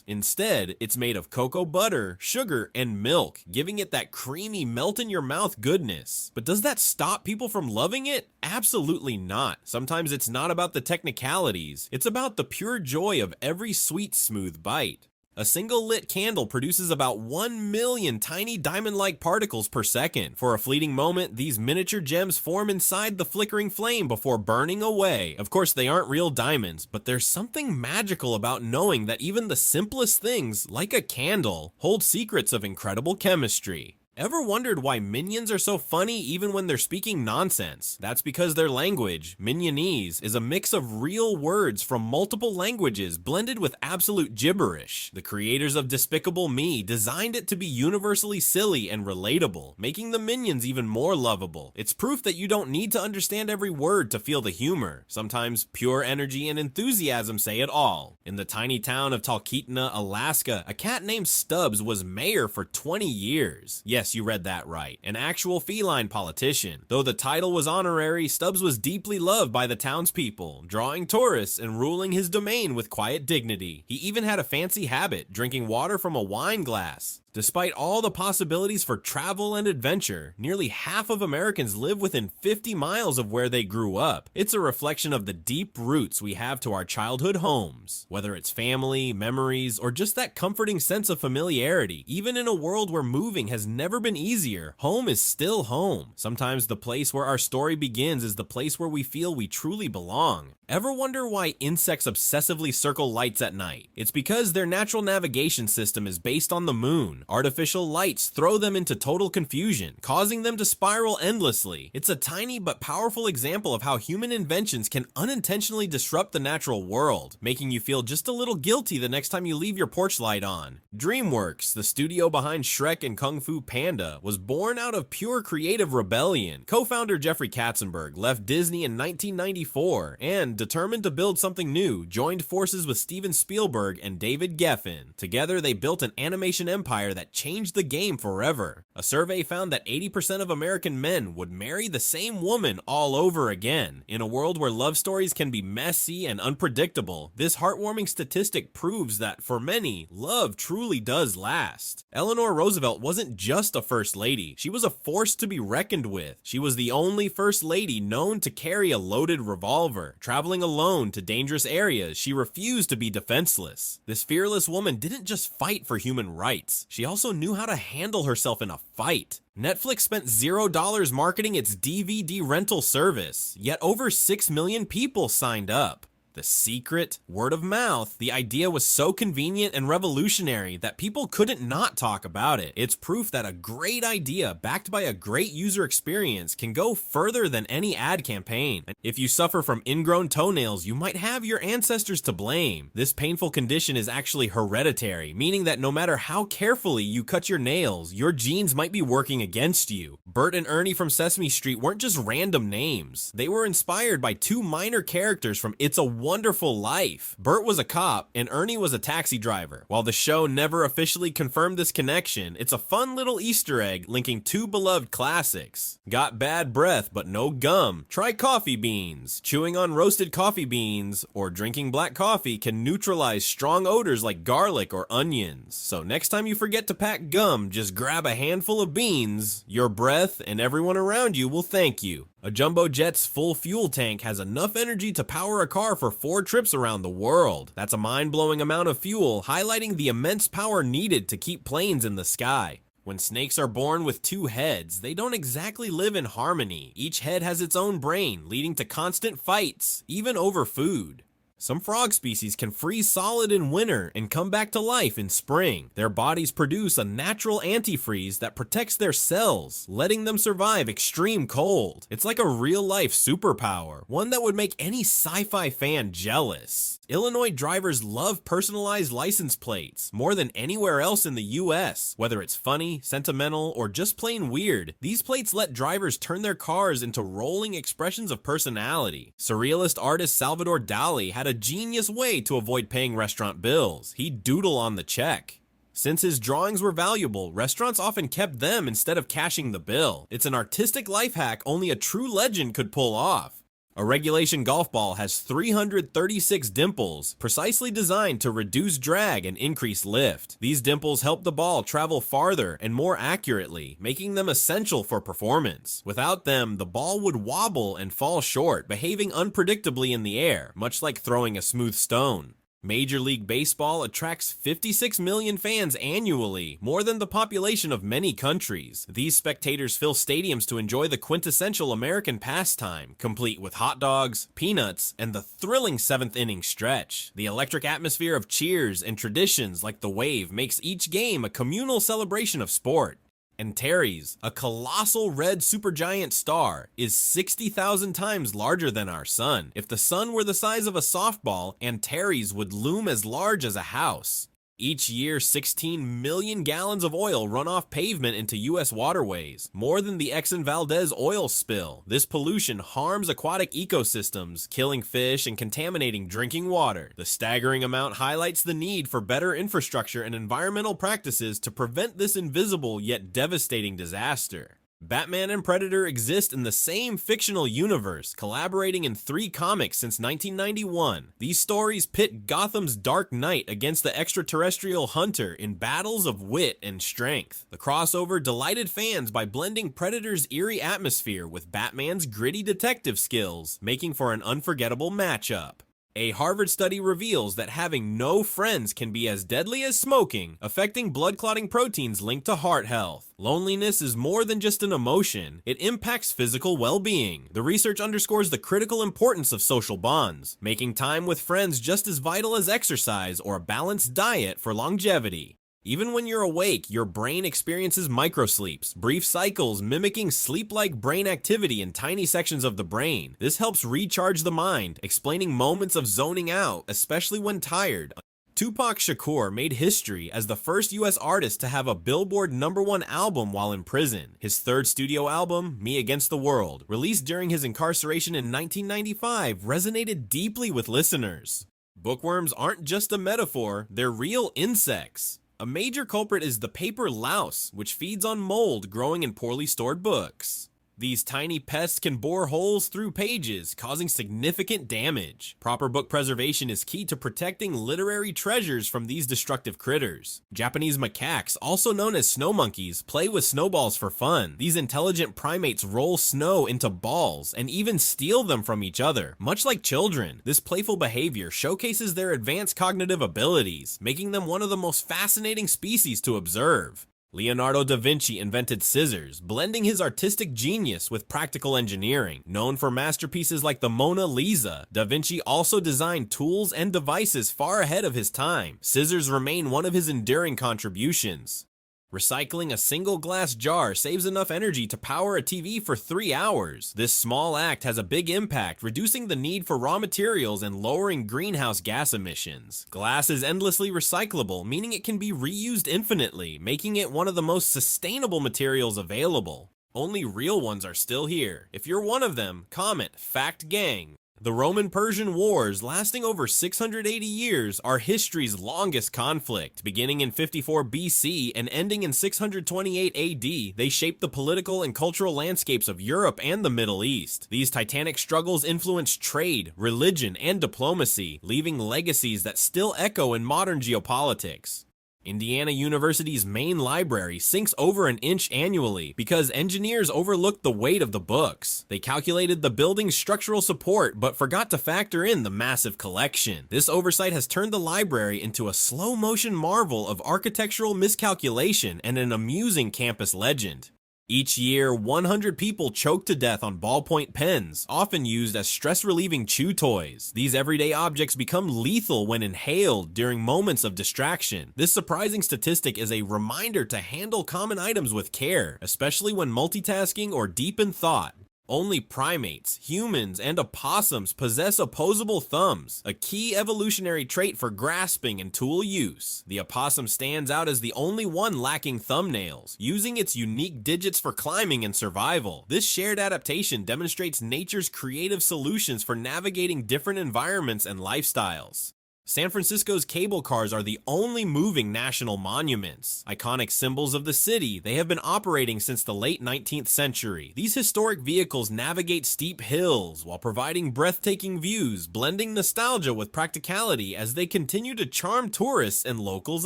Instead, it's made of cocoa butter, sugar, and milk, giving it that creamy melt-in-your-mouth goodness. But does that stop people from loving it? Absolutely not. Sometimes it's not about the technicalities. It's about the pure joy of every sweet, smooth bite. A single lit candle produces about 1 million tiny diamond-like particles per second. For a fleeting moment, these miniature gems form inside the flickering flame before burning away. Of course, they aren't real diamonds, but there's something magical about knowing that even the simplest things, like a candle, hold secrets of incredible chemistry. Ever wondered why minions are so funny even when they're speaking nonsense? That's because their language, Minionese, is a mix of real words from multiple languages blended with absolute gibberish. The creators of Despicable Me designed it to be universally silly and relatable, making the minions even more lovable. It's proof that you don't need to understand every word to feel the humor. Sometimes pure energy and enthusiasm say it all. In the tiny town of Talkeetna, Alaska, a cat named Stubbs was mayor for 20 years. Yes, you read that right. An actual feline politician. Though the title was honorary, Stubbs was deeply loved by the townspeople, drawing tourists and ruling his domain with quiet dignity. He even had a fancy habit, drinking water from a wine glass. Despite all the possibilities for travel and adventure, nearly half of Americans live within 50 miles of where they grew up. It's a reflection of the deep roots we have to our childhood homes. Whether it's family, memories, or just that comforting sense of familiarity, even in a world where moving has never been easier, home is still home. Sometimes the place where our story begins is the place where we feel we truly belong. Ever wonder why insects obsessively circle lights at night? It's because their natural navigation system is based on the moon. Artificial lights throw them into total confusion, causing them to spiral endlessly. It's a tiny but powerful example of how human inventions can unintentionally disrupt the natural world, making you feel just a little guilty the next time you leave your porch light on. DreamWorks, the studio behind Shrek and Kung Fu Panda, was born out of pure creative rebellion. Co-founder Jeffrey Katzenberg left Disney in 1994 and, determined to build something new, joined forces with Steven Spielberg and David Geffen. Together, they built an animation empire that changed the game forever. A survey found that 80% of American men would marry the same woman all over again. In a world where love stories can be messy and unpredictable, this heartwarming statistic proves that, for many, love truly does last. Eleanor Roosevelt wasn't just a first lady, she was a force to be reckoned with. She was the only first lady known to carry a loaded revolver. Traveling alone to dangerous areas, she refused to be defenseless. This fearless woman didn't just fight for human rights, she also knew how to handle herself in a fight. Netflix spent $0 marketing its DVD rental service, yet over 6 million people signed up. The secret? Word of mouth. The idea was so convenient and revolutionary that people couldn't not talk about it. It's proof that a great idea backed by a great user experience can go further than any ad campaign. If you suffer from ingrown toenails, you might have your ancestors to blame. This painful condition is actually hereditary, meaning that no matter how carefully you cut your nails, your genes might be working against you. Bert and Ernie from Sesame Street weren't just random names. They were inspired by two minor characters from It's a Wonderful Life. Bert was a cop and Ernie was a taxi driver. While the show never officially confirmed this connection, it's a fun little Easter egg linking two beloved classics. Got bad breath but no gum? Try coffee beans. Chewing on roasted coffee beans or drinking black coffee can neutralize strong odors like garlic or onions. So next time you forget to pack gum, just grab a handful of beans. Your breath and everyone around you will thank you. A jumbo jet's full fuel tank has enough energy to power a car for 4 trips around the world. That's a mind-blowing amount of fuel, highlighting the immense power needed to keep planes in the sky. When snakes are born with 2 heads, they don't exactly live in harmony. Each head has its own brain, leading to constant fights, even over food. Some frog species can freeze solid in winter and come back to life in spring. Their bodies produce a natural antifreeze that protects their cells, letting them survive extreme cold. It's like a real-life superpower, one that would make any sci-fi fan jealous. Illinois drivers love personalized license plates more than anywhere else in the US. Whether it's funny, sentimental, or just plain weird, these plates let drivers turn their cars into rolling expressions of personality. Surrealist artist Salvador Dali had a genius way to avoid paying restaurant bills. He'd doodle on the check. Since his drawings were valuable, restaurants often kept them instead of cashing the bill. It's an artistic life hack only a true legend could pull off. A regulation golf ball has 336 dimples, precisely designed to reduce drag and increase lift. These dimples help the ball travel farther and more accurately, making them essential for performance. Without them, the ball would wobble and fall short, behaving unpredictably in the air, much like throwing a smooth stone. Major League Baseball attracts 56 million fans annually, more than the population of many countries. These spectators fill stadiums to enjoy the quintessential American pastime, complete with hot dogs, peanuts, and the thrilling 7th inning stretch. The electric atmosphere of cheers and traditions like the wave makes each game a communal celebration of sport. Antares, a colossal red supergiant star, is 60,000 times larger than our sun. If the sun were the size of a softball, Antares would loom as large as a house. Each year, 16 million gallons of oil run off pavement into U.S. waterways, more than the Exxon Valdez oil spill. This pollution harms aquatic ecosystems, killing fish and contaminating drinking water. The staggering amount highlights the need for better infrastructure and environmental practices to prevent this invisible yet devastating disaster. Batman and Predator exist in the same fictional universe, collaborating in 3 comics since 1991. These stories pit Gotham's Dark Knight against the extraterrestrial Hunter in battles of wit and strength. The crossover delighted fans by blending Predator's eerie atmosphere with Batman's gritty detective skills, making for an unforgettable matchup. A Harvard study reveals that having no friends can be as deadly as smoking, affecting blood clotting proteins linked to heart health. Loneliness is more than just an emotion, it impacts physical well-being. The research underscores the critical importance of social bonds, making time with friends just as vital as exercise or a balanced diet for longevity. Even when you're awake, your brain experiences microsleeps, brief cycles mimicking sleep-like brain activity in tiny sections of the brain. This helps recharge the mind, explaining moments of zoning out, especially when tired. Tupac Shakur made history as the first US artist to have a Billboard #1 album while in prison. His 3rd studio album, Me Against the World, released during his incarceration in 1995, resonated deeply with listeners. Bookworms aren't just a metaphor, they're real insects. A major culprit is the paper louse, which feeds on mold growing in poorly stored books. These tiny pests can bore holes through pages, causing significant damage. Proper book preservation is key to protecting literary treasures from these destructive critters. Japanese macaques, also known as snow monkeys, play with snowballs for fun. These intelligent primates roll snow into balls and even steal them from each other, much like children. This playful behavior showcases their advanced cognitive abilities, making them one of the most fascinating species to observe. Leonardo da Vinci invented scissors, blending his artistic genius with practical engineering. Known for masterpieces like the Mona Lisa, da Vinci also designed tools and devices far ahead of his time. Scissors remain one of his enduring contributions. Recycling a single glass jar saves enough energy to power a TV for 3 hours. This small act has a big impact, reducing the need for raw materials and lowering greenhouse gas emissions. Glass is endlessly recyclable, meaning it can be reused infinitely, making it one of the most sustainable materials available. Only real ones are still here. If you're one of them, comment Fact Gang. The Roman-Persian Wars, lasting over 680 years, are history's longest conflict. Beginning in 54 BC and ending in 628 AD, they shaped the political and cultural landscapes of Europe and the Middle East. These titanic struggles influenced trade, religion, and diplomacy, leaving legacies that still echo in modern geopolitics. Indiana University's main library sinks over an inch annually because engineers overlooked the weight of the books. They calculated the building's structural support but forgot to factor in the massive collection. This oversight has turned the library into a slow-motion marvel of architectural miscalculation and an amusing campus legend. Each year, 100 people choke to death on ballpoint pens, often used as stress-relieving chew toys. These everyday objects become lethal when inhaled during moments of distraction. This surprising statistic is a reminder to handle common items with care, especially when multitasking or deep in thought. Only primates, humans, and opossums possess opposable thumbs, a key evolutionary trait for grasping and tool use. The opossum stands out as the only one lacking thumbnails, using its unique digits for climbing and survival. This shared adaptation demonstrates nature's creative solutions for navigating different environments and lifestyles. San Francisco's cable cars are the only moving national monuments. Iconic symbols of the city, they have been operating since the late 19th century. These historic vehicles navigate steep hills while providing breathtaking views, blending nostalgia with practicality as they continue to charm tourists and locals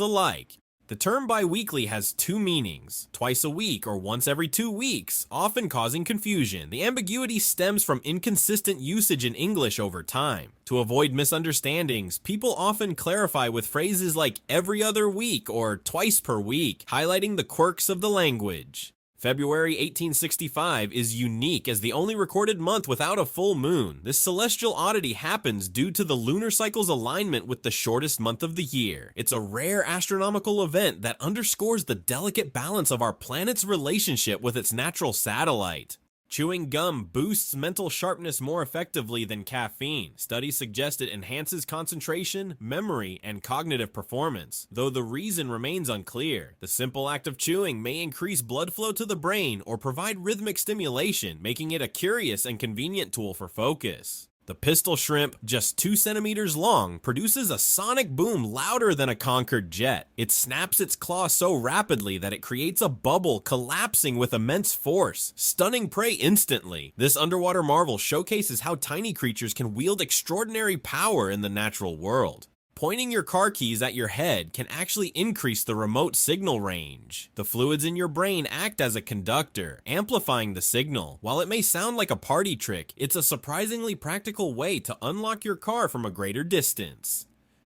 alike. The term bi-weekly has two meanings, twice a week or once every 2 weeks, often causing confusion. The ambiguity stems from inconsistent usage in English over time. To avoid misunderstandings, people often clarify with phrases like every other week or twice per week, highlighting the quirks of the language. February 1865 is unique as the only recorded month without a full moon. This celestial oddity happens due to the lunar cycle's alignment with the shortest month of the year. It's a rare astronomical event that underscores the delicate balance of our planet's relationship with its natural satellite. Chewing gum boosts mental sharpness more effectively than caffeine. Studies suggest it enhances concentration, memory, and cognitive performance, though the reason remains unclear. The simple act of chewing may increase blood flow to the brain or provide rhythmic stimulation, making it a curious and convenient tool for focus. The pistol shrimp, just 2 centimeters long, produces a sonic boom louder than a Concorde jet. It snaps its claw so rapidly that it creates a bubble collapsing with immense force, stunning prey instantly. This underwater marvel showcases how tiny creatures can wield extraordinary power in the natural world. Pointing your car keys at your head can actually increase the remote signal range. The fluids in your brain act as a conductor, amplifying the signal. While it may sound like a party trick, it's a surprisingly practical way to unlock your car from a greater distance.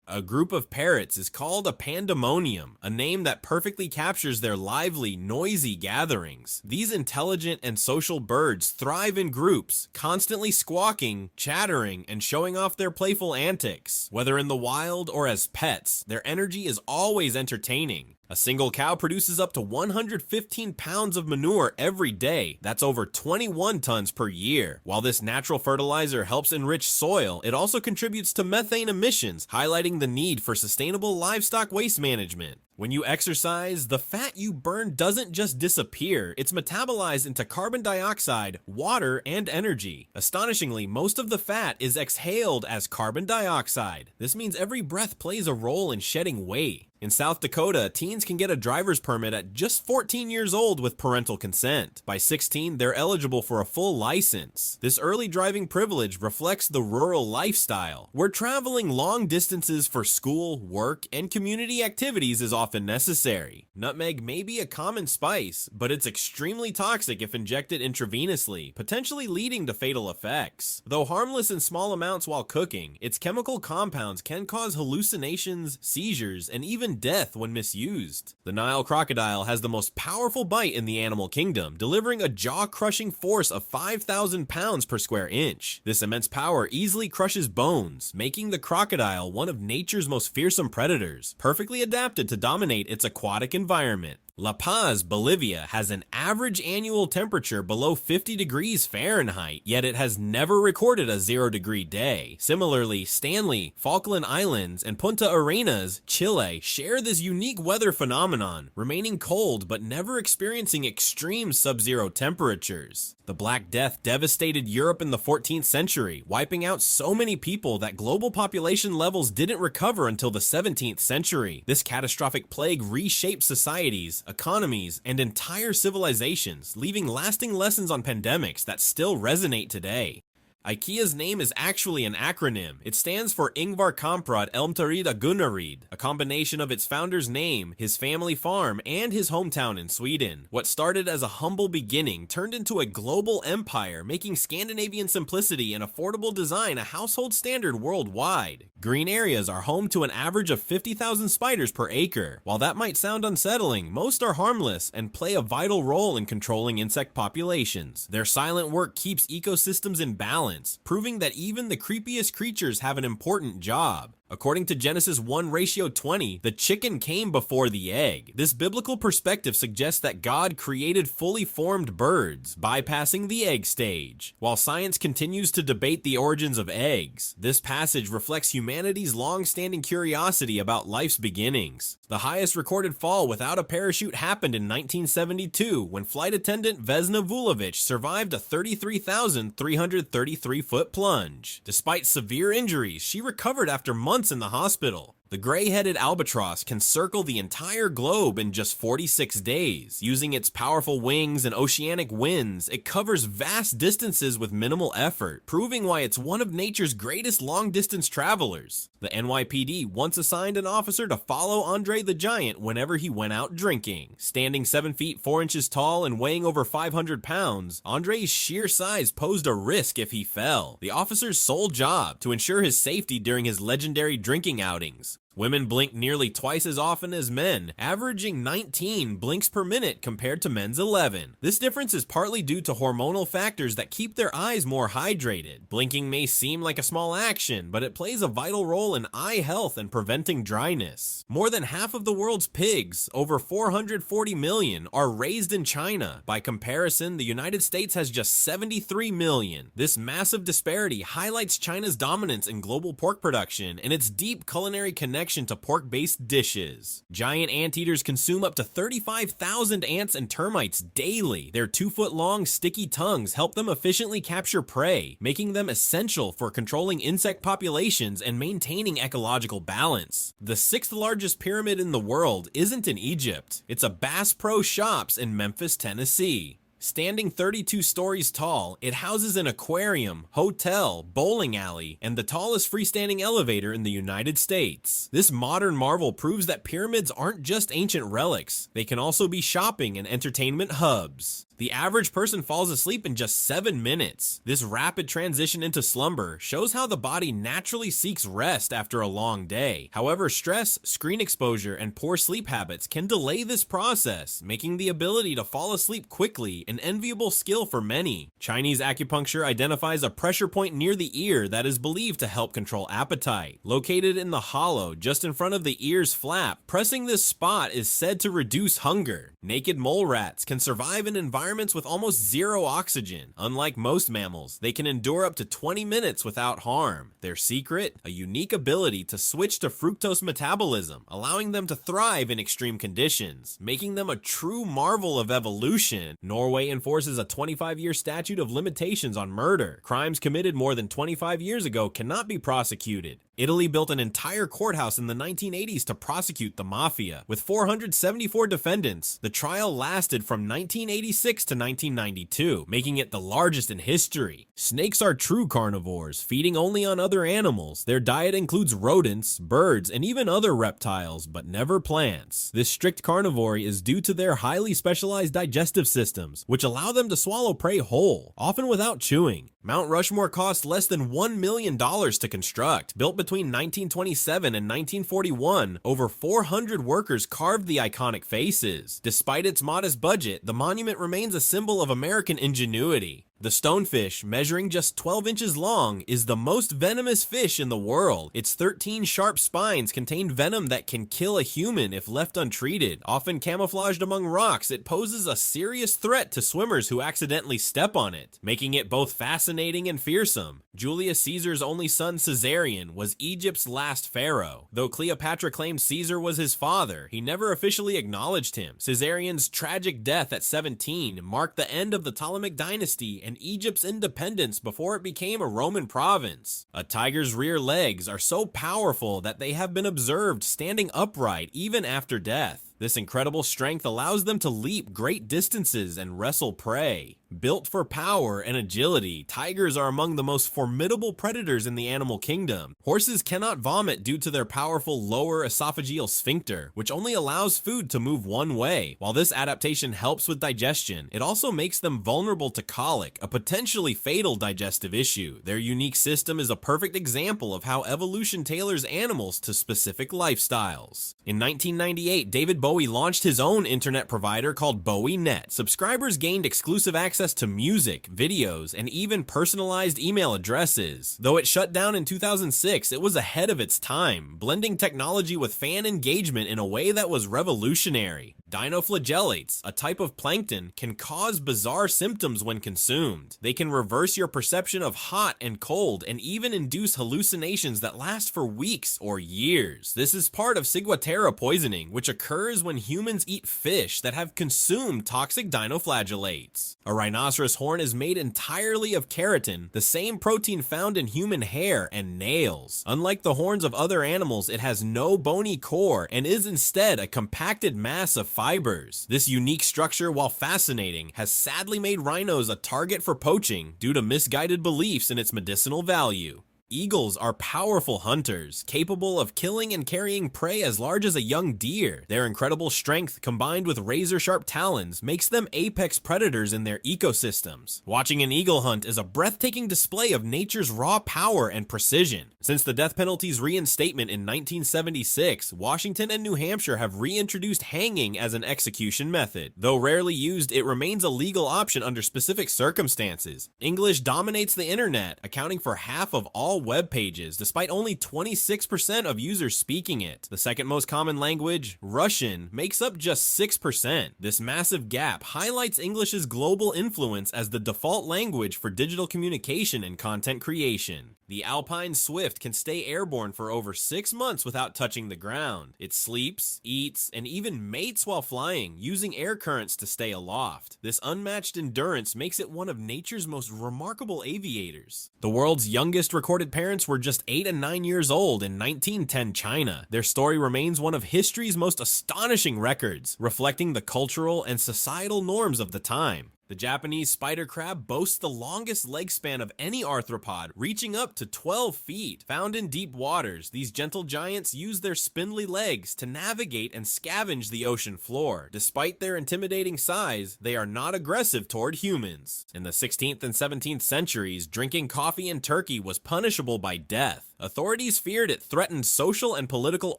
A group of parrots is called a pandemonium, a name that perfectly captures their lively, noisy gatherings. These intelligent and social birds thrive in groups, constantly squawking, chattering, and showing off their playful antics. Whether in the wild or as pets, their energy is always entertaining. A single cow produces up to 115 pounds of manure every day. That's over 21 tons per year. While this natural fertilizer helps enrich soil, it also contributes to methane emissions, highlighting the need for sustainable livestock waste management. When you exercise, the fat you burn doesn't just disappear, it's metabolized into carbon dioxide, water, and energy. Astonishingly, most of the fat is exhaled as carbon dioxide. This means every breath plays a role in shedding weight. In South Dakota, teens can get a driver's permit at just 14 years old with parental consent. By 16, they're eligible for a full license. This early driving privilege reflects the rural lifestyle, where traveling long distances for school, work, and community activities is often necessary. Nutmeg may be a common spice, but it's extremely toxic if injected intravenously, potentially leading to fatal effects. Though harmless in small amounts while cooking, its chemical compounds can cause hallucinations, seizures, and even even death when misused. The Nile crocodile has the most powerful bite in the animal kingdom, delivering a jaw-crushing force of 5,000 pounds per square inch. This immense power easily crushes bones, making the crocodile one of nature's most fearsome predators, perfectly adapted to dominate its aquatic environment. La Paz, Bolivia has an average annual temperature below 50 degrees Fahrenheit, yet it has never recorded a 0-degree day. Similarly, Stanley, Falkland Islands, and Punta Arenas, Chile, share this unique weather phenomenon, remaining cold but never experiencing extreme sub-zero temperatures. The Black Death devastated Europe in the 14th century, wiping out so many people that global population levels didn't recover until the 17th century. This catastrophic plague reshaped societies, economies, and entire civilizations, leaving lasting lessons on pandemics that still resonate today. IKEA's name is actually an acronym. It stands for Ingvar Kamprad Elmtarida Gunnarid, a combination of its founder's name, his family farm, and his hometown in Sweden. What started as a humble beginning turned into a global empire, making Scandinavian simplicity and affordable design a household standard worldwide. Green areas are home to an average of 50,000 spiders per acre. While that might sound unsettling, most are harmless and play a vital role in controlling insect populations. Their silent work keeps ecosystems in balance, proving that even the creepiest creatures have an important job. According to Genesis 1:20, the chicken came before the egg. This biblical perspective suggests that God created fully formed birds, bypassing the egg stage. While science continues to debate the origins of eggs, this passage reflects humanity's long-standing curiosity about life's beginnings. The highest recorded fall without a parachute happened in 1972, when flight attendant Vesna Vulovic survived a 33,333-foot plunge. Despite severe injuries, she recovered after months in the hospital. The gray-headed albatross can circle the entire globe in just 46 days. Using its powerful wings and oceanic winds, it covers vast distances with minimal effort, proving why it's one of nature's greatest long-distance travelers. The NYPD once assigned an officer to follow Andre the Giant whenever he went out drinking. Standing 7 feet 4 inches tall and weighing over 500 pounds, Andre's sheer size posed a risk if he fell. The officer's sole job to ensure his safety during his legendary drinking outings. Women blink nearly twice as often as men, averaging 19 blinks per minute compared to men's 11. This difference is partly due to hormonal factors that keep their eyes more hydrated. Blinking may seem like a small action, but it plays a vital role in eye health and preventing dryness. More than half of the world's pigs, over 440 million, are raised in China. By comparison, the United States has just 73 million. This massive disparity highlights China's dominance in global pork production and its deep culinary connection to pork-based dishes. Giant anteaters consume up to 35,000 ants and termites daily. Their 2-foot-long sticky tongues help them efficiently capture prey, making them essential for controlling insect populations and maintaining ecological balance. The 6th largest pyramid in the world isn't in Egypt. It's a Bass Pro Shops in Memphis, Tennessee. Standing 32 stories tall, it houses an aquarium, hotel, bowling alley, and the tallest freestanding elevator in the United States. This modern marvel proves that pyramids aren't just ancient relics, they can also be shopping and entertainment hubs. The average person falls asleep in just 7 minutes. This rapid transition into slumber shows how the body naturally seeks rest after a long day. However, stress, screen exposure, and poor sleep habits can delay this process, making the ability to fall asleep quickly an enviable skill for many. Chinese acupuncture identifies a pressure point near the ear that is believed to help control appetite. Located in the hollow just in front of the ear's flap, pressing this spot is said to reduce hunger. Naked mole rats can survive in environments with almost zero oxygen. Unlike most mammals, they can endure up to 20 minutes without harm. Their secret? A unique ability to switch to fructose metabolism, allowing them to thrive in extreme conditions, making them a true marvel of evolution. Norway enforces a 25-year statute of limitations on murder. Crimes committed more than 25 years ago cannot be prosecuted. Italy built an entire courthouse in the 1980s to prosecute the mafia. With 474 defendants, the trial lasted from 1986 to 1992, making it the largest in history. Snakes are true carnivores, feeding only on other animals. Their diet includes rodents, birds, and even other reptiles, but never plants. This strict carnivory is due to their highly specialized digestive systems, which allow them to swallow prey whole, often without chewing. Mount Rushmore cost less than $1 million to construct. Built between 1927 and 1941, over 400 workers carved the iconic faces. Despite its modest budget, the monument remains a symbol of American ingenuity. The stonefish, measuring just 12 inches long, is the most venomous fish in the world. Its 13 sharp spines contain venom that can kill a human if left untreated. Often camouflaged among rocks, it poses a serious threat to swimmers who accidentally step on it, making it both fascinating and fearsome. Julius Caesar's only son Caesarion was Egypt's last pharaoh. Though Cleopatra claimed Caesar was his father, he never officially acknowledged him. Caesarion's tragic death at 17 marked the end of the Ptolemaic dynasty and Egypt's independence before it became a Roman province. A tiger's rear legs are so powerful that they have been observed standing upright even after death. This incredible strength allows them to leap great distances and wrestle prey. Built for power and agility, tigers are among the most formidable predators in the animal kingdom. Horses cannot vomit due to their powerful lower esophageal sphincter, which only allows food to move one way. While this adaptation helps with digestion, it also makes them vulnerable to colic, a potentially fatal digestive issue. Their unique system is a perfect example of how evolution tailors animals to specific lifestyles. In 1998, David Bowie launched his own internet provider called BowieNet. Subscribers gained exclusive access to music, videos, and even personalized email addresses. Though it shut down in 2006, it was ahead of its time, blending technology with fan engagement in a way that was revolutionary. Dinoflagellates, a type of plankton, can cause bizarre symptoms when consumed. They can reverse your perception of hot and cold and even induce hallucinations that last for weeks or years. This is part of ciguatera poisoning, which occurs when humans eat fish that have consumed toxic dinoflagellates. A rhinoceros horn is made entirely of keratin, the same protein found in human hair and nails. Unlike the horns of other animals, it has no bony core and is instead a compacted mass of fibers. This unique structure, while fascinating, has sadly made rhinos a target for poaching due to misguided beliefs in its medicinal value. Eagles are powerful hunters, capable of killing and carrying prey as large as a young deer. Their incredible strength, combined with razor-sharp talons, makes them apex predators in their ecosystems. Watching an eagle hunt is a breathtaking display of nature's raw power and precision. Since the death penalty's reinstatement in 1976, Washington and New Hampshire have reintroduced hanging as an execution method. Though rarely used, it remains a legal option under specific circumstances. English dominates the internet, accounting for half of all web pages, despite only 26% of users speaking it. The second most common language, Russian, makes up just 6%. This massive gap highlights English's global influence as the default language for digital communication and content creation. The Alpine Swift can stay airborne for over 6 months without touching the ground. It sleeps, eats, and even mates while flying, using air currents to stay aloft. This unmatched endurance makes it one of nature's most remarkable aviators. The world's youngest recorded parents were just 8 and 9 years old in 1910 China. Their story remains one of history's most astonishing records, reflecting the cultural and societal norms of the time. The Japanese spider crab boasts the longest leg span of any arthropod, reaching up to 12 feet. Found in deep waters, these gentle giants use their spindly legs to navigate and scavenge the ocean floor. Despite their intimidating size, they are not aggressive toward humans. In the 16th and 17th centuries, drinking coffee in Turkey was punishable by death. Authorities feared it threatened social and political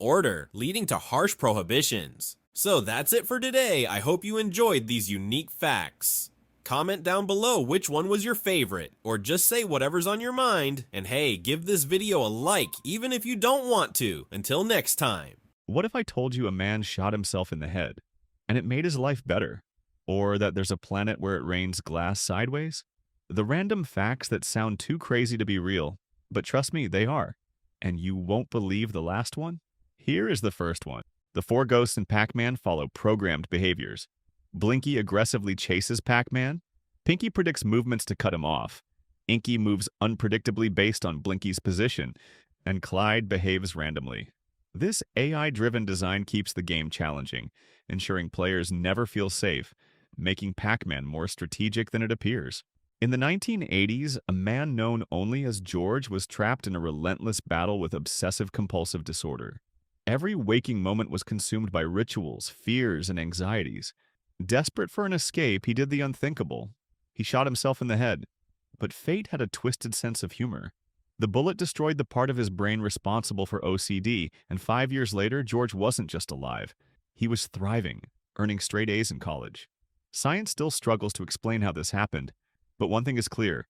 order, leading to harsh prohibitions. So that's it for today. I hope you enjoyed these unique facts. Comment down below which one was your favorite, or just say whatever's on your mind. And hey, give this video a like even if you don't want to. Until next time. What if I told you a man shot himself in the head, and it made his life better? Or that there's a planet where it rains glass sideways? The random facts that sound too crazy to be real, but trust me, they are. And you won't believe the last one? Here is the first one. The 4 ghosts in Pac-Man follow programmed behaviors. Blinky aggressively chases Pac-Man. Pinky predicts movements to cut him off. Inky moves unpredictably based on Blinky's position. And Clyde behaves randomly. This AI-driven design keeps the game challenging, ensuring players never feel safe, making Pac-Man more strategic than it appears. In the 1980s, a man known only as George was trapped in a relentless battle with obsessive-compulsive disorder. Every waking moment was consumed by rituals, fears, and anxieties. Desperate for an escape, he did the unthinkable. He shot himself in the head. but fate had a twisted sense of humor. The bullet destroyed the part of his brain responsible for OCD, and 5 years later, George wasn't just alive. He was thriving, earning straight A's in college. Science still struggles to explain how this happened, but one thing is clear.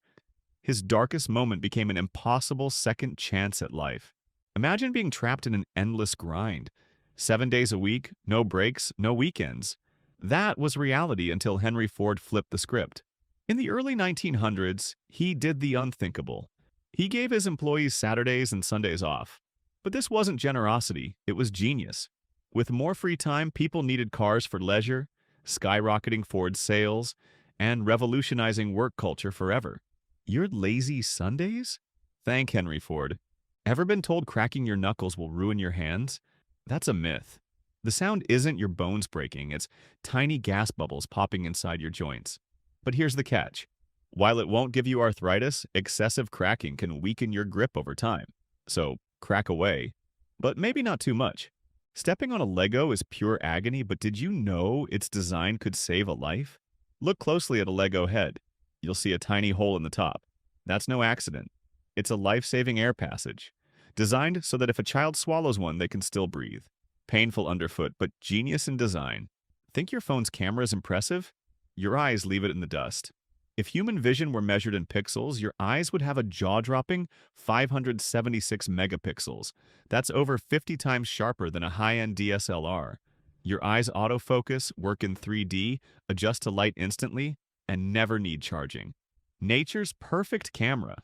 His darkest moment became an impossible second chance at life. Imagine being trapped in an endless grind. 7 days a week, no breaks, no weekends. That was reality until Henry Ford flipped the script. In the early 1900s, he did the unthinkable. He gave his employees Saturdays and Sundays off. But this wasn't generosity, it was genius. With more free time, people needed cars for leisure, skyrocketing Ford sales, and revolutionizing work culture forever. Your lazy Sundays? Thank Henry Ford. Ever been told cracking your knuckles will ruin your hands? That's a myth. The sound isn't your bones breaking, it's tiny gas bubbles popping inside your joints. But here's the catch. While it won't give you arthritis, excessive cracking can weaken your grip over time. So, crack away. But maybe not too much. Stepping on a Lego is pure agony, but did you know its design could save a life? Look closely at a Lego head. You'll see a tiny hole in the top. That's no accident. It's a life-saving air passage, designed so that if a child swallows one, they can still breathe. Painful underfoot, but genius in design. Think your phone's camera is impressive? Your eyes leave it in the dust. If human vision were measured in pixels, your eyes would have a jaw-dropping 576 megapixels. That's over 50 times sharper than a high-end DSLR. Your eyes autofocus, work in 3D, adjust to light instantly, and never need charging. Nature's perfect camera.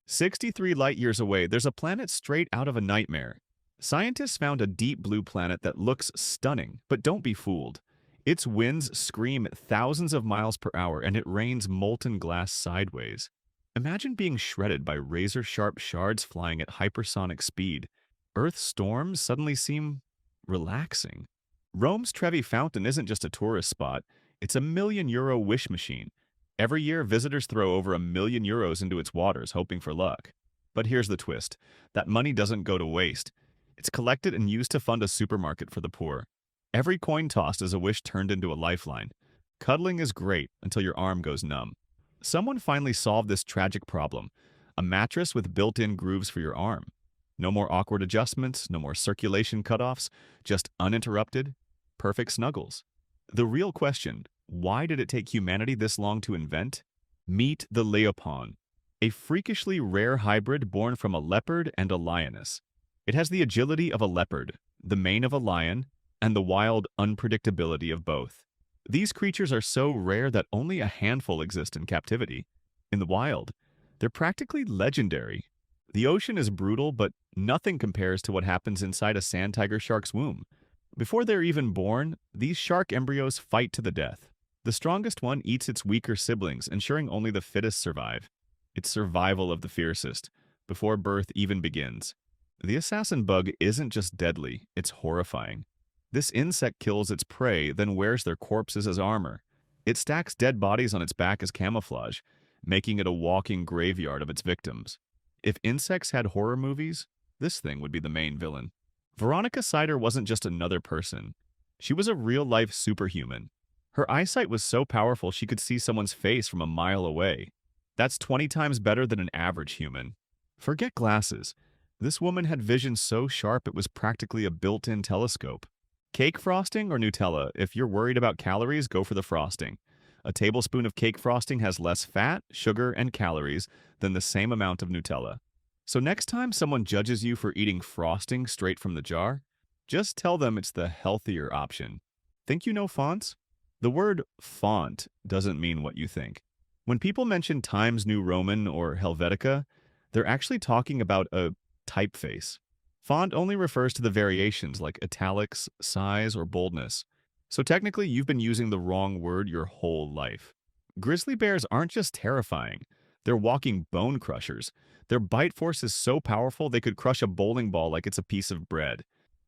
63 light-years away, there's a planet straight out of a nightmare. Scientists found a deep blue planet that looks stunning, but don't be fooled. Its winds scream at thousands of miles per hour, and it rains molten glass sideways. Imagine being shredded by razor-sharp shards flying at hypersonic speed. Earth's storms suddenly seem relaxing. Rome's Trevi Fountain isn't just a tourist spot, it's a €1 million wish machine. Every year, visitors throw over €1 million into its waters, hoping for luck. But here's the twist. That money doesn't go to waste. It's collected and used to fund a supermarket for the poor. Every coin tossed is a wish turned into a lifeline. Cuddling is great until your arm goes numb. Someone finally solved this tragic problem. A mattress with built-in grooves for your arm. No more awkward adjustments, no more circulation cutoffs, just uninterrupted, perfect snuggles. The real question, why did it take humanity this long to invent? Meet the Leopon, a freakishly rare hybrid born from a leopard and a lioness. It has the agility of a leopard, the mane of a lion, and the wild unpredictability of both. These creatures are so rare that only a handful exist in captivity. In the wild, they're practically legendary. The ocean is brutal, but nothing compares to what happens inside a sand tiger shark's womb. Before they're even born, these shark embryos fight to the death. The strongest one eats its weaker siblings, ensuring only the fittest survive. It's survival of the fiercest, before birth even begins. The assassin bug isn't just deadly, it's horrifying. This insect kills its prey, then wears their corpses as armor. It stacks dead bodies on its back as camouflage, making it a walking graveyard of its victims. If insects had horror movies, this thing would be the main villain. Veronica Sider wasn't just another person. She was a real-life superhuman. Her eyesight was so powerful she could see someone's face from a mile away. That's 20 times better than an average human. Forget glasses. This woman had vision so sharp it was practically a built-in telescope. Cake frosting or Nutella? If you're worried about calories, go for the frosting. A tablespoon of cake frosting has less fat, sugar, and calories than the same amount of Nutella. So next time someone judges you for eating frosting straight from the jar, just tell them it's the healthier option. Think you know fonts? The word font doesn't mean what you think. When people mention Times New Roman or Helvetica, they're actually talking about a typeface. Font only refers to the variations like italics, size, or boldness. So technically, you've been using the wrong word your whole life. Grizzly bears aren't just terrifying. They're walking bone crushers. Their bite force is so powerful they could crush a bowling ball like it's a piece of bread.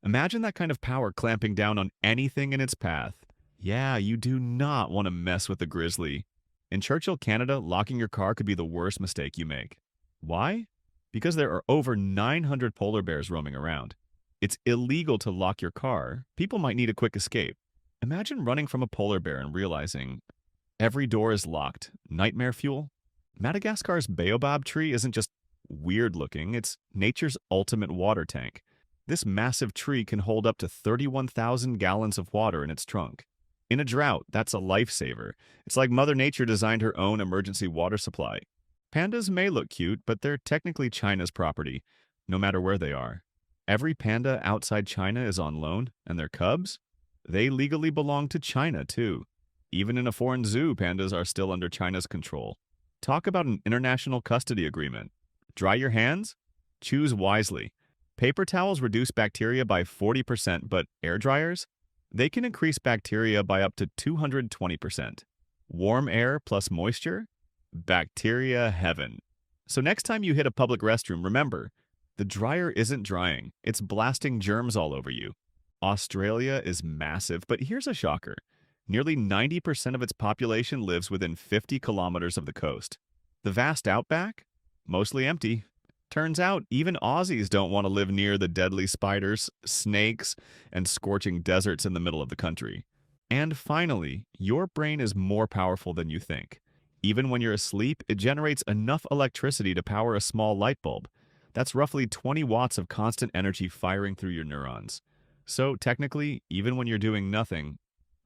Imagine that kind of power clamping down on anything in its path. Yeah, you do not want to mess with a grizzly. In Churchill, Canada, locking your car could be the worst mistake you make. Why? Because there are over 900 polar bears roaming around. It's illegal to lock your car. People might need a quick escape. Imagine running from a polar bear and realizing every door is locked. Nightmare fuel? Madagascar's baobab tree isn't just weird looking, it's nature's ultimate water tank. This massive tree can hold up to 31,000 gallons of water in its trunk. In a drought, that's a lifesaver. It's like Mother Nature designed her own emergency water supply. Pandas may look cute, but they're technically China's property, no matter where they are. Every panda outside China is on loan, and their cubs? They legally belong to China, too. Even in a foreign zoo, pandas are still under China's control. Talk about an international custody agreement. Dry your hands? Choose wisely. Paper towels reduce bacteria by 40%, but air dryers? They can increase bacteria by up to 220%. Warm air plus moisture? Bacteria heaven. So next time you hit a public restroom, remember, the dryer isn't drying, it's blasting germs all over you. Australia is massive, but here's a shocker. Nearly 90% of its population lives within 50 kilometers of the coast. The vast outback? Mostly empty. Turns out, even Aussies don't want to live near the deadly spiders, snakes, and scorching deserts in the middle of the country. And finally, your brain is more powerful than you think. Even when you're asleep, it generates enough electricity to power a small light bulb. That's roughly 20 watts of constant energy firing through your neurons. So technically, even when you're doing nothing,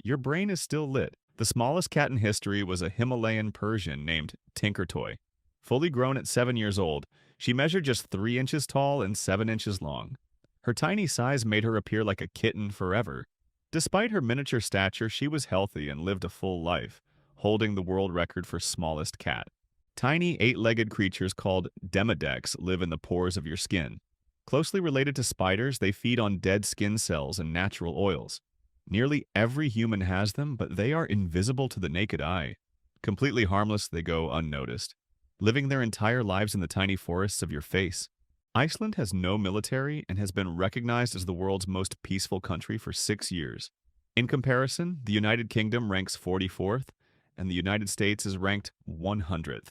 your brain is still lit. The smallest cat in history was a Himalayan Persian named Tinkertoy. Fully grown at 7 years old, she measured just 3 inches tall and 7 inches long. Her tiny size made her appear like a kitten forever. Despite her miniature stature, she was healthy and lived a full life, holding the world record for smallest cat. Tiny 8-legged creatures called demodex live in the pores of your skin. Closely related to spiders, they feed on dead skin cells and natural oils. Nearly every human has them, but they are invisible to the naked eye. Completely harmless, they go unnoticed, living their entire lives in the tiny forests of your face. Iceland has no military and has been recognized as the world's most peaceful country for 6 years. In comparison, the United Kingdom ranks 44th, and the United States is ranked 100th.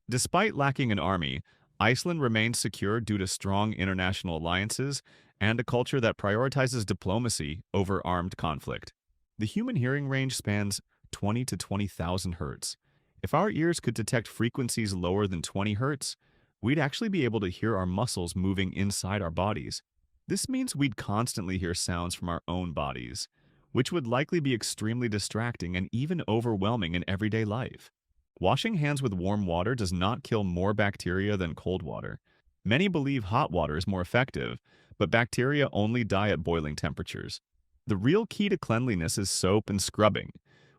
Despite lacking an army, Iceland remains secure due to strong international alliances and a culture that prioritizes diplomacy over armed conflict. The human hearing range spans 20 to 20,000 hertz. If our ears could detect frequencies lower than 20 hertz, we'd actually be able to hear our muscles moving inside our bodies. This means we'd constantly hear sounds from our own bodies, which would likely be extremely distracting and even overwhelming in everyday life. Washing hands with warm water does not kill more bacteria than cold water. Many believe hot water is more effective, but bacteria only die at boiling temperatures. The real key to cleanliness is soap and scrubbing,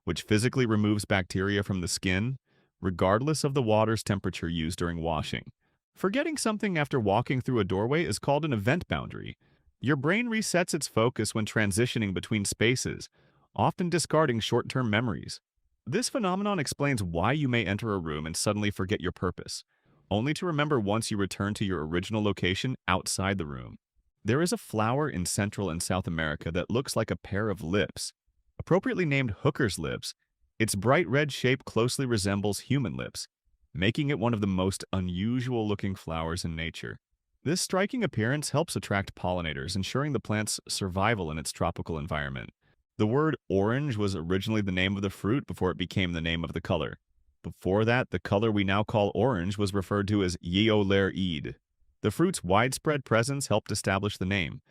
which physically removes bacteria from the skin, regardless of the water's temperature used during washing. Forgetting something after walking through a doorway is called an event boundary. Your brain resets its focus when transitioning between spaces, often discarding short-term memories. This phenomenon explains why you may enter a room and suddenly forget your purpose, only to remember once you return to your original location outside the room. There is a flower in Central and South America that looks like a pair of lips. Appropriately named hooker's lips, its bright red shape closely resembles human lips, making it one of the most unusual-looking flowers in nature. This striking appearance helps attract pollinators, ensuring the plant's survival in its tropical environment. The word orange was originally the name of the fruit before it became the name of the color. Before that, the color we now call orange was referred to as yeoler-eid. The fruit's widespread presence helped establish the name,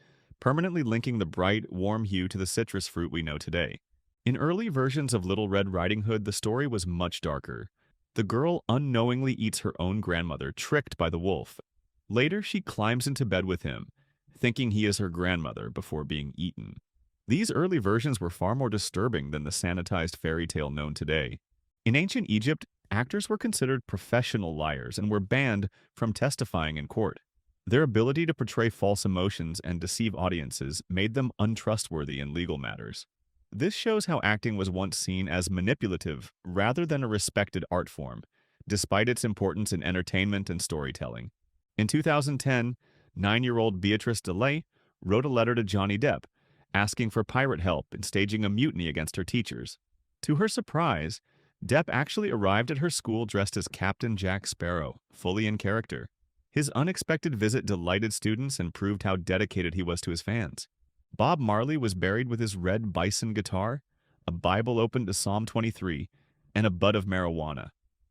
permanently linking the bright, warm hue to the citrus fruit we know today. In early versions of Little Red Riding Hood, the story was much darker. The girl unknowingly eats her own grandmother, tricked by the wolf. Later, she climbs into bed with him, thinking he is her grandmother before being eaten. These early versions were far more disturbing than the sanitized fairy tale known today. In ancient Egypt, actors were considered professional liars and were banned from testifying in court. Their ability to portray false emotions and deceive audiences made them untrustworthy in legal matters. This shows how acting was once seen as manipulative rather than a respected art form, despite its importance in entertainment and storytelling. In 2010, 9-year-old Beatrice DeLay wrote a letter to Johnny Depp, asking for pirate help in staging a mutiny against her teachers. To her surprise, Depp actually arrived at her school dressed as Captain Jack Sparrow, fully in character. His unexpected visit delighted students and proved how dedicated he was to his fans. Bob Marley was buried with his red bison guitar, a Bible open to Psalm 23, and a bud of marijuana.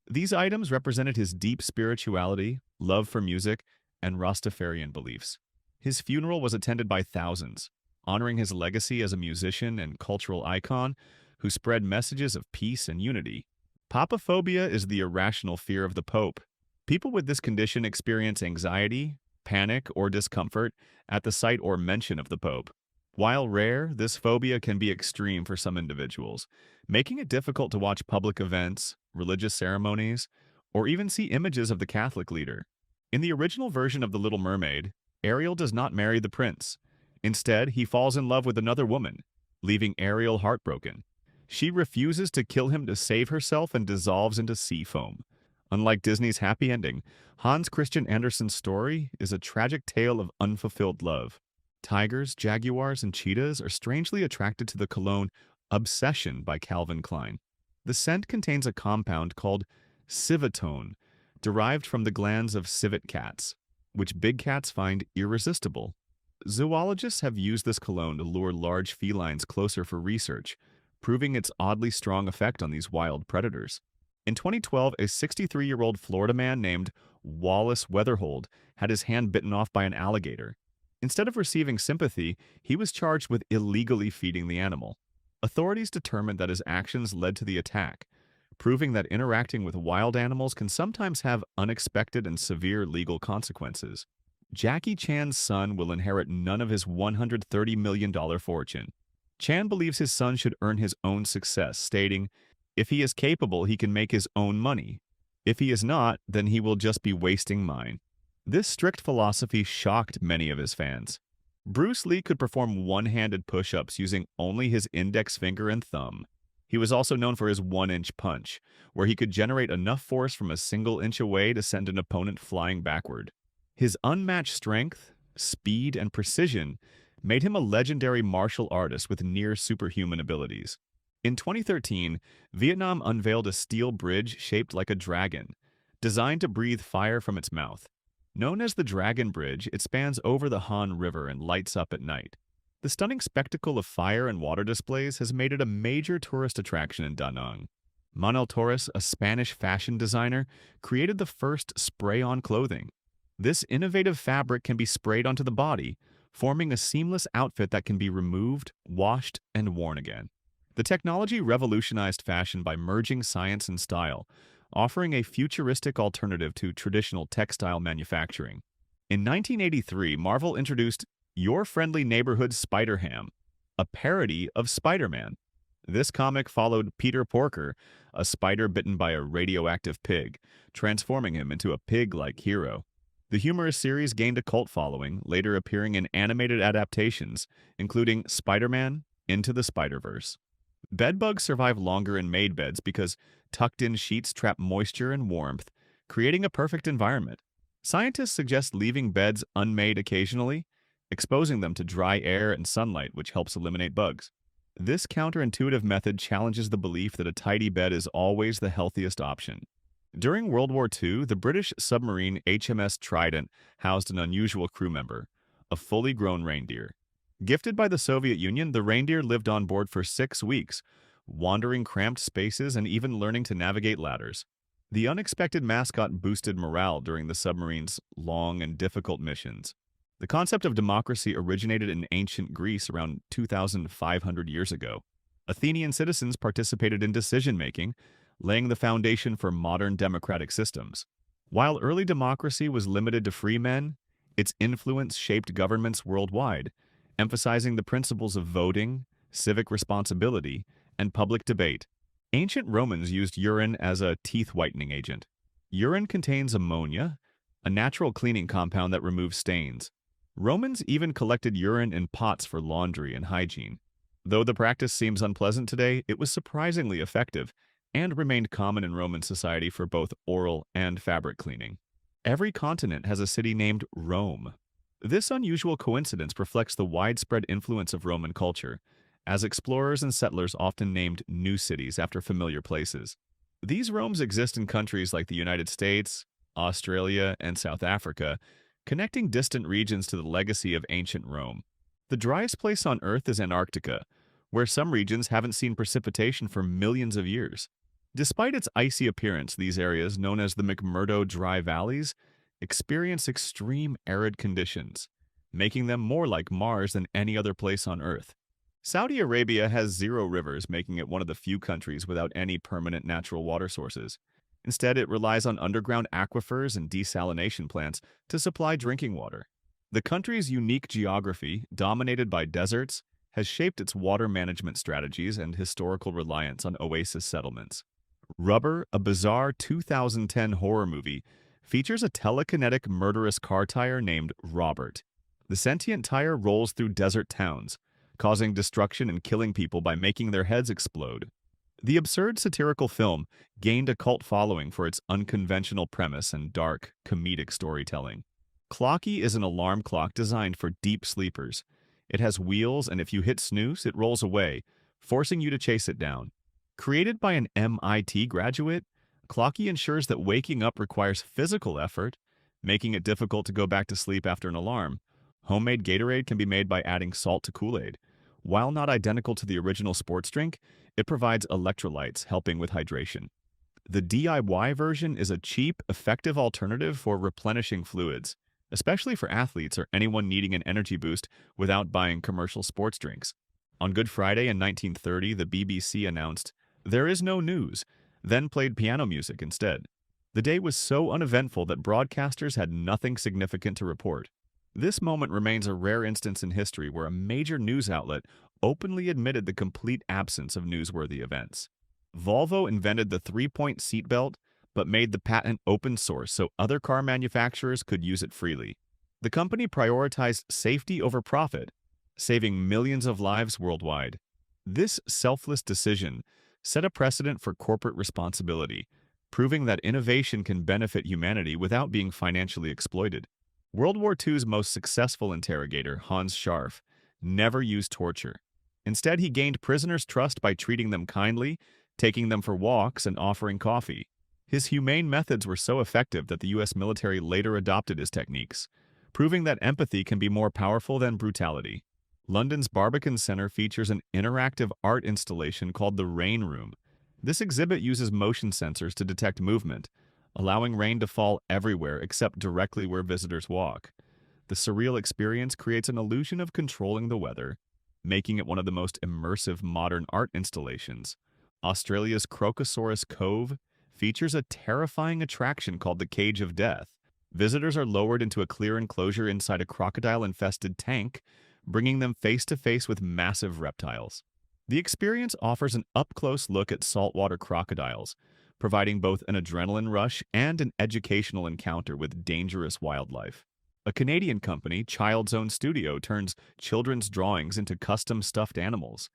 These items represented his deep spirituality, love for music, and Rastafarian beliefs. His funeral was attended by thousands, honoring his legacy as a musician and cultural icon who spread messages of peace and unity. Papophobia is the irrational fear of the Pope. People with this condition experience anxiety, panic, or discomfort at the sight or mention of the Pope. While rare, this phobia can be extreme for some individuals, making it difficult to watch public events, religious ceremonies, or even see images of the Catholic leader. In the original version of The Little Mermaid, Ariel does not marry the prince. Instead, he falls in love with another woman, leaving Ariel heartbroken. She refuses to kill him to save herself and dissolves into sea foam. Unlike Disney's happy ending, Hans Christian Andersen's story is a tragic tale of unfulfilled love. Tigers, jaguars, and cheetahs are strangely attracted to the cologne Obsession by Calvin Klein. The scent contains a compound called civitone, derived from the glands of civet cats, which big cats find irresistible. Zoologists have used this cologne to lure large felines closer for research, proving its oddly strong effect on these wild predators. In 2012, a 63-year-old Florida man named Wallace Weatherhold had his hand bitten off by an alligator. Instead of receiving sympathy, he was charged with illegally feeding the animal. Authorities determined that his actions led to the attack, proving that interacting with wild animals can sometimes have unexpected and severe legal consequences. Jackie Chan's son will inherit none of his $130 million fortune. Chan believes his son should earn his own success, stating, "If he is capable, he can make his own money. If he is not, then he will just be wasting mine." This strict philosophy shocked many of his fans. Bruce Lee could perform one-handed push-ups using only his index finger and thumb. He was also known for his one-inch punch, where he could generate enough force from a single inch away to send an opponent flying backward. His unmatched strength, speed, and precision made him a legendary martial artist with near-superhuman abilities. In 2013, Vietnam unveiled a steel bridge shaped like a dragon, designed to breathe fire from its mouth. Known as the Dragon Bridge, it spans over the Han River and lights up at night. The stunning spectacle of fire and water displays has made it a major tourist attraction in Da Nang. Manuel Torres, a Spanish fashion designer, created the first spray-on clothing. This innovative fabric can be sprayed onto the body, forming a seamless outfit that can be removed, washed, and worn again. The technology revolutionized fashion by merging science and style, offering a futuristic alternative to traditional textile manufacturing. In 1983, Marvel introduced Your Friendly Neighborhood Spider-Ham, a parody of Spider-Man. This comic followed Peter Porker, a spider bitten by a radioactive pig, transforming him into a pig-like hero. The humorous series gained a cult following, later appearing in animated adaptations, including Spider-Man, Into the Spider-Verse. Bedbugs survive longer in made beds because tucked-in sheets trap moisture and warmth, creating a perfect environment. Scientists suggest leaving beds unmade occasionally, exposing them to dry air and sunlight, which helps eliminate bugs. This counterintuitive method challenges the belief that a tidy bed is always the healthiest option. During World War II, the British submarine HMS Trident housed an unusual crew member, a fully grown reindeer. Gifted by the Soviet Union, the reindeer lived on board for 6 weeks, wandering cramped spaces and even learning to navigate ladders. The unexpected mascot boosted morale during the submarine's long and difficult missions. The concept of democracy originated in ancient Greece around 2,500 years ago. Athenian citizens participated in decision-making, laying the foundation for modern democratic systems. While early democracy was limited to free men, its influence shaped governments worldwide, emphasizing the principles of voting, civic responsibility, and public debate. Ancient Romans used urine as a teeth-whitening agent. Urine contains ammonia, a natural cleaning compound that removes stains. Romans even collected urine in pots for laundry and hygiene. Though the practice seems unpleasant today, it was surprisingly effective and remained common in Roman society for both oral and fabric cleaning. Every continent has a city named Rome. This unusual coincidence reflects the widespread influence of Roman culture, as explorers and settlers often named new cities after familiar places. These Romes exist in countries like the United States, Australia, and South Africa, connecting distant regions to the legacy of ancient Rome. The driest place on Earth is Antarctica, where some regions haven't seen precipitation for millions of years. Despite its icy appearance, these areas, known as the McMurdo Dry Valleys, experience extreme arid conditions, making them more like Mars than any other place on Earth. Saudi Arabia has zero rivers, making it one of the few countries without any permanent natural water sources. Instead, it relies on underground aquifers and desalination plants to supply drinking water. The country's unique geography, dominated by deserts, has shaped its water management strategies and historical reliance on oasis settlements. Rubber, a bizarre 2010 horror movie, features a telekinetic murderous car tire named Robert. The sentient tire rolls through desert towns, causing destruction and killing people by making their heads explode. The absurd satirical film gained a cult following for its unconventional premise and dark, comedic storytelling. Clocky is an alarm clock designed for deep sleepers. It has wheels, and if you hit snooze, it rolls away, forcing you to chase it down. Created by an MIT graduate, Clocky ensures that waking up requires physical effort, making it difficult to go back to sleep after an alarm. Homemade Gatorade can be made by adding salt to Kool-Aid. While not identical to the original sports drink, it provides electrolytes, helping with hydration. The DIY version is a cheap, effective alternative for replenishing fluids, especially for athletes or anyone needing an energy boost without buying commercial sports drinks. On Good Friday in 1930, the BBC announced, "There is no news," then played piano music instead. The day was so uneventful that broadcasters had nothing significant to report. This moment remains a rare instance in history where a major news outlet openly admitted the complete absence of newsworthy events. Volvo invented the three-point seatbelt, but made the patent open source so other car manufacturers could use it freely. The company prioritized safety over profit, saving millions of lives worldwide. This selfless decision set a precedent for corporate responsibility, proving that innovation can benefit humanity without being financially exploited. World War II's most successful interrogator, Hans Scharf, never used torture. Instead, he gained prisoners' trust by treating them kindly, taking them for walks, and offering coffee. His humane methods were so effective that the U.S. military later adopted his techniques, proving that empathy can be more powerful than brutality. London's Barbican Centre features an interactive art installation called the Rain Room. This exhibit uses motion sensors to detect movement, allowing rain to fall everywhere except directly where visitors walk. The surreal experience creates an illusion of controlling the weather, making it one of the most immersive modern art installations. Australia's Crocosaurus Cove features a terrifying attraction called the Cage of Death. Visitors are lowered into a clear enclosure inside a crocodile-infested tank, bringing them face-to-face with massive reptiles. The experience offers an up-close look at saltwater crocodiles, providing both an adrenaline rush and an educational encounter with dangerous wildlife. A Canadian company, Child's Own Studio, turns children's drawings into custom stuffed animals.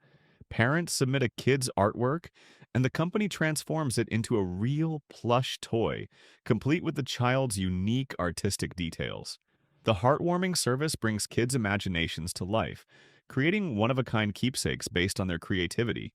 Parents submit a kid's artwork, and the company transforms it into a real plush toy, complete with the child's unique artistic details. The heartwarming service brings kids' imaginations to life, creating one-of-a-kind keepsakes based on their creativity.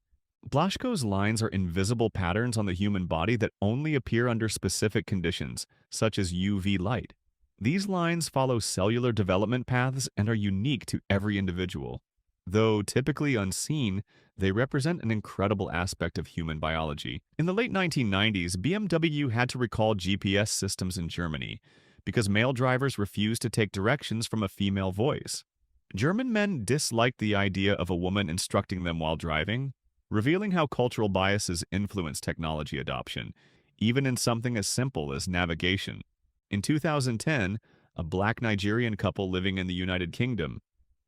Blaschko's lines are invisible patterns on the human body that only appear under specific conditions, such as UV light. These lines follow cellular development paths and are unique to every individual. Though typically unseen, they represent an incredible aspect of human biology. In the late 1990s, BMW had to recall GPS systems in Germany because male drivers refused to take directions from a female voice. German men disliked the idea of a woman instructing them while driving, revealing how cultural biases influence technology adoption, even in something as simple as navigation. In 2010, a black Nigerian couple living in the United Kingdom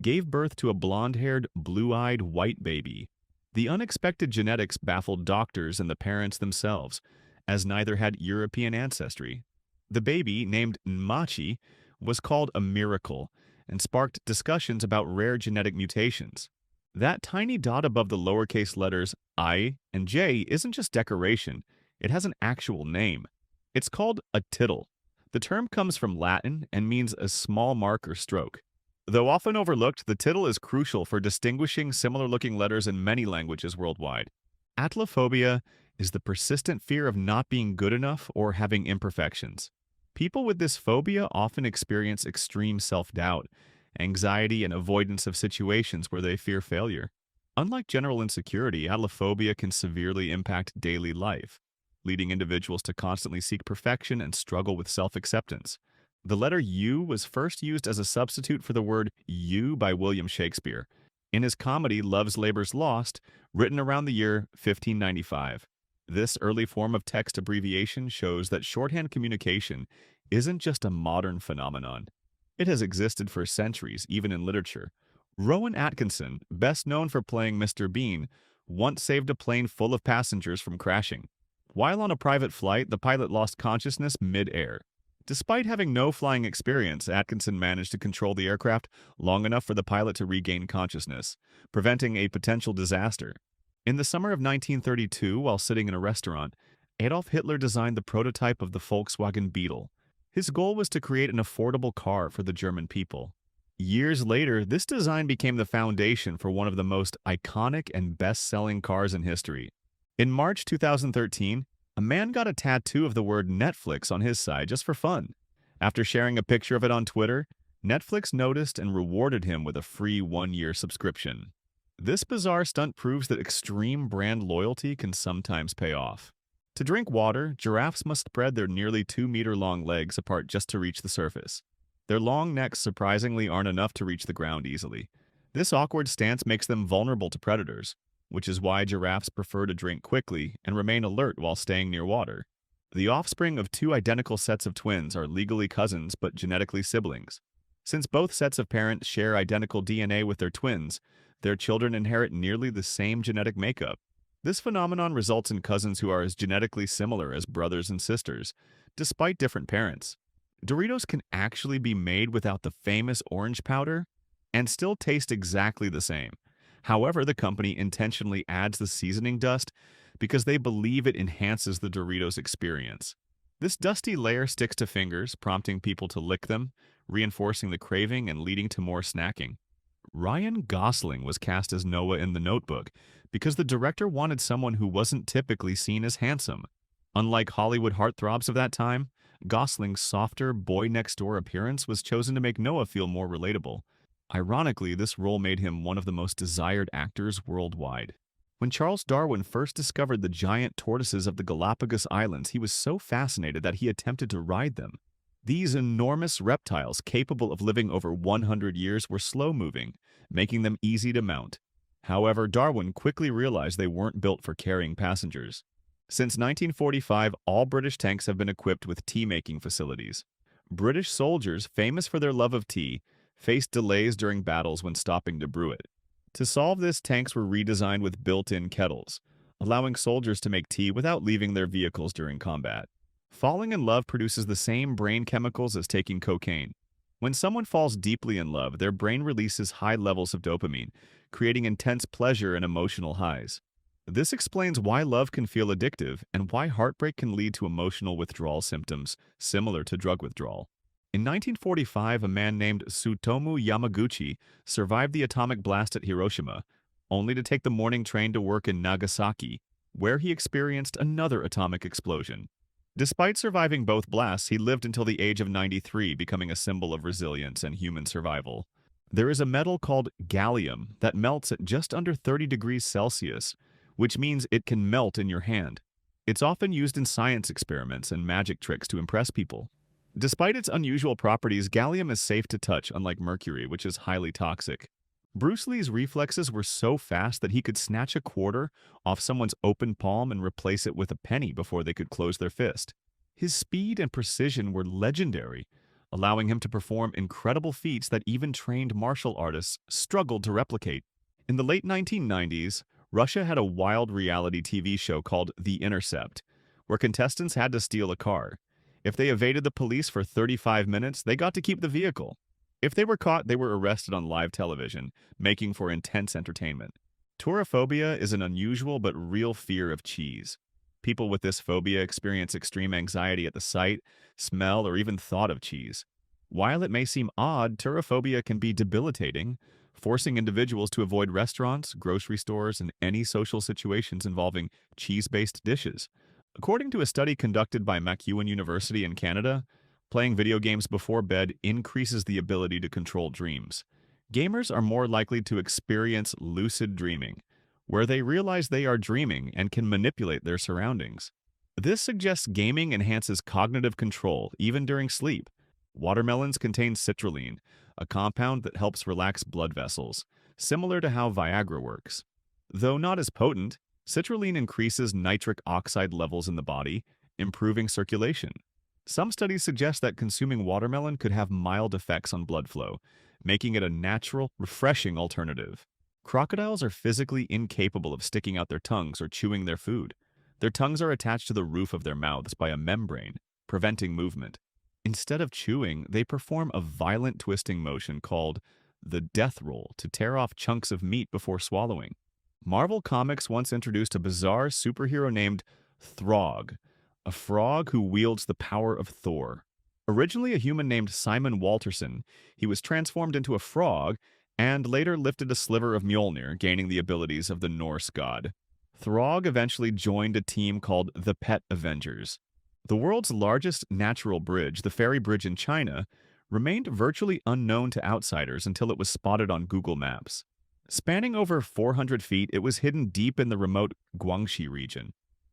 gave birth to a blonde-haired, blue-eyed white baby. The unexpected genetics baffled doctors and the parents themselves, as neither had European ancestry. The baby, named Nmachi, was called a miracle and sparked discussions about rare genetic mutations. That tiny dot above the lowercase letters I and J isn't just decoration, it has an actual name. It's called a tittle. The term comes from Latin and means a small mark or stroke. Though often overlooked, the tittle is crucial for distinguishing similar-looking letters in many languages worldwide. Atlophobia is the persistent fear of not being good enough or having imperfections. People with this phobia often experience extreme self-doubt, anxiety, and avoidance of situations where they fear failure. Unlike general insecurity, atlophobia can severely impact daily life. leading individuals to constantly seek perfection and struggle with self-acceptance. The letter U was first used as a substitute for the word you by William Shakespeare in his comedy Love's Labour's Lost, written around the year 1595. This early form of text abbreviation shows that shorthand communication isn't just a modern phenomenon. It has existed for centuries, even in literature. Rowan Atkinson, best known for playing Mr. Bean, once saved a plane full of passengers from crashing. While on a private flight, the pilot lost consciousness mid-air. Despite having no flying experience, Atkinson managed to control the aircraft long enough for the pilot to regain consciousness, preventing a potential disaster. In the summer of 1932, while sitting in a restaurant, Adolf Hitler designed the prototype of the Volkswagen Beetle. His goal was to create an affordable car for the German people. Years later, this design became the foundation for one of the most iconic and best-selling cars in history. In March 2013, a man got a tattoo of the word Netflix on his side just for fun. After sharing a picture of it on Twitter, Netflix noticed and rewarded him with a free one-year subscription. This bizarre stunt proves that extreme brand loyalty can sometimes pay off. To drink water, giraffes must spread their nearly 2-meter-long legs apart just to reach the surface. Their long necks surprisingly aren't enough to reach the ground easily. This awkward stance makes them vulnerable to predators, which is why giraffes prefer to drink quickly and remain alert while staying near water. The offspring of two identical sets of twins are legally cousins but genetically siblings. Since both sets of parents share identical DNA with their twins, their children inherit nearly the same genetic makeup. This phenomenon results in cousins who are as genetically similar as brothers and sisters, despite different parents. Doritos can actually be made without the famous orange powder and still taste exactly the same. However, the company intentionally adds the seasoning dust because they believe it enhances the Doritos experience. This dusty layer sticks to fingers, prompting people to lick them, reinforcing the craving and leading to more snacking. Ryan Gosling was cast as Noah in The Notebook because the director wanted someone who wasn't typically seen as handsome. Unlike Hollywood heartthrobs of that time, Gosling's softer, boy-next-door appearance was chosen to make Noah feel more relatable. Ironically, this role made him one of the most desired actors worldwide. When Charles Darwin first discovered the giant tortoises of the Galapagos Islands, he was so fascinated that he attempted to ride them. These enormous reptiles, capable of living over 100 years, were slow-moving, making them easy to mount. However, Darwin quickly realized they weren't built for carrying passengers. Since 1945, all British tanks have been equipped with tea-making facilities. British soldiers, famous for their love of tea, faced delays during battles when stopping to brew it. To solve this, tanks were redesigned with built-in kettles, allowing soldiers to make tea without leaving their vehicles during combat. Falling in love produces the same brain chemicals as taking cocaine. When someone falls deeply in love, their brain releases high levels of dopamine, creating intense pleasure and emotional highs. This explains why love can feel addictive and why heartbreak can lead to emotional withdrawal symptoms similar to drug withdrawal. In 1945, a man named Tsutomu Yamaguchi survived the atomic blast at Hiroshima, only to take the morning train to work in Nagasaki, where he experienced another atomic explosion. Despite surviving both blasts, he lived until the age of 93, becoming a symbol of resilience and human survival. There is a metal called gallium that melts at just under 30 degrees Celsius, which means it can melt in your hand. It's often used in science experiments and magic tricks to impress people. Despite its unusual properties, gallium is safe to touch, unlike mercury, which is highly toxic. Bruce Lee's reflexes were so fast that he could snatch a quarter off someone's open palm and replace it with a penny before they could close their fist. His speed and precision were legendary, allowing him to perform incredible feats that even trained martial artists struggled to replicate. In the late 1990s, Russia had a wild reality TV show called The Intercept, where contestants had to steal a car. If they evaded the police for 35 minutes, they got to keep the vehicle. If they were caught, they were arrested on live television, making for intense entertainment. Tourophobia is an unusual but real fear of cheese. People with this phobia experience extreme anxiety at the sight, smell, or even thought of cheese. While it may seem odd, tourophobia can be debilitating, forcing individuals to avoid restaurants, grocery stores, and any social situations involving cheese-based dishes. According to a study conducted by MacEwan University in Canada, playing video games before bed increases the ability to control dreams. Gamers are more likely to experience lucid dreaming, where they realize they are dreaming and can manipulate their surroundings. This suggests gaming enhances cognitive control even during sleep. Watermelons contain citrulline, a compound that helps relax blood vessels, similar to how Viagra works. Though not as potent, citrulline increases nitric oxide levels in the body, improving circulation. Some studies suggest that consuming watermelon could have mild effects on blood flow, making it a natural, refreshing alternative. Crocodiles are physically incapable of sticking out their tongues or chewing their food. Their tongues are attached to the roof of their mouths by a membrane, preventing movement. Instead of chewing, they perform a violent twisting motion called the death roll to tear off chunks of meat before swallowing. Marvel Comics once introduced a bizarre superhero named Throg, a frog who wields the power of Thor. Originally a human named Simon Walterson, he was transformed into a frog and later lifted a sliver of Mjolnir, gaining the abilities of the Norse god. Throg eventually joined a team called the Pet Avengers. The world's largest natural bridge, the Fairy Bridge in China, remained virtually unknown to outsiders until it was spotted on Google Maps. Spanning over 400 feet, it was hidden deep in the remote Guangxi region.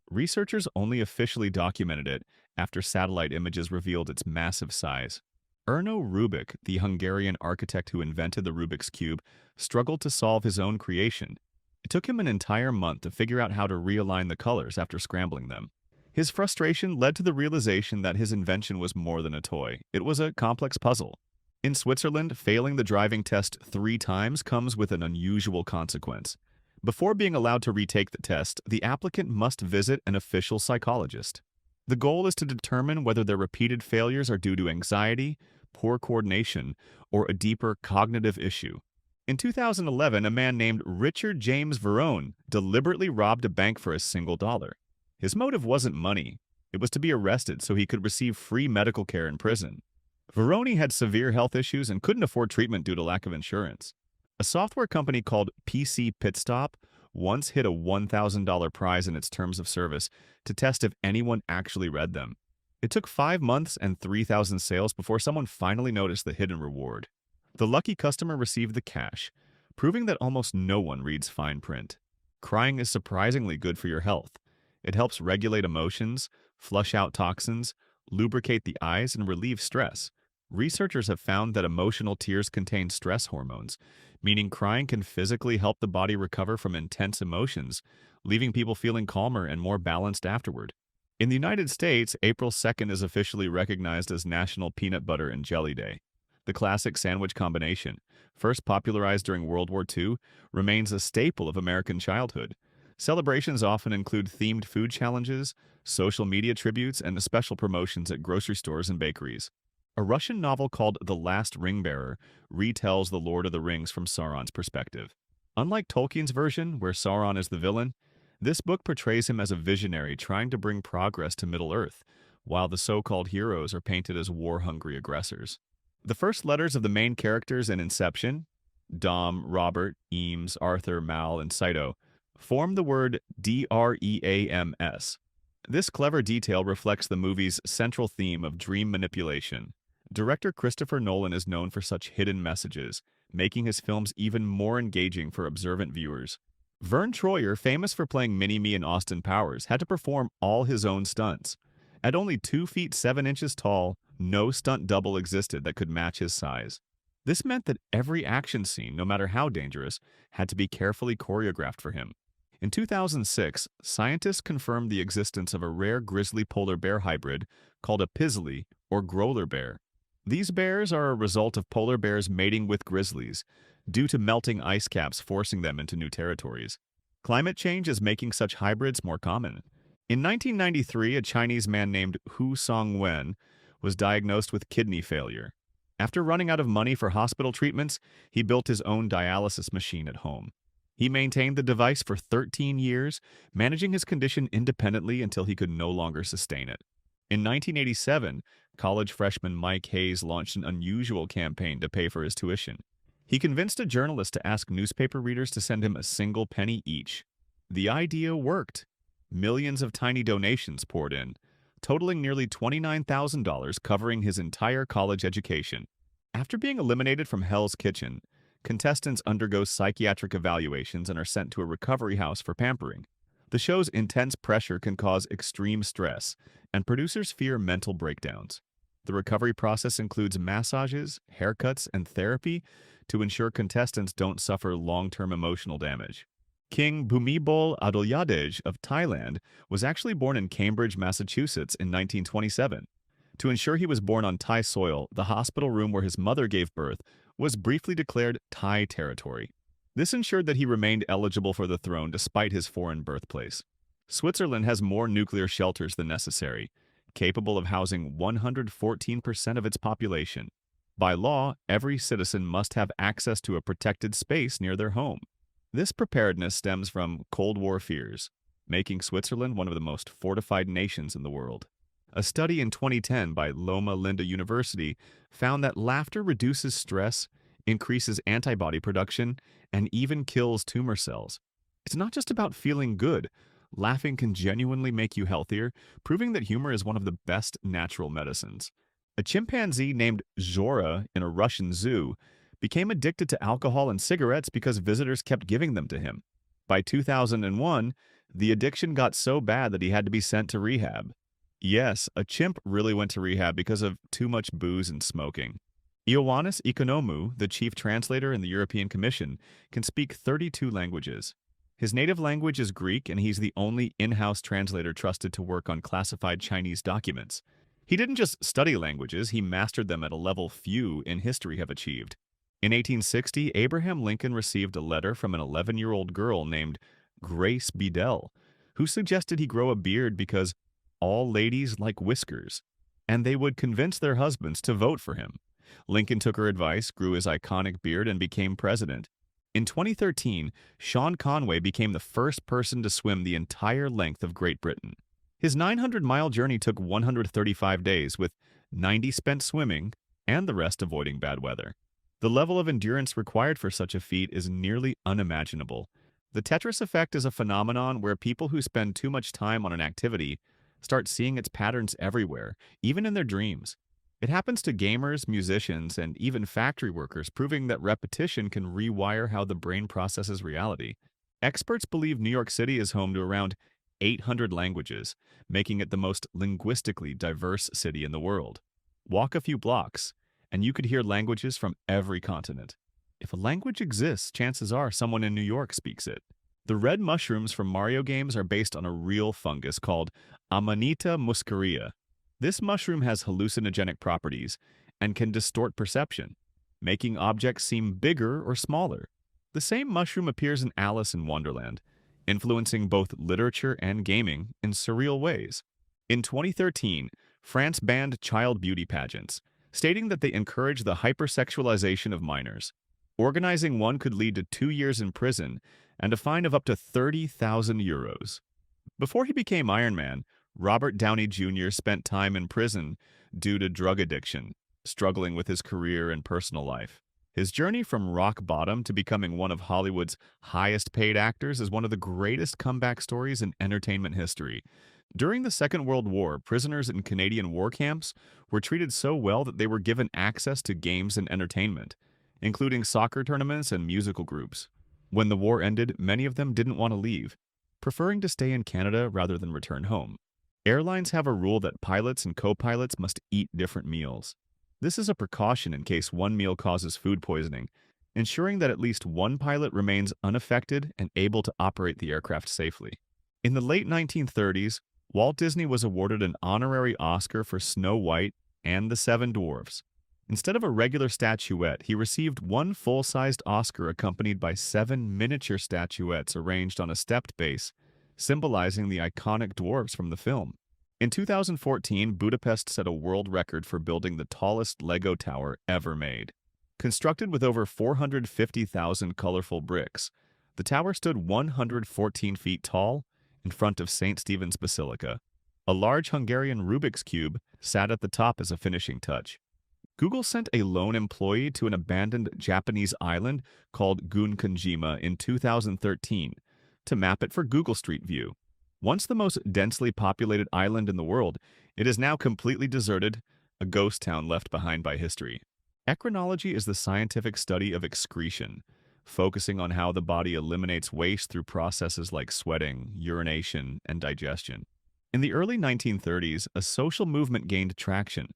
Researchers only officially documented it after satellite images revealed its massive size. Erno Rubik, the Hungarian architect who invented the Rubik's Cube, struggled to solve his own creation. It took him an entire month to figure out how to realign the colors after scrambling them. His frustration led to the realization that his invention was more than a toy. It was a complex puzzle. In Switzerland, failing the driving test 3 times comes with an unusual consequence. Before being allowed to retake the test, the applicant must visit an official psychologist. The goal is to determine whether their repeated failures are due to anxiety, poor coordination, or a deeper cognitive issue. In 2011, a man named Richard James Verone deliberately robbed a bank for a single dollar. His motive wasn't money. It was to be arrested so he could receive free medical care in prison. Verone had severe health issues and couldn't afford treatment due to lack of insurance. A software company called PC Pitstop once hit a $1,000 prize in its terms of service to test if anyone actually read them. It took 5 months and 3,000 sales before someone finally noticed the hidden reward. The lucky customer received the cash, proving that almost no one reads fine print. Crying is surprisingly good for your health. It helps regulate emotions, flush out toxins, lubricate the eyes, and relieve stress. Researchers have found that emotional tears contain stress hormones, meaning crying can physically help the body recover from intense emotions, leaving people feeling calmer and more balanced afterward. In the United States, April 2nd is officially recognized as National Peanut Butter and Jelly Day. The classic sandwich combination, first popularized during World War II, remains a staple of American childhood. Celebrations often include themed food challenges, social media tributes, and special promotions at grocery stores and bakeries. A Russian novel called The Last Ringbearer retells the Lord of the Rings from Sauron's perspective. Unlike Tolkien's version, where Sauron is the villain, this book portrays him as a visionary trying to bring progress to Middle-earth, while the so-called heroes are painted as war-hungry aggressors. The first letters of the main characters in Inception, Dom, Robert, Eames, Arthur, Mal, and Saito, form the word DREAMS. This clever detail reflects the movie's central theme of dream manipulation. Director Christopher Nolan is known for such hidden messages, making his films even more engaging for observant viewers. Vern Troyer, famous for playing Mini-Me in Austin Powers, had to perform all his own stunts. At only 2 feet 7 inches tall, no stunt double existed that could match his size. This meant that every action scene, no matter how dangerous, had to be carefully choreographed for him. In 2006, scientists confirmed the existence of a rare grizzly polar bear hybrid called a pizzly or growler bear. These bears are a result of polar bears mating with grizzlies, due to melting ice caps forcing them into new territories. Climate change is making such hybrids more common. In 1993, a Chinese man named Hu Songwen was diagnosed with kidney failure. After running out of money for hospital treatments, he built his own dialysis machine at home. He maintained the device for 13 years, managing his condition independently until he could no longer sustain it. In 1987, college freshman Mike Hayes launched an unusual campaign to pay for his tuition. He convinced a journalist to ask newspaper readers to send him a single penny each. The idea worked. Millions of tiny donations poured in, totaling nearly $29,000, covering his entire college education. After being eliminated from Hell's Kitchen, contestants undergo psychiatric evaluations and are sent to a recovery house for pampering. The show's intense pressure can cause extreme stress, and producers fear mental breakdowns. The recovery process includes massages, haircuts, and therapy to ensure contestants don't suffer long-term emotional damage. King Bhumibol Adulyadej of Thailand was actually born in Cambridge, Massachusetts in 1927. To ensure he was born on Thai soil, the hospital room where his mother gave birth was briefly declared Thai territory. This ensured that he remained eligible for the throne despite his foreign birthplace. Switzerland has more nuclear shelters than necessary, capable of housing 114% of its population. By law, every citizen must have access to a protected space near their home. This preparedness stems from Cold War fears, making Switzerland one of the most fortified nations in the world. A study in 2010 by Loma Linda University found that laughter reduces stress, increases antibody production, and even kills tumor cells. It's not just about feeling good. Laughing can genuinely make you healthier, proving that humor is one of the best natural medicines. A chimpanzee named Zhora in a Russian zoo became addicted to alcohol and cigarettes because visitors kept giving them to him. By 2001, the addiction got so bad that he had to be sent to rehab. Yes, a chimp really went to rehab because of too much booze and smoking. Ioannis Economou, the chief translator in the European Commission, can speak 32 languages. His native language is Greek, and he's the only in-house translator trusted to work on classified Chinese documents. He didn't just study languages, he mastered them at a level few in history have achieved. In 1860, Abraham Lincoln received a letter from an 11-year-old girl named Grace Bedell, who suggested he grow a beard because all ladies like whiskers, and they would convince their husbands to vote for him. Lincoln took her advice, grew his iconic beard, and became president. In 2013, Sean Conway became the first person to swim the entire length of Great Britain. His 900-mile journey took 135 days, with 90 spent swimming and the rest avoiding bad weather. The level of endurance required for such a feat is nearly unimaginable. The Tetris effect is a phenomenon where people who spend too much time on an activity start seeing its patterns everywhere, even in their dreams. It happens to gamers, musicians, and even factory workers, proving that repetition can rewire how the brain processes reality. Experts believe New York City is home to around 800 languages, making it the most linguistically diverse city in the world. Walk a few blocks, and you could hear languages from every continent. If a language exists, chances are someone in New York speaks it. The red mushrooms from Mario games are based on a real fungus called Amanita muscaria. This mushroom has hallucinogenic properties and can distort perception, making objects seem bigger or smaller. The same mushroom appears in Alice in Wonderland, influencing both literature and gaming in surreal ways. In 2013, France banned child beauty pageants, stating that they encourage the hypersexualization of minors. Organizing one could lead to 2 years in prison and a fine of up to 30,000 euros. Before he became Iron Man, Robert Downey Jr. spent time in prison due to drug addiction, struggling with his career and personal life. His journey from rock bottom to becoming one of Hollywood's highest-paid actors is one of the greatest comeback stories in entertainment history. During the Second World War, prisoners in Canadian war camps were treated so well that they were given access to games and entertainment, including soccer tournaments and musical groups. When the war ended, many of them didn't want to leave, preferring to stay in Canada rather than return home. Airlines have a rule that pilots and co-pilots must eat different meals. This is a precaution in case one meal causes food poisoning, ensuring that at least one pilot remains unaffected and able to operate the aircraft safely. In the late 1930s, Walt Disney was awarded an honorary Oscar for Snow White and the Seven Dwarfs. Instead of a regular statuette, he received one full-sized Oscar accompanied by 7 miniature statuettes arranged on a stepped base, symbolizing the iconic dwarves from the film. In 2014, Budapest set a world record for building the tallest Lego tower ever made. Constructed with over 450,000 colorful bricks, the tower stood 114 feet tall in front of St. Stephen's Basilica. A large Hungarian Rubik's Cube sat at the top as a finishing touch. Google sent a lone employee to an abandoned Japanese island called Gunkanjima in 2013 to map it for Google Street View. Once the most densely populated island in the world, it is now completely deserted, a ghost town left behind by history. Echronology is the scientific study of excretion. focusing on how the body eliminates waste through processes like sweating, urination, and digestion. In the early 1930s, a social movement gained traction,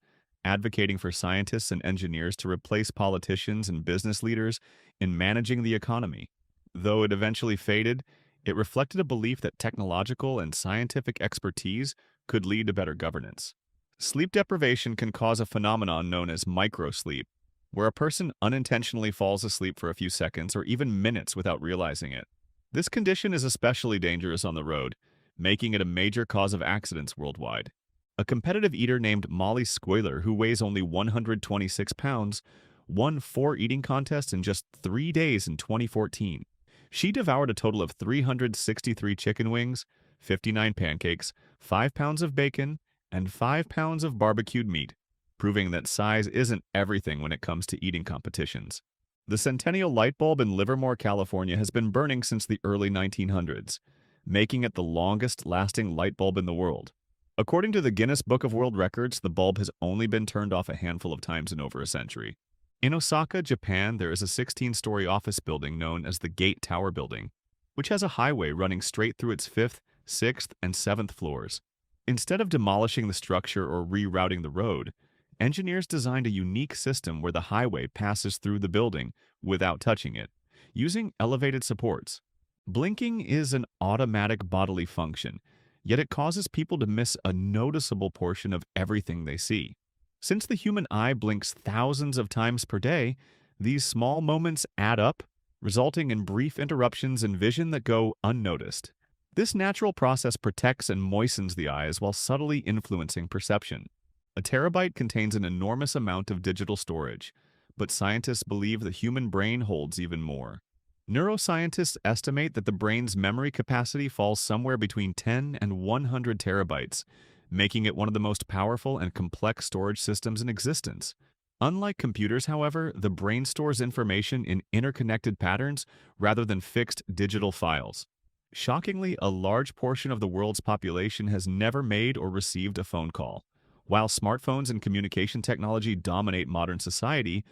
advocating for scientists and engineers to replace politicians and business leaders in managing the economy. Though it eventually faded, it reflected a belief that technological and scientific expertise could lead to better governance. Sleep deprivation can cause a phenomenon known as microsleep, where a person unintentionally falls asleep for a few seconds or even minutes without realizing it. This condition is especially dangerous on the road, making it a major cause of accidents worldwide. A competitive eater named Molly Squaler, who weighs only 126 pounds, won 4 eating contests in just 3 days in 2014. She devoured a total of 363 chicken wings, 59 pancakes, 5 pounds of bacon, and 5 pounds of barbecued meat, proving that size isn't everything when it comes to eating competitions. The Centennial light bulb in Livermore, California has been burning since the early 1900s, making it the longest-lasting light bulb in the world. According to the Guinness Book of World Records, the bulb has only been turned off a handful of times in over a century. In Osaka, Japan, there is a 16-story office building known as the Gate Tower Building, which has a highway running straight through its 5th, 6th, and 7th floors. Instead of demolishing the structure or rerouting the road, engineers designed a unique system where the highway passes through the building without touching it, using elevated supports. Blinking is an automatic bodily function, yet it causes people to miss a noticeable portion of everything they see. Since the human eye blinks thousands of times per day, these small moments add up, resulting in brief interruptions in vision that go unnoticed. This natural process protects and moistens the eyes while subtly influencing perception. A terabyte contains an enormous amount of digital storage, but scientists believe the human brain holds even more. Neuroscientists estimate that the brain's memory capacity falls somewhere between 10 and 100 terabytes, making it one of the most powerful and complex storage systems in existence. Unlike computers, however, the brain stores information in interconnected patterns rather than fixed digital files. Shockingly, a large portion of the world's population has never made or received a phone call. While smartphones and communication technology dominate modern society,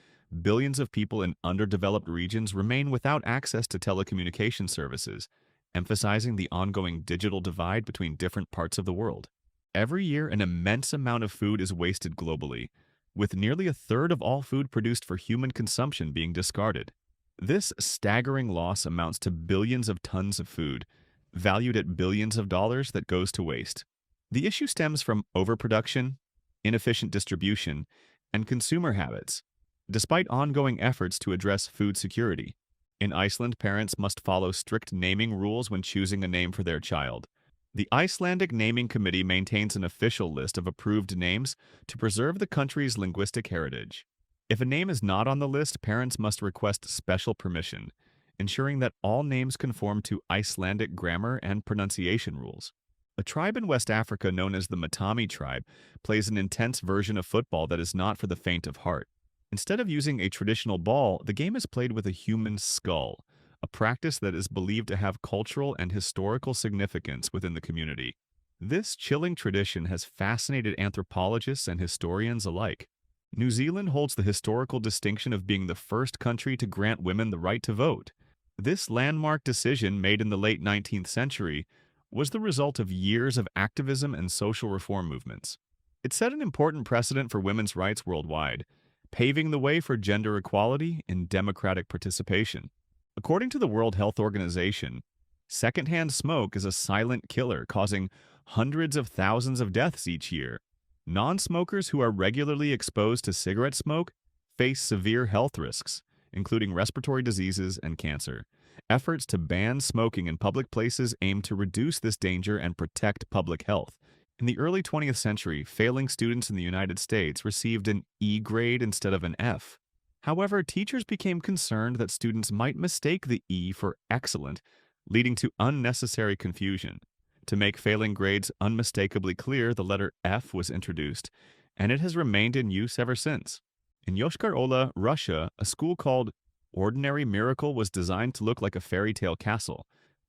billions of people in underdeveloped regions remain without access to telecommunication services, emphasizing the ongoing digital divide between different parts of the world. Every year, an immense amount of food is wasted globally, with nearly a third of all food produced for human consumption being discarded. This staggering loss amounts to billions of tons of food, valued at billions of dollars, that goes to waste. The issue stems from overproduction, inefficient distribution, and consumer habits, despite ongoing efforts to address food security. In Iceland, parents must follow strict naming rules when choosing a name for their child. The Icelandic Naming Committee maintains an official list of approved names to preserve the country's linguistic heritage. If a name is not on the list, parents must request special permission, ensuring that all names conform to Icelandic grammar and pronunciation rules. A tribe in West Africa known as the Matami tribe plays an intense version of football that is not for the faint of heart. Instead of using a traditional ball, the game is played with a human skull, a practice that is believed to have cultural and historical significance within the community. This chilling tradition has fascinated anthropologists and historians alike. New Zealand holds the historical distinction of being the first country to grant women the right to vote. This landmark decision, made in the late 19th century, was the result of years of activism and social reform movements. It set an important precedent for women's rights worldwide, paving the way for gender equality and democratic participation. According to the World Health Organization, secondhand smoke is a silent killer, causing hundreds of thousands of deaths each year. Non-smokers who are regularly exposed to cigarette smoke face severe health risks, including respiratory diseases and cancer. Efforts to ban smoking in public places aim to reduce this danger and protect public health. In the early 20th century, failing students in the United States received an E grade instead of an F. However, teachers became concerned that students might mistake the E for excellent, leading to unnecessary confusion. To make failing grades unmistakably clear, the letter F was introduced, and it has remained in use ever since. In Yoshkar-Ola, Russia, a school called Ordinary Miracle was designed to look like a fairy tale castle.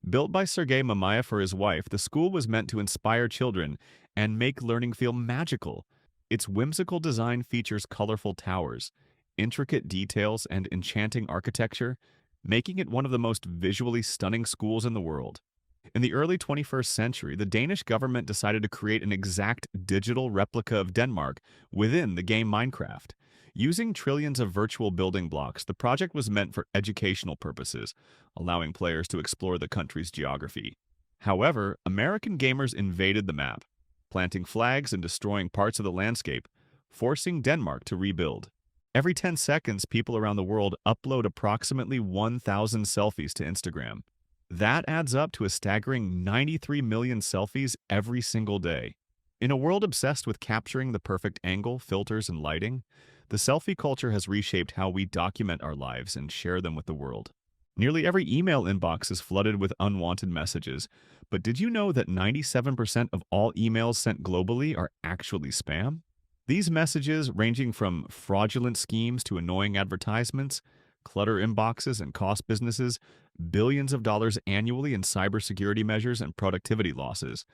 Built by Sergei Mamayev for his wife, the school was meant to inspire children and make learning feel magical. Its whimsical design features colorful towers, intricate details, and enchanting architecture, making it one of the most visually stunning schools in the world. In the early 21st century, the Danish government decided to create an exact digital replica of Denmark within the game Minecraft. Using trillions of virtual building blocks, the project was meant for educational purposes, allowing players to explore the country's geography. However, American gamers invaded the map, planting flags and destroying parts of the landscape, forcing Denmark to rebuild. Every 10 seconds, people around the world upload approximately 1,000 selfies to Instagram. That adds up to a staggering 93 million selfies every single day. In a world obsessed with capturing the perfect angle, filters, and lighting, the selfie culture has reshaped how we document our lives and share them with the world. Nearly every email inbox is flooded with unwanted messages, but did you know that 97% of all emails sent globally are actually spam? These messages, ranging from fraudulent schemes to annoying advertisements, clutter inboxes, and cost businesses billions of dollars annually in cybersecurity measures and productivity losses.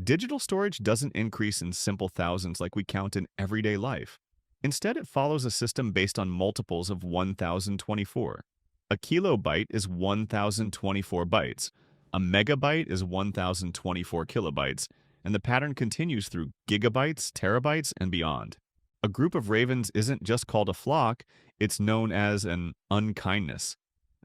Digital storage doesn't increase in simple thousands like we count in everyday life. Instead, it follows a system based on multiples of 1024. A kilobyte is 1024 bytes. A megabyte is 1024 kilobytes, and the pattern continues through gigabytes, terabytes, and beyond. A group of ravens isn't just called a flock, it's known as an unkindness.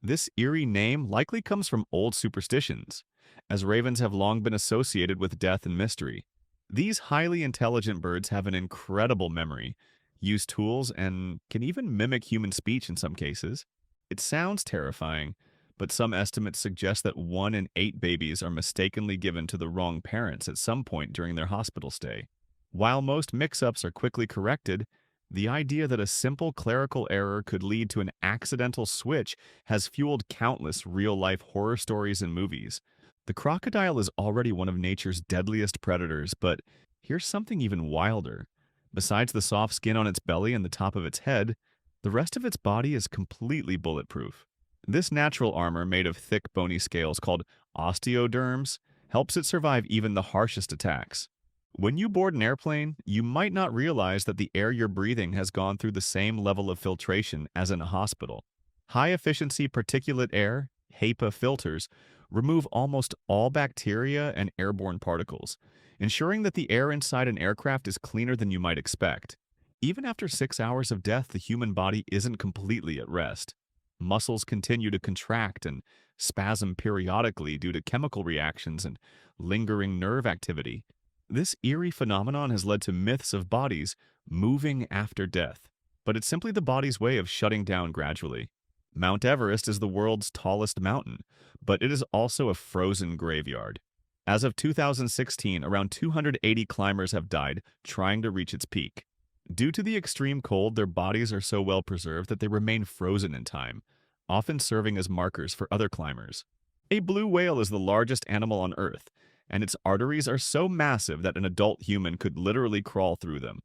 This eerie name likely comes from old superstitions, as ravens have long been associated with death and mystery. These highly intelligent birds have an incredible memory, use tools, and can even mimic human speech in some cases. It sounds terrifying, but some estimates suggest that 1 in 8 babies are mistakenly given to the wrong parents at some point during their hospital stay. While most mix-ups are quickly corrected, the idea that a simple clerical error could lead to an accidental switch has fueled countless real-life horror stories and movies. The crocodile is already one of nature's deadliest predators, but here's something even wilder. Besides the soft skin on its belly and the top of its head, the rest of its body is completely bulletproof. This natural armor, made of thick, bony scales called osteoderms, helps it survive even the harshest attacks. When you board an airplane, you might not realize that the air you're breathing has gone through the same level of filtration as in a hospital. High-efficiency particulate air, HEPA filters, remove almost all bacteria and airborne particles, ensuring that the air inside an aircraft is cleaner than you might expect. Even after 6 hours of death, the human body isn't completely at rest. Muscles continue to contract and spasm periodically due to chemical reactions and lingering nerve activity. This eerie phenomenon has led to myths of bodies moving after death, but it's simply the body's way of shutting down gradually. Mount Everest is the world's tallest mountain, but it is also a frozen graveyard. As of 2016, around 280 climbers have died trying to reach its peak. Due to the extreme cold, their bodies are so well preserved that they remain frozen in time, often serving as markers for other climbers. A blue whale is the largest animal on Earth, and its arteries are so massive that an adult human could literally crawl through them.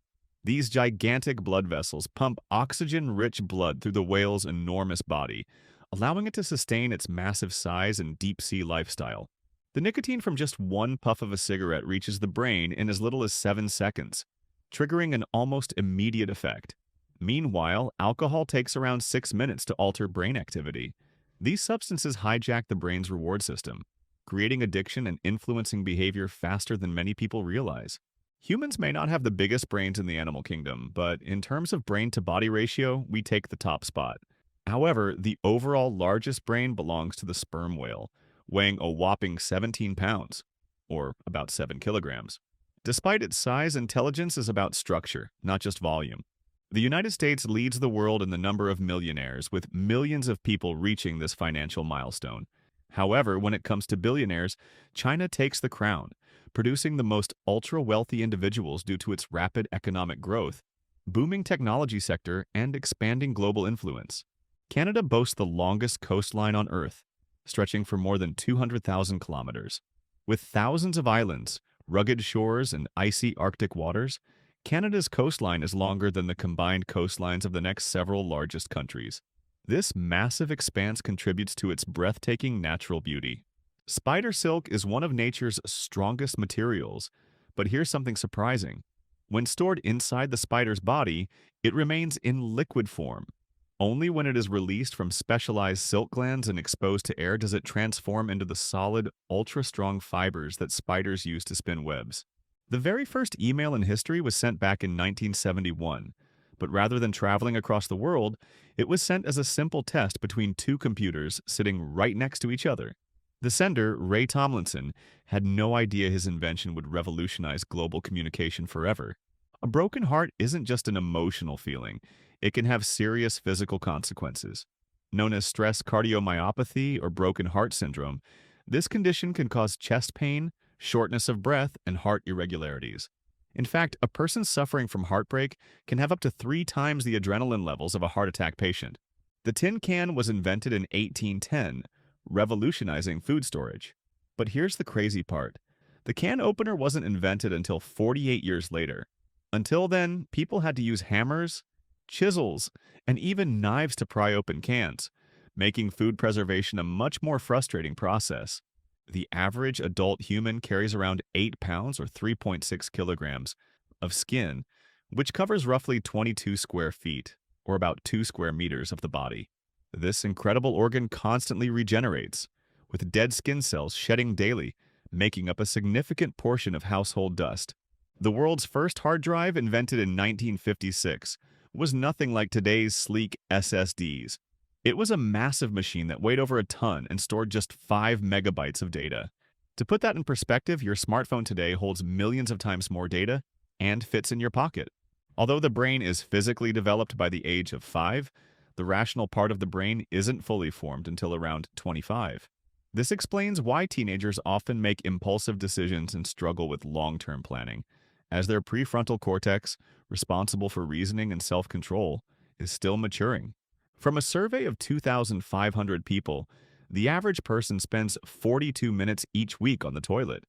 These gigantic blood vessels pump oxygen-rich blood through the whale's enormous body, allowing it to sustain its massive size and deep-sea lifestyle. The nicotine from just one puff of a cigarette reaches the brain in as little as 7 seconds, triggering an almost immediate effect. Meanwhile, alcohol takes around 6 minutes to alter brain activity. These substances hijack the brain's reward system, creating addiction and influencing behavior faster than many people realize. Humans may not have the biggest brains in the animal kingdom, but in terms of brain-to-body ratio, we take the top spot. However, the overall largest brain belongs to the sperm whale, weighing a whopping 17 pounds, or about 7 kilograms. Despite its size, intelligence is about structure, not just volume. The United States leads the world in the number of millionaires, with millions of people reaching this financial milestone. However, when it comes to billionaires, China takes the crown, producing the most ultra-wealthy individuals due to its rapid economic growth, booming technology sector, and expanding global influence. Canada boasts the longest coastline on Earth, stretching for more than 200,000 kilometers. With thousands of islands, rugged shores, and icy Arctic waters, Canada's coastline is longer than the combined coastlines of the next several largest countries. This massive expanse contributes to its breathtaking natural beauty. Spider silk is one of nature's strongest materials, but here's something surprising. When stored inside the spider's body, it remains in liquid form. Only when it is released from specialized silk glands and exposed to air does it transform into the solid, ultra-strong fibers that spiders use to spin webs. The very first email in history was sent back in 1971, but rather than traveling across the world, it was sent as a simple test between two computers sitting right next to each other. The sender, Ray Tomlinson, had no idea his invention would revolutionize global communication forever. A broken heart isn't just an emotional feeling, it can have serious physical consequences. Known as stress cardiomyopathy or broken heart syndrome, this condition can cause chest pain, shortness of breath, and heart irregularities. In fact, a person suffering from heartbreak can have up to 3 times the adrenaline levels of a heart attack patient. The tin can was invented in 1810, revolutionizing food storage. But here's the crazy part. The can opener wasn't invented until 48 years later. Until then, people had to use hammers, chisels, and even knives to pry open cans, making food preservation a much more frustrating process. The average adult human carries around 8 pounds or 3.6 kilograms of skin, which covers roughly 22 square feet, or about 2 square meters of the body. This incredible organ constantly regenerates, with dead skin cells shedding daily, making up a significant portion of household dust. The world's first hard drive, invented in 1956, was nothing like today's sleek SSDs. It was a massive machine that weighed over a ton and stored just 5 megabytes of data. To put that in perspective, your smartphone today holds millions of times more data and fits in your pocket. Although the brain is physically developed by the age of 5, the rational part of the brain isn't fully formed until around 25. This explains why teenagers often make impulsive decisions and struggle with long-term planning, as their prefrontal cortex, responsible for reasoning and self-control, is still maturing. From a survey of 2,500 people, the average person spends 42 minutes each week on the toilet.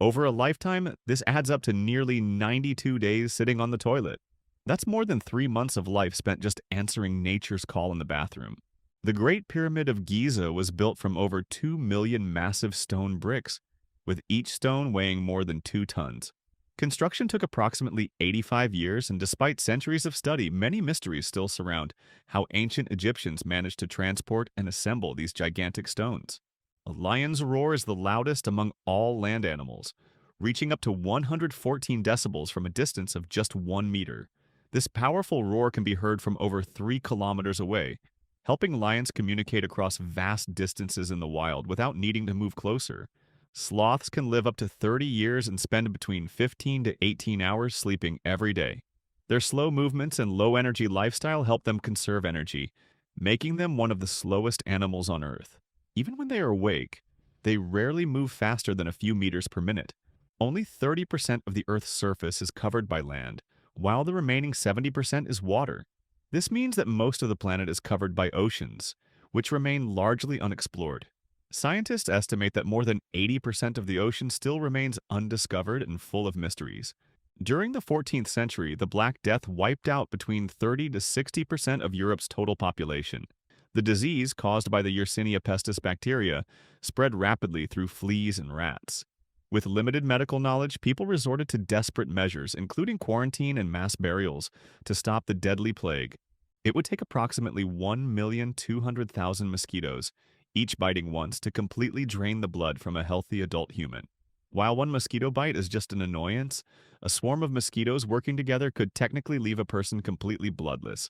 Over a lifetime, this adds up to nearly 92 days sitting on the toilet. That's more than 3 months of life spent just answering nature's call in the bathroom. The Great Pyramid of Giza was built from over 2 million massive stone bricks, with each stone weighing more than 2 tons. Construction took approximately 85 years, and despite centuries of study, many mysteries still surround how ancient Egyptians managed to transport and assemble these gigantic stones. A lion's roar is the loudest among all land animals, reaching up to 114 decibels from a distance of just 1 meter. This powerful roar can be heard from over 3 kilometers away, helping lions communicate across vast distances in the wild without needing to move closer. Sloths can live up to 30 years and spend between 15 to 18 hours sleeping every day. Their slow movements and low-energy lifestyle help them conserve energy, making them one of the slowest animals on Earth. Even when they are awake, they rarely move faster than a few meters per minute. Only 30% of the Earth's surface is covered by land, while the remaining 70% is water. This means that most of the planet is covered by oceans, which remain largely unexplored. Scientists estimate that more than 80% of the ocean still remains undiscovered and full of mysteries. During the 14th century, the Black Death wiped out between 30 to 60% of Europe's total population. The disease, caused by the Yersinia pestis bacteria, spread rapidly through fleas and rats. With limited medical knowledge, people resorted to desperate measures, including quarantine and mass burials, to stop the deadly plague. It would take approximately 1,200,000 mosquitoes, each biting once, to completely drain the blood from a healthy adult human. While one mosquito bite is just an annoyance, a swarm of mosquitoes working together could technically leave a person completely bloodless,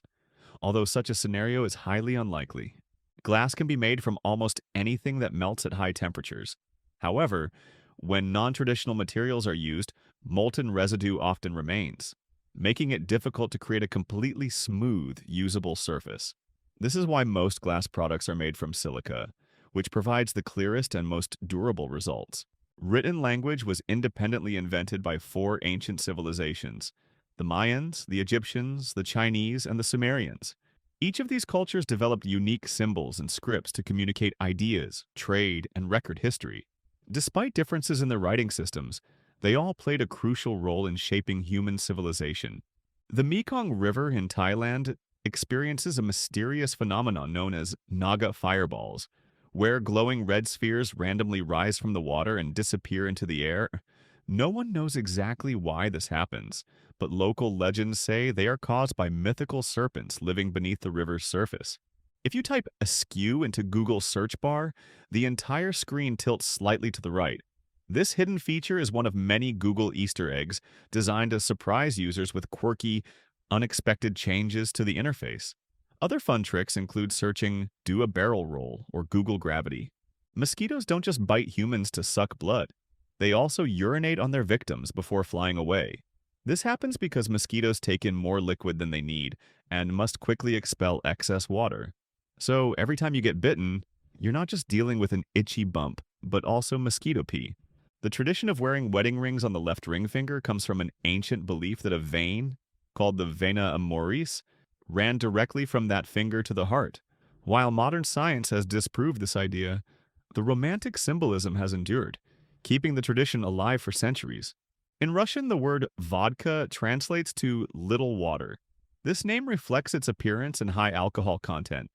although such a scenario is highly unlikely. Glass can be made from almost anything that melts at high temperatures. However, when non-traditional materials are used, molten residue often remains, making it difficult to create a completely smooth, usable surface. This is why most glass products are made from silica, which provides the clearest and most durable results. Written language was independently invented by 4 ancient civilizations: the Mayans, the Egyptians, the Chinese, and the Sumerians. Each of these cultures developed unique symbols and scripts to communicate ideas, trade, and record history. Despite differences in their writing systems, they all played a crucial role in shaping human civilization. The Mekong River in Thailand experiences a mysterious phenomenon known as Naga fireballs, where glowing red spheres randomly rise from the water and disappear into the air. No one knows exactly why this happens, but local legends say they are caused by mythical serpents living beneath the river's surface. If you type askew into Google's search bar, the entire screen tilts slightly to the right. This hidden feature is one of many Google Easter eggs designed to surprise users with quirky, unexpected changes to the interface. Other fun tricks include searching "do a barrel roll" or Google Gravity. Mosquitoes don't just bite humans to suck blood. They also urinate on their victims before flying away. This happens because mosquitoes take in more liquid than they need and must quickly expel excess water. So every time you get bitten, you're not just dealing with an itchy bump, but also mosquito pee. The tradition of wearing wedding rings on the left ring finger comes from an ancient belief that a vein, called the vena amoris, ran directly from that finger to the heart. While modern science has disproved this idea, the romantic symbolism has endured, keeping the tradition alive for centuries. In Russian, the word vodka translates to little water. This name reflects its appearance and high alcohol content,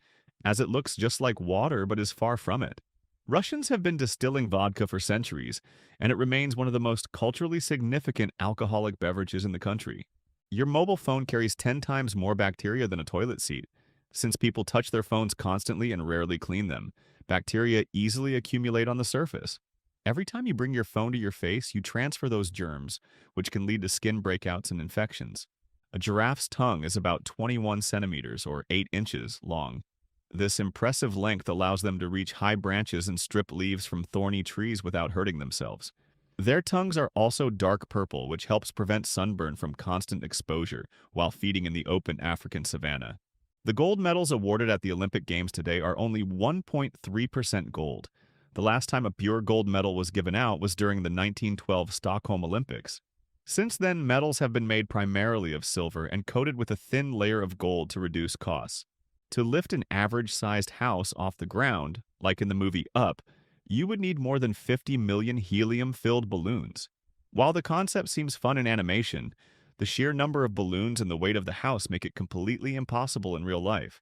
as it looks just like water but is far from it. Russians have been distilling vodka for centuries, and it remains one of the most culturally significant alcoholic beverages in the country. Your mobile phone carries 10 times more bacteria than a toilet seat. Since people touch their phones constantly and rarely clean them, bacteria easily accumulate on the surface. Every time you bring your phone to your face, you transfer those germs, which can lead to skin breakouts and infections. A giraffe's tongue is about 21 centimeters or 8 inches long. This impressive length allows them to reach high branches and strip leaves from thorny trees without hurting themselves. Their tongues are also dark purple, which helps prevent sunburn from constant exposure while feeding in the open African savanna. The gold medals awarded at the Olympic Games today are only 1.3% gold. The last time a pure gold medal was given out was during the 1912 Stockholm Olympics. Since then, medals have been made primarily of silver and coated with a thin layer of gold to reduce costs. To lift an average-sized house off the ground, like in the movie Up, you would need more than 50 million helium-filled balloons. While the concept seems fun in animation, the sheer number of balloons and the weight of the house make it completely impossible in real life.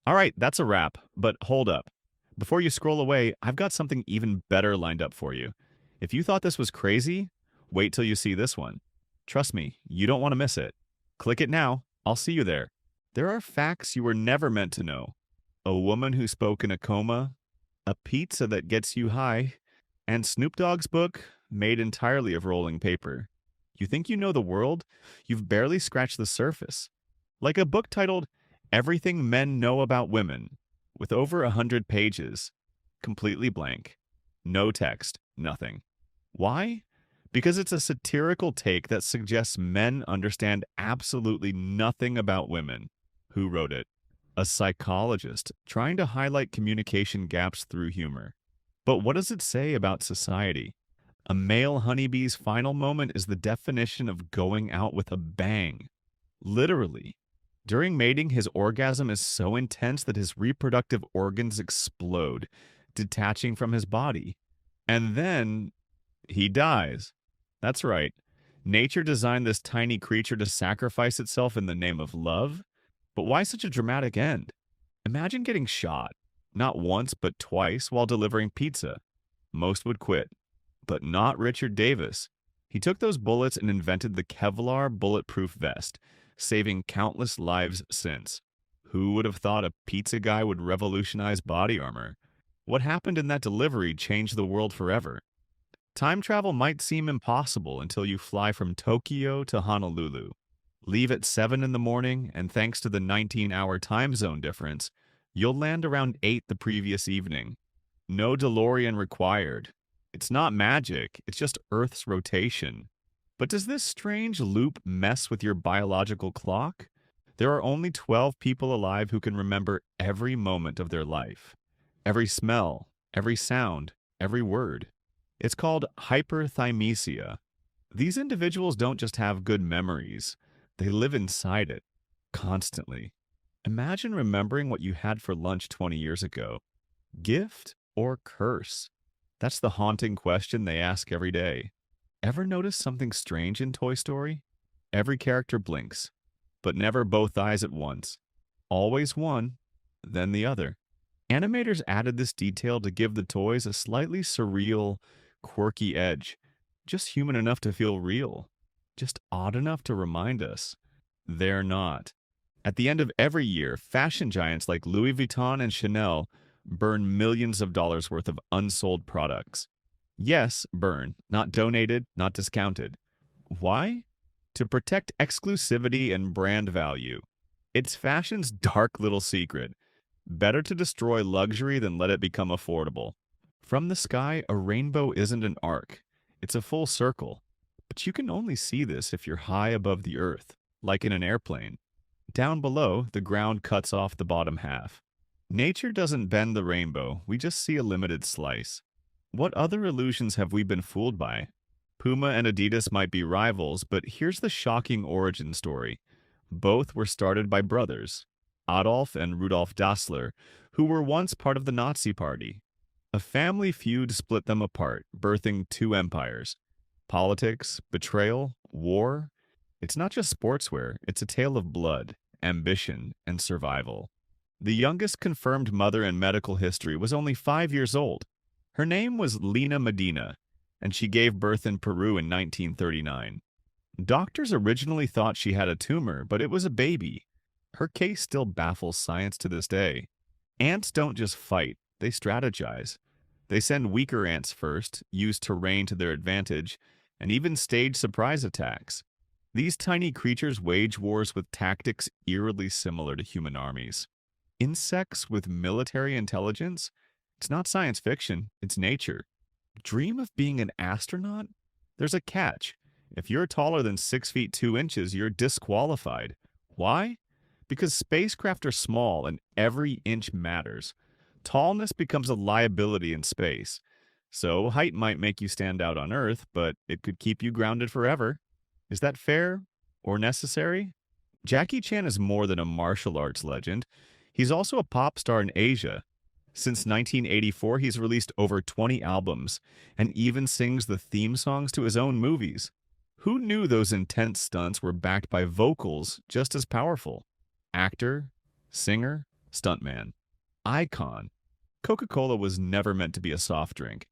All right, that's a wrap, but hold up. Before you scroll away, I've got something even better lined up for you. If you thought this was crazy, wait till you see this one. Trust me, you don't want to miss it. Click it now. I'll see you there. There are facts you were never meant to know. A woman who spoke in a coma, a pizza that gets you high, and Snoop Dogg's book made entirely of rolling paper. You think you know the world? You've barely scratched the surface. Like a book titled Everything Men Know About Women, with over 100 pages, completely blank. No text, nothing. Why? Because it's a satirical take that suggests men understand absolutely nothing about women. Who wrote it? A psychologist trying to highlight communication gaps through humor. But what does it say about society? A male honeybee's final moment is the definition of going out with a bang. Literally. During mating, his orgasm is so intense that his reproductive organs explode, detaching from his body. And then he dies. That's right. Nature designed this tiny creature to sacrifice itself in the name of love. But why such a dramatic end? Imagine getting shot, not once but twice, while delivering pizza. Most would quit. But not Richard Davis. He took those bullets and invented the Kevlar bulletproof vest, saving countless lives since. Who would have thought a pizza guy would revolutionize body armor? What happened in that delivery changed the world forever. Time travel might seem impossible until you fly from Tokyo to Honolulu. Leave at 7 in the morning, and thanks to the 19-hour time zone difference, you'll land around 8 the previous evening. No DeLorean required. It's not magic, it's just Earth's rotation. But does this strange loop mess with your biological clock? There are only 12 people alive who can remember every moment of their life. Every smell, every sound, every word. It's called hyperthymesia. These individuals don't just have good memories. They live inside it, constantly. Imagine remembering what you had for lunch 20 years ago. Gift or curse? That's the haunting question they ask every day. Ever notice something strange in Toy Story? Every character blinks, but never both eyes at once. Always one, then the other. Animators added this detail to give the toys a slightly surreal, quirky edge. just human enough to feel real, just odd enough to remind us they're not. At the end of every year, fashion giants like Louis Vuitton and Chanel burn millions of dollars worth of unsold products. Yes, burn, not donated, not discounted. Why? To protect exclusivity and brand value. It's fashion's dark little secret. Better to destroy luxury than let it become affordable. From the sky, a rainbow isn't an arc. It's a full circle. But you can only see this if you're high above the earth, like in an airplane. Down below, the ground cuts off the bottom half. Nature doesn't bend the rainbow, we just see a limited slice. What other illusions have we been fooled by? Puma and Adidas might be rivals, but here's the shocking origin story. Both were started by brothers, Adolf and Rudolf Dassler, who were once part of the Nazi Party. A family feud split them apart, birthing two empires. Politics, betrayal, war. It's not just sportswear, it's a tale of blood, ambition, and survival. The youngest confirmed mother in medical history was only 5 years old. Her name was Lena Medina, and she gave birth in Peru in 1939. Doctors originally thought she had a tumor, but it was a baby. Her case still baffles science to this day. Ants don't just fight, they strategize. They send weaker ants first, use terrain to their advantage, and even stage surprise attacks. These tiny creatures wage wars with tactics eerily similar to human armies. Insects with military intelligence? It's not science fiction, it's nature. Dream of being an astronaut? There's a catch. If you're taller than 6 feet 2 inches, you're disqualified. Why? Because spacecraft are small and every inch matters. Tallness becomes a liability in space. So height might make you stand out on Earth, but it could keep you grounded forever. Is that fair or necessary? Jackie Chan is more than a martial arts legend. He's also a pop star in Asia. Since 1984, he's released over 20 albums and even sings the theme songs to his own movies. Who knew those intense stunts were backed by vocals just as powerful? Actor, singer, stuntman, icon. Coca-Cola was never meant to be a soft drink.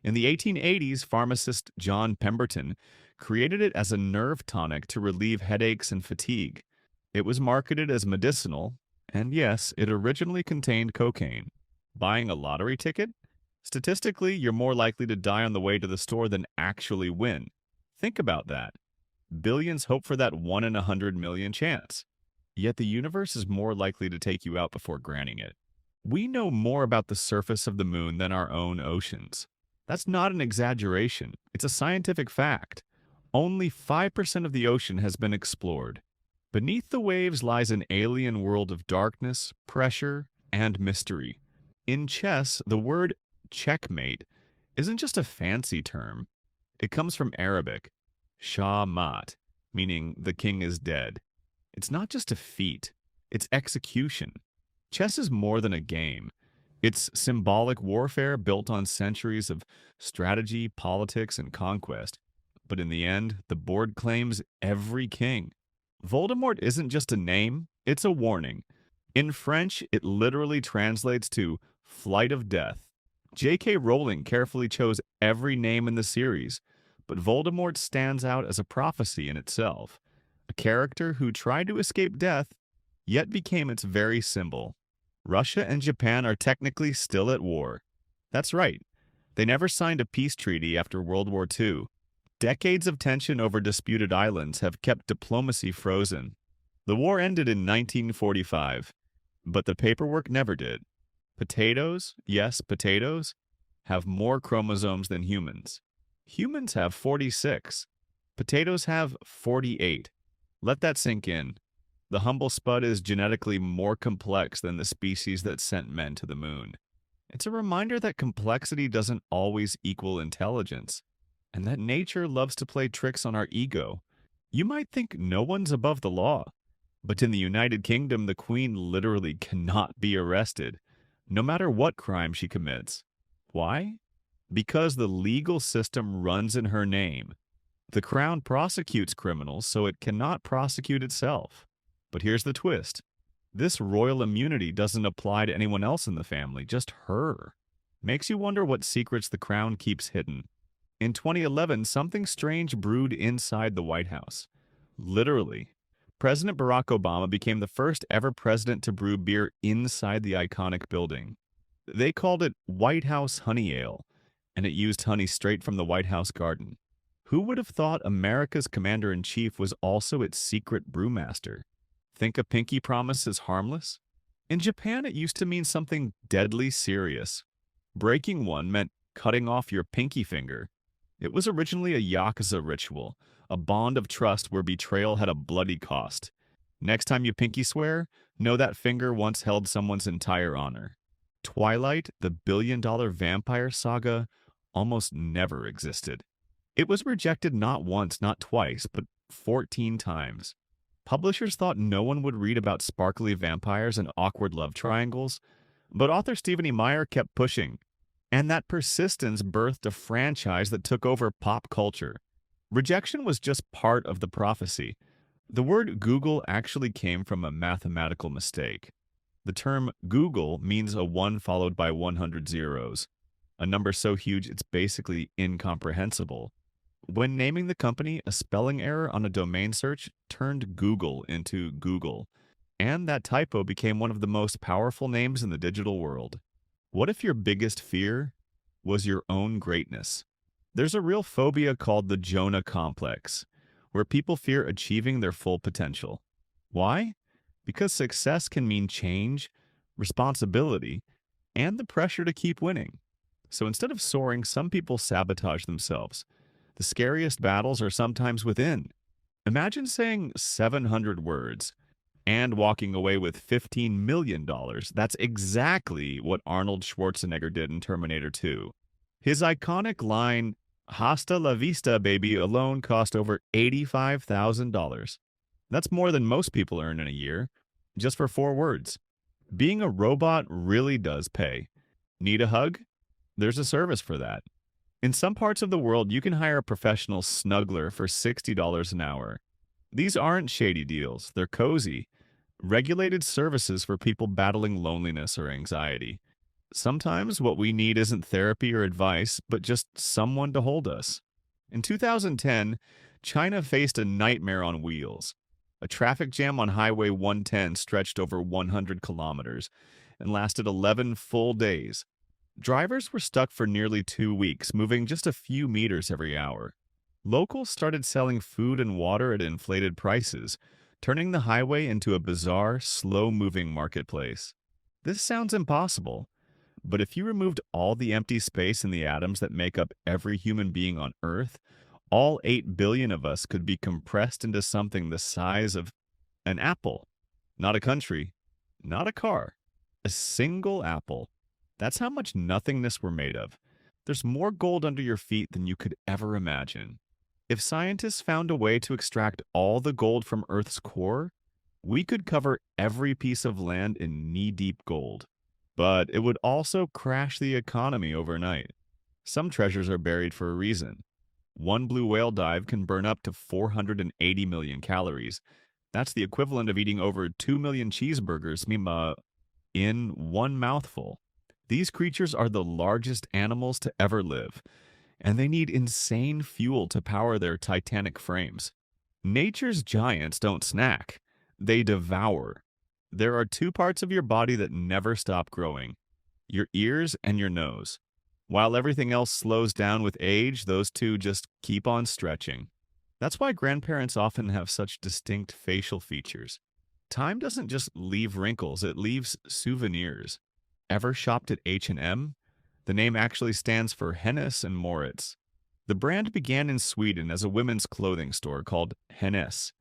In the 1880s, pharmacist John Pemberton created it as a nerve tonic to relieve headaches and fatigue. It was marketed as medicinal, and yes, it originally contained cocaine. Buying a lottery ticket? Statistically, you're more likely to die on the way to the store than actually win. Think about that. Billions hope for that 1 in 100 million chance. Yet the universe is more likely to take you out before granting it. We know more about the surface of the moon than our own oceans. That's not an exaggeration. It's a scientific fact. Only 5% of the ocean has been explored. Beneath the waves lies an alien world of darkness, pressure, and mystery. In chess, the word checkmate isn't just a fancy term. It comes from Arabic, Shah Mat, meaning the king is dead. It's not just a feat, it's execution. Chess is more than a game. It's symbolic warfare built on centuries of strategy, politics, and conquest. But in the end, the board claims every king. Voldemort isn't just a name, it's a warning. In French, it literally translates to Flight of Death. J.K. Rowling carefully chose every name in the series, but Voldemort stands out as a prophecy in itself. A character who tried to escape death, yet became its very symbol. Russia and Japan are technically still at war. That's right. They never signed a peace treaty after World War II. Decades of tension over disputed islands have kept diplomacy frozen. The war ended in 1945, but the paperwork never did. Potatoes, yes, potatoes, have more chromosomes than humans. Humans have 46. Potatoes have 48. Let that sink in. The humble spud is genetically more complex than the species that sent men to the moon. It's a reminder that complexity doesn't always equal intelligence, and that nature loves to play tricks on our ego. You might think no one's above the law, but in the United Kingdom, the Queen literally cannot be arrested, no matter what crime she commits. Why? Because the legal system runs in her name. The Crown prosecutes criminals, so it cannot prosecute itself. But here's the twist. This royal immunity doesn't apply to anyone else in the family, just her. Makes you wonder what secrets the Crown keeps hidden. In 2011, something strange brewed inside the White House. Literally. President Barack Obama became the first ever president to brew beer inside the iconic building. They called it White House Honey Ale, and it used honey straight from the White House garden. Who would have thought America's commander-in-chief was also its secret brewmaster? Think a pinky promise is harmless? In Japan, it used to mean something deadly serious. Breaking one meant cutting off your pinky finger. It was originally a yakuza ritual, a bond of trust where betrayal had a bloody cost. Next time you pinky swear, know that finger once held someone's entire honor. Twilight, the billion-dollar vampire saga, almost never existed. It was rejected not once, not twice, but 14 times. Publishers thought no one would read about sparkly vampires and awkward love triangles, but author Stephenie Meyer kept pushing, and that persistence birthed a franchise that took over pop culture. Rejection was just part of the prophecy. The word Google actually came from a mathematical mistake. The term Google means a 1 followed by 100 zeros, a number so huge it's basically incomprehensible. When naming the company, a spelling error on a domain search turned Google into Google, and that typo became one of the most powerful names in the digital world. What if your biggest fear was your own greatness? There's a real phobia called the Jonah complex, where people fear achieving their full potential. Why? Because success can mean change, responsibility, and the pressure to keep winning. So instead of soaring, some people sabotage themselves. The scariest battles are sometimes within. Imagine saying 700 words and walking away with $15 million. That's exactly what Arnold Schwarzenegger did in Terminator 2. His iconic line, "Hasta la vista, baby," alone cost over $85,000. That's more than most people earn in a year, just for 4 words. Being a robot really does pay. Need a hug? There's a service for that. In some parts of the world, you can hire a professional snuggler for $60 an hour. These aren't shady deals, they're cozy, regulated services for people battling loneliness or anxiety. Sometimes what we need isn't therapy or advice, but just someone to hold us. In 2010, China faced a nightmare on wheels. A traffic jam on Highway 110 stretched over 100 kilometers and lasted 11 full days. Drivers were stuck for nearly 2 weeks, moving just a few meters every hour. Locals started selling food and water at inflated prices, turning the highway into a bizarre, slow-moving marketplace. This sounds impossible, but if you removed all the empty space in the atoms that make up every human being on Earth, all 8 billion of us could be compressed into something the size of an apple. Not a country, not a car, a single apple. That's how much nothingness we're made of. There's more gold under your feet than you could ever imagine. If scientists found a way to extract all the gold from Earth's core, we could cover every piece of land in knee-deep gold. But it would also crash the economy overnight. Some treasures are buried for a reason. One blue whale dive can burn up to 480 million calories. That's the equivalent of eating over 2 million cheeseburgers in one mouthful. These creatures are the largest animals to ever live, and they need insane fuel to power their titanic frames. Nature's giants don't snack, they devour. There are 2 parts of your body that never stop growing, your ears and your nose. While everything else slows down with age, those 2 just keep on stretching. That's why grandparents often have such distinct facial features. Time doesn't just leave wrinkles, it leaves souvenirs. Ever shopped at H&M? The name actually stands for Hennes and Mauritz. The brand began in Sweden as a women's clothing store called Hennes.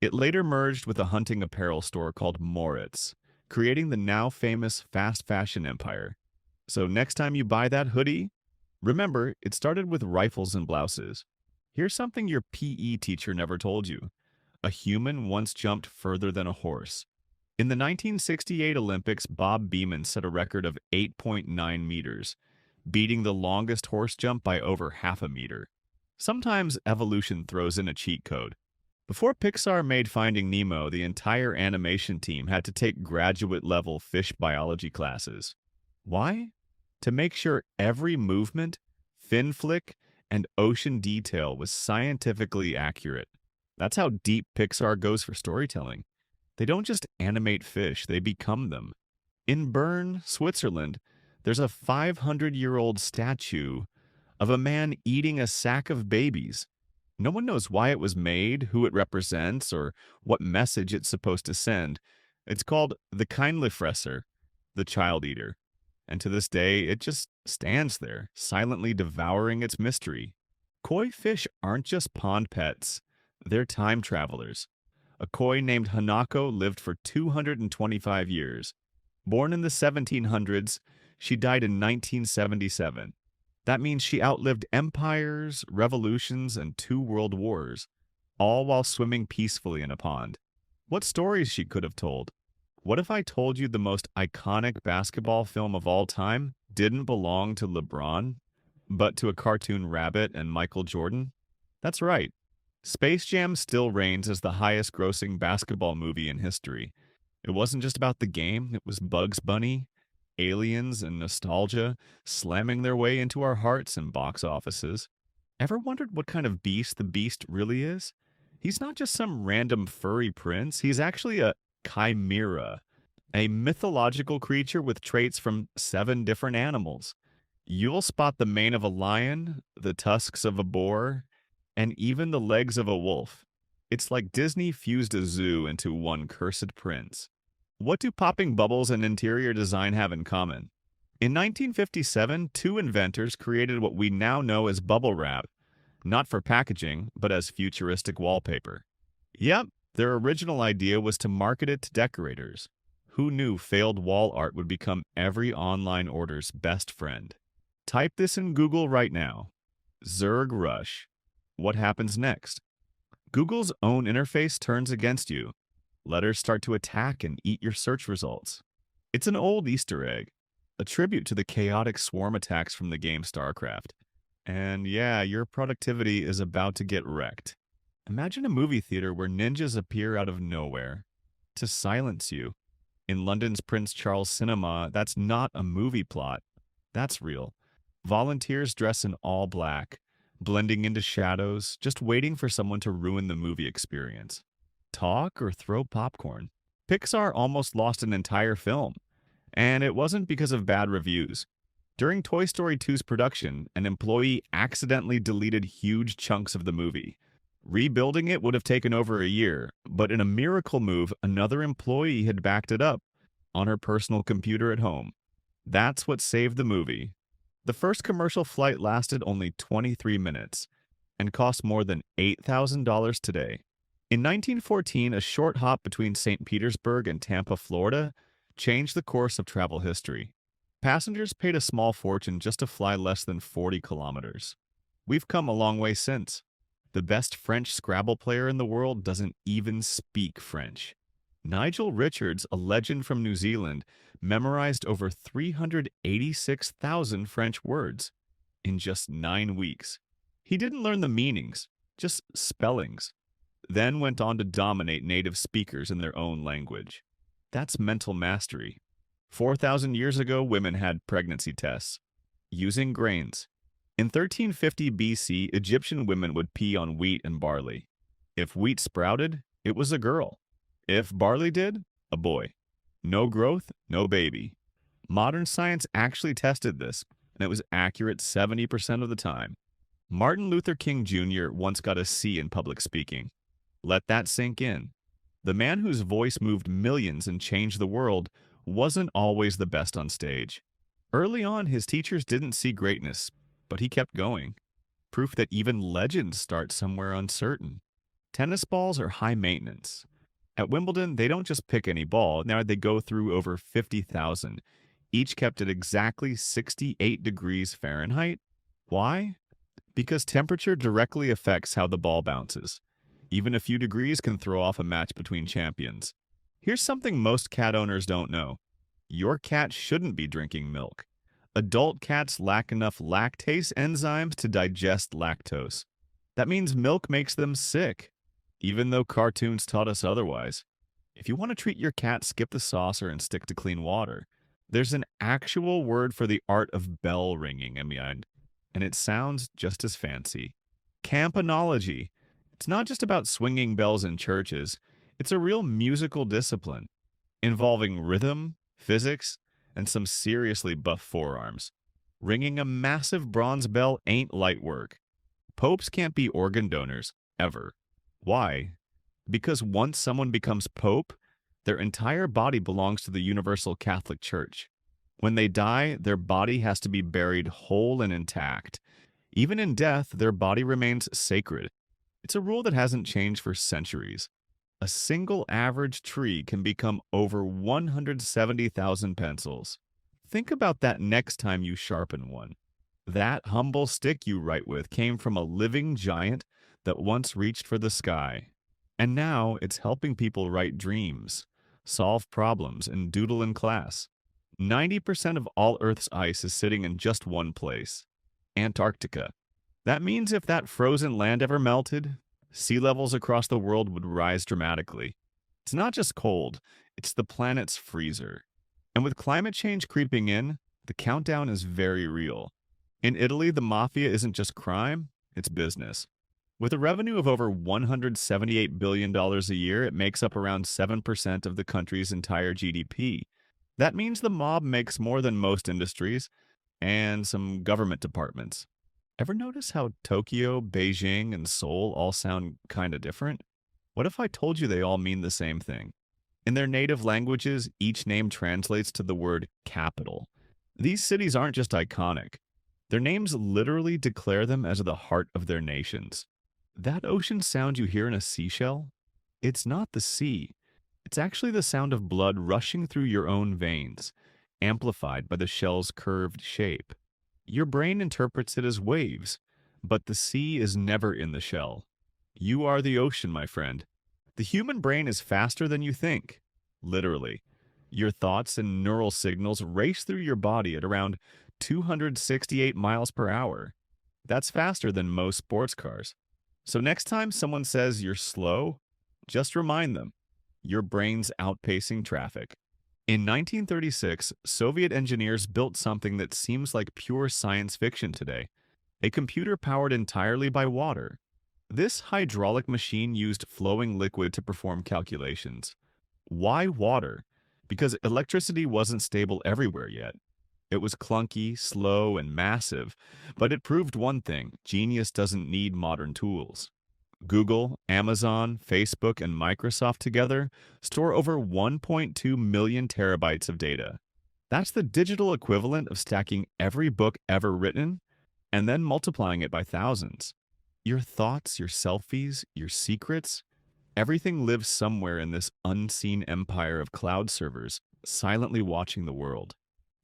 It later merged with a hunting apparel store called Mauritz, creating the now famous fast fashion empire. So next time you buy that hoodie, remember it started with rifles and blouses. Here's something your PE teacher never told you. A human once jumped further than a horse. In the 1968 Olympics, Bob Beamon set a record of 8.9 meters, beating the longest horse jump by over half a meter. Sometimes evolution throws in a cheat code. Before Pixar made Finding Nemo, the entire animation team had to take graduate-level fish biology classes. Why? To make sure every movement, fin flick, and ocean detail was scientifically accurate. That's how deep Pixar goes for storytelling. They don't just animate fish, they become them. In Bern, Switzerland, there's a 500-year-old statue of a man eating a sack of babies. No one knows why it was made, who it represents, or what message it's supposed to send. It's called the Kindlefresser, the child eater. And to this day, it just stands there, silently devouring its mystery. Koi fish aren't just pond pets, they're time travelers. A koi named Hanako lived for 225 years. Born in the 1700s, she died in 1977. That means she outlived empires, revolutions, and 2 world wars, all while swimming peacefully in a pond. What stories she could have told? What if I told you the most iconic basketball film of all time didn't belong to LeBron, but to a cartoon rabbit and Michael Jordan? That's right. Space Jam still reigns as the highest grossing basketball movie in history. It wasn't just about the game, it was Bugs Bunny, aliens, and nostalgia slamming their way into our hearts and box offices. Ever wondered what kind of beast the Beast really is? He's not just some random furry prince, he's actually a chimera, a mythological creature with traits from 7 different animals. You'll spot the mane of a lion, the tusks of a boar, and even the legs of a wolf. It's like Disney fused a zoo into one cursed prince. What do popping bubbles and interior design have in common? In 1957, 2 inventors created what we now know as bubble wrap, not for packaging, but as futuristic wallpaper. Yep, their original idea was to market it to decorators. Who knew failed wall art would become every online order's best friend? Type this in Google right now. Zerg Rush. What happens next? Google's own interface turns against you. Letters start to attack and eat your search results. It's an old Easter egg, a tribute to the chaotic swarm attacks from the game StarCraft. And yeah, your productivity is about to get wrecked. Imagine a movie theater where ninjas appear out of nowhere to silence you. In London's Prince Charles Cinema, that's not a movie plot. That's real. Volunteers dress in all black, blending into shadows, just waiting for someone to ruin the movie experience. Talk or throw popcorn. Pixar almost lost an entire film, and it wasn't because of bad reviews. During Toy Story 2's production, an employee accidentally deleted huge chunks of the movie. Rebuilding it would have taken over a year, but in a miracle move, another employee had backed it up on her personal computer at home. That's what saved the movie. The first commercial flight lasted only 23 minutes and cost more than $8,000 today. In 1914, a short hop between St. Petersburg and Tampa, Florida, changed the course of travel history. Passengers paid a small fortune just to fly less than 40 kilometers. We've come a long way since. The best French Scrabble player in the world doesn't even speak French. Nigel Richards, a legend from New Zealand, memorized over 386,000 French words in just 9 weeks. He didn't learn the meanings, just spellings, then went on to dominate native speakers in their own language. That's mental mastery. 4,000 years ago, women had pregnancy tests using grains. In 1350 BC, Egyptian women would pee on wheat and barley. If wheat sprouted, it was a girl. If barley did, a boy. No growth, no baby. Modern science actually tested this, and it was accurate 70% of the time. Martin Luther King Jr. once got a C in public speaking. Let that sink in. The man whose voice moved millions and changed the world wasn't always the best on stage. Early on, his teachers didn't see greatness, but he kept going. Proof that even legends start somewhere uncertain. Tennis balls are high maintenance. At Wimbledon, they don't just pick any ball. Now they go through over 50,000, each kept at exactly 68 degrees Fahrenheit. Why? Because temperature directly affects how the ball bounces. Even a few degrees can throw off a match between champions. Here's something most cat owners don't know. Your cat shouldn't be drinking milk. Adult cats lack enough lactase enzymes to digest lactose. That means milk makes them sick, even though cartoons taught us otherwise. If you want to treat your cat, skip the saucer and stick to clean water. There's an actual word for the art of bell ringing. and it sounds just as fancy. Campanology. It's not just about swinging bells in churches, it's a real musical discipline involving rhythm, physics, and some seriously buff forearms. Ringing a massive bronze bell ain't light work. Popes can't be organ donors, ever. Why? Because once someone becomes pope, their entire body belongs to the Universal Catholic Church. When they die, their body has to be buried whole and intact. Even in death, their body remains sacred. It's a rule that hasn't changed for centuries. A single average tree can become over 170,000 pencils. Think about that next time you sharpen one. That humble stick you write with came from a living giant that once reached for the sky. And now it's helping people write dreams, solve problems, and doodle in class. 90% of all Earth's ice is sitting in just one place, Antarctica. That means if that frozen land ever melted, sea levels across the world would rise dramatically. It's not just cold, it's the planet's freezer. And with climate change creeping in, the countdown is very real. In Italy, the mafia isn't just crime, it's business. With a revenue of over $178 billion a year, it makes up around 7% of the country's entire GDP. That means the mob makes more than most industries and some government departments. Ever notice how Tokyo, Beijing, and Seoul all sound kinda different? What if I told you they all mean the same thing? In their native languages, each name translates to the word capital. These cities aren't just iconic. Their names literally declare them as the heart of their nations. That ocean sound you hear in a seashell? It's not the sea. It's actually the sound of blood rushing through your own veins, amplified by the shell's curved shape. Your brain interprets it as waves, but the sea is never in the shell. You are the ocean, my friend. The human brain is faster than you think. Literally. Your thoughts and neural signals race through your body at around 268 miles per hour. That's faster than most sports cars. So next time someone says you're slow, just remind them, your brain's outpacing traffic. In 1936, Soviet engineers built something that seems like pure science fiction today, a computer powered entirely by water. This hydraulic machine used flowing liquid to perform calculations. Why water? Because electricity wasn't stable everywhere yet. It was clunky, slow, and massive, but it proved one thing: genius doesn't need modern tools. Google, Amazon, Facebook, and Microsoft together store over 1.2 million terabytes of data. That's the digital equivalent of stacking every book ever written and then multiplying it by thousands. Your thoughts, your selfies, your secrets, everything lives somewhere in this unseen empire of cloud servers, silently watching the world.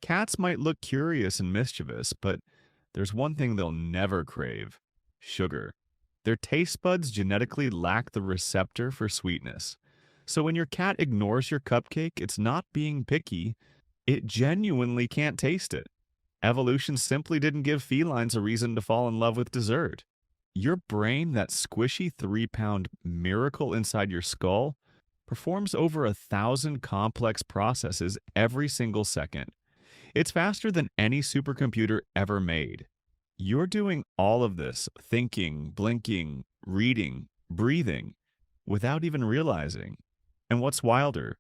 Cats might look curious and mischievous, but there's one thing they'll never crave: sugar. Their taste buds genetically lack the receptor for sweetness. So when your cat ignores your cupcake, it's not being picky, it genuinely can't taste it. Evolution simply didn't give felines a reason to fall in love with dessert. Your brain, that squishy 3-pound miracle inside your skull, performs over 1,000 complex processes every single second. It's faster than any supercomputer ever made. You're doing all of this, thinking, blinking, reading, breathing, without even realizing. And what's wilder,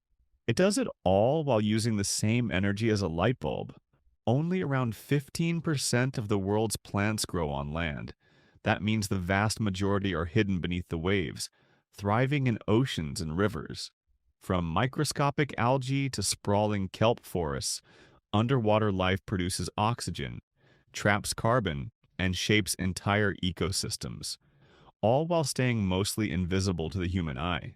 it does it all while using the same energy as a light bulb. Only around 15% of the world's plants grow on land. That means the vast majority are hidden beneath the waves, thriving in oceans and rivers. From microscopic algae to sprawling kelp forests, underwater life produces oxygen, traps carbon, and shapes entire ecosystems, all while staying mostly invisible to the human eye.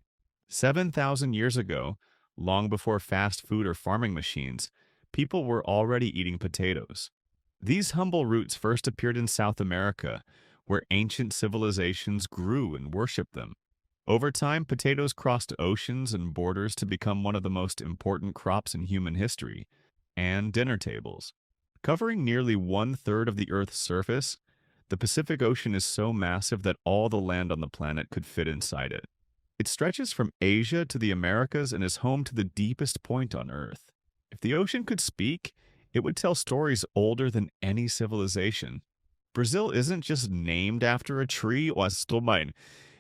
7,000 years ago, long before fast food or farming machines, people were already eating potatoes. These humble roots first appeared in South America, where ancient civilizations grew and worshipped them. Over time, potatoes crossed oceans and borders to become one of the most important crops in human history, and dinner tables. Covering nearly 1/3 of the Earth's surface, the Pacific Ocean is so massive that all the land on the planet could fit inside it. It stretches from Asia to the Americas and is home to the deepest point on Earth. If the ocean could speak, it would tell stories older than any civilization. Brazil isn't just named after a tree,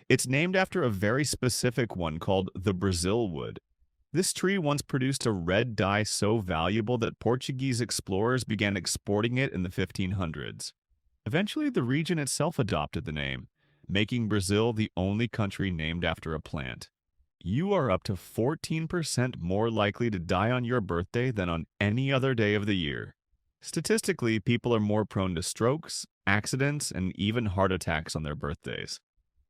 it's named after a very specific one called the Brazil wood. This tree once produced a red dye so valuable that Portuguese explorers began exporting it in the 1500s. Eventually, the region itself adopted the name, making Brazil the only country named after a plant. You are up to 14% more likely to die on your birthday than on any other day of the year. Statistically, people are more prone to strokes, accidents, and even heart attacks on their birthdays.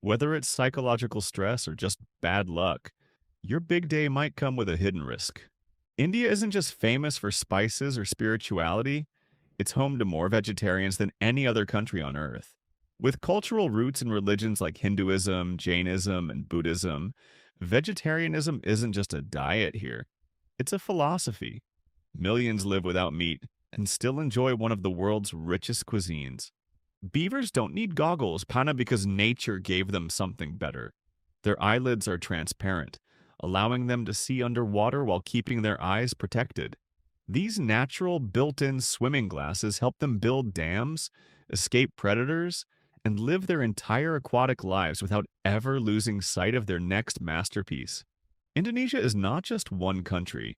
Whether it's psychological stress or just bad luck, your big day might come with a hidden risk. India isn't just famous for spices or spirituality, it's home to more vegetarians than any other country on earth. With cultural roots in religions like Hinduism, Jainism, and Buddhism, vegetarianism isn't just a diet here, it's a philosophy. Millions live without meat and still enjoy one of the world's richest cuisines. Beavers don't need goggles, Pana, because nature gave them something better. Their eyelids are transparent, allowing them to see underwater while keeping their eyes protected. These natural built-in swimming glasses help them build dams, escape predators, and live their entire aquatic lives without ever losing sight of their next masterpiece. Indonesia is not just one country.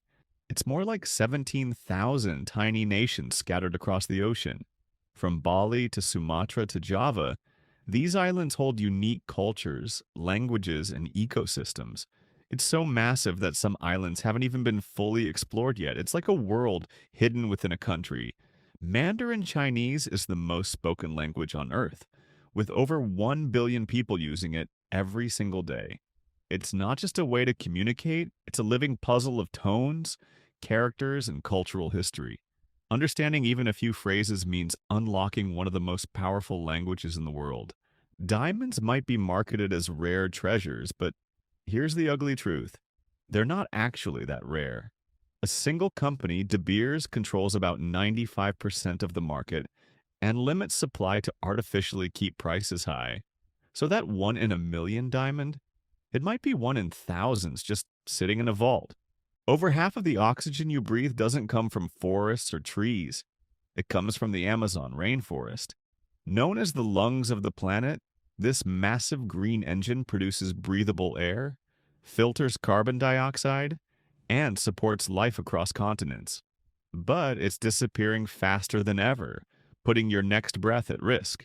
It's more like 17,000 tiny nations scattered across the ocean. From Bali to Sumatra to Java, these islands hold unique cultures, languages, and ecosystems. It's so massive that some islands haven't even been fully explored yet. It's like a world hidden within a country. Mandarin Chinese is the most spoken language on Earth, with over 1 billion people using it every single day. It's not just a way to communicate, it's a living puzzle of tones, characters, and cultural history. Understanding even a few phrases means unlocking one of the most powerful languages in the world. Diamonds might be marketed as rare treasures, but here's the ugly truth. They're not actually that rare. A single company, De Beers, controls about 95% of the market and limits supply to artificially keep prices high. So that 1 in a million diamond, it might be 1 in thousands just sitting in a vault. Over half of the oxygen you breathe doesn't come from forests or trees. It comes from the Amazon rainforest. Known as the lungs of the planet, this massive green engine produces breathable air, filters carbon dioxide, and supports life across continents. But it's disappearing faster than ever, putting your next breath at risk.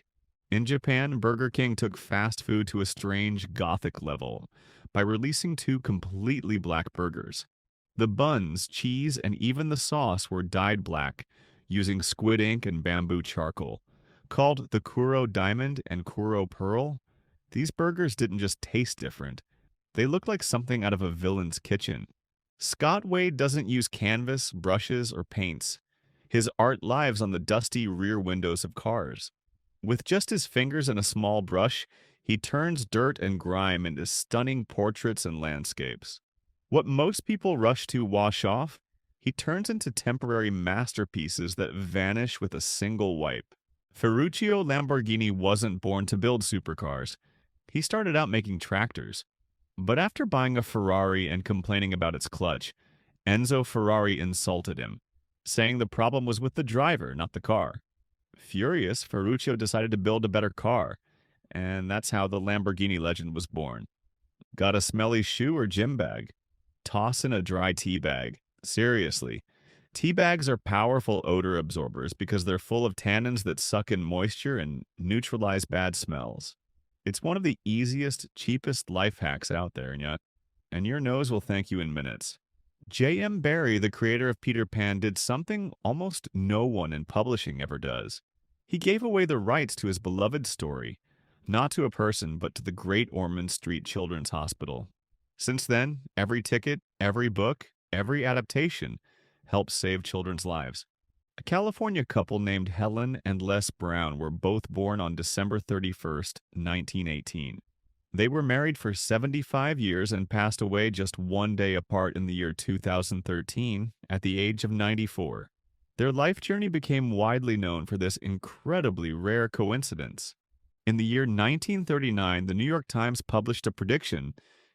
In Japan, Burger King took fast food to a strange Gothic level by releasing 2 completely black burgers. The buns, cheese, and even the sauce were dyed black using squid ink and bamboo charcoal. Called the Kuro Diamond and Kuro Pearl, these burgers didn't just taste different. They looked like something out of a villain's kitchen. Scott Wade doesn't use canvas, brushes, or paints. His art lives on the dusty rear windows of cars. With just his fingers and a small brush, he turns dirt and grime into stunning portraits and landscapes. What most people rush to wash off, he turns into temporary masterpieces that vanish with a single wipe. Ferruccio Lamborghini wasn't born to build supercars. He started out making tractors. But after buying a Ferrari and complaining about its clutch, Enzo Ferrari insulted him, saying the problem was with the driver, not the car. Furious, Ferruccio decided to build a better car, and that's how the Lamborghini legend was born. Got a smelly shoe or gym bag? Toss in a dry tea bag. Seriously. Tea bags are powerful odor absorbers because they're full of tannins that suck in moisture and neutralize bad smells. It's one of the easiest, cheapest life hacks out there, and your nose will thank you in minutes. J.M. Barrie, the creator of Peter Pan, did something almost no one in publishing ever does. He gave away the rights to his beloved story, not to a person, but to the Great Ormond Street Children's Hospital. Since then, every ticket, every book, every adaptation helps save children's lives. A California couple named Helen and Les Brown were both born on December 31st, 1918. They were married for 75 years and passed away just 1 day apart in the year 2013 at the age of 94. Their life journey became widely known for this incredibly rare coincidence. In the year 1939, the New York Times published a prediction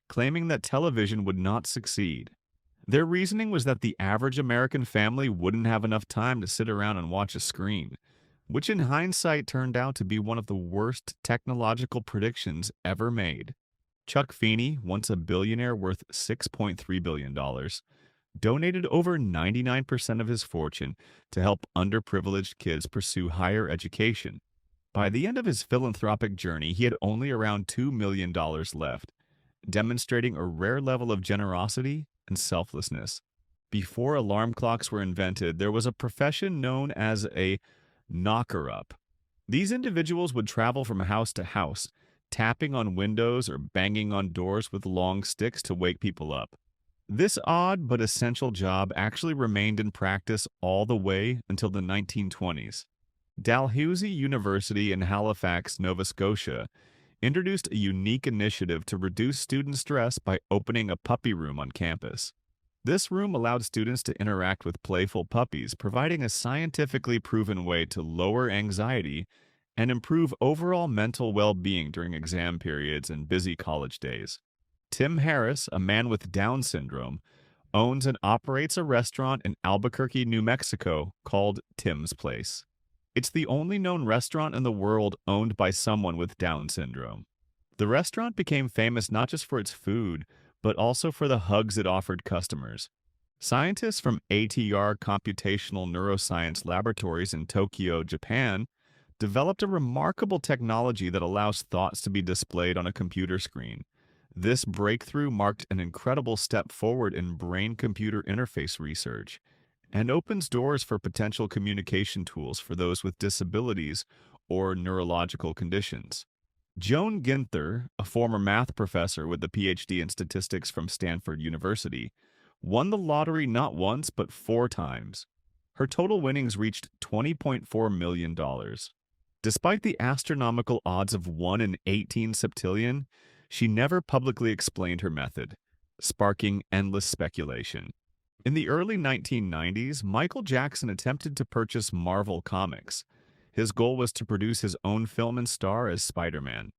claiming that television would not succeed. Their reasoning was that the average American family wouldn't have enough time to sit around and watch a screen. which in hindsight turned out to be one of the worst technological predictions ever made. Chuck Feeney, once a billionaire worth $6.3 billion, donated over 99% of his fortune to help underprivileged kids pursue higher education. By the end of his philanthropic journey, he had only around $2 million left, demonstrating a rare level of generosity and selflessness. Before alarm clocks were invented, there was a profession known as a knocker-up. These individuals would travel from house to house, tapping on windows or banging on doors with long sticks to wake people up. This odd but essential job actually remained in practice all the way until the 1920s. Dalhousie University in Halifax, Nova Scotia, introduced a unique initiative to reduce student stress by opening a puppy room on campus. This room allowed students to interact with playful puppies, providing a scientifically proven way to lower anxiety and improve overall mental well-being during exam periods and busy college days. Tim Harris, a man with Down syndrome, owns and operates a restaurant in Albuquerque, New Mexico called Tim's Place. It's the only known restaurant in the world owned by someone with Down syndrome. The restaurant became famous not just for its food, but also for the hugs it offered customers. Scientists from ATR Computational Neuroscience Laboratories in Tokyo, Japan, developed a remarkable technology that allows thoughts to be displayed on a computer screen. This breakthrough marked an incredible step forward in brain-computer interface research and opens doors for potential communication tools for those with disabilities or neurological conditions. Joan Ginther, a former math professor with a PhD in statistics from Stanford University, won the lottery not once but 4 times. Her total winnings reached $20.4 million. Despite the astronomical odds of 1 in 18 septillion, she never publicly explained her method, sparking endless speculation. In the early 1990s, Michael Jackson attempted to purchase Marvel Comics. His goal was to produce his own film and star as Spider-Man.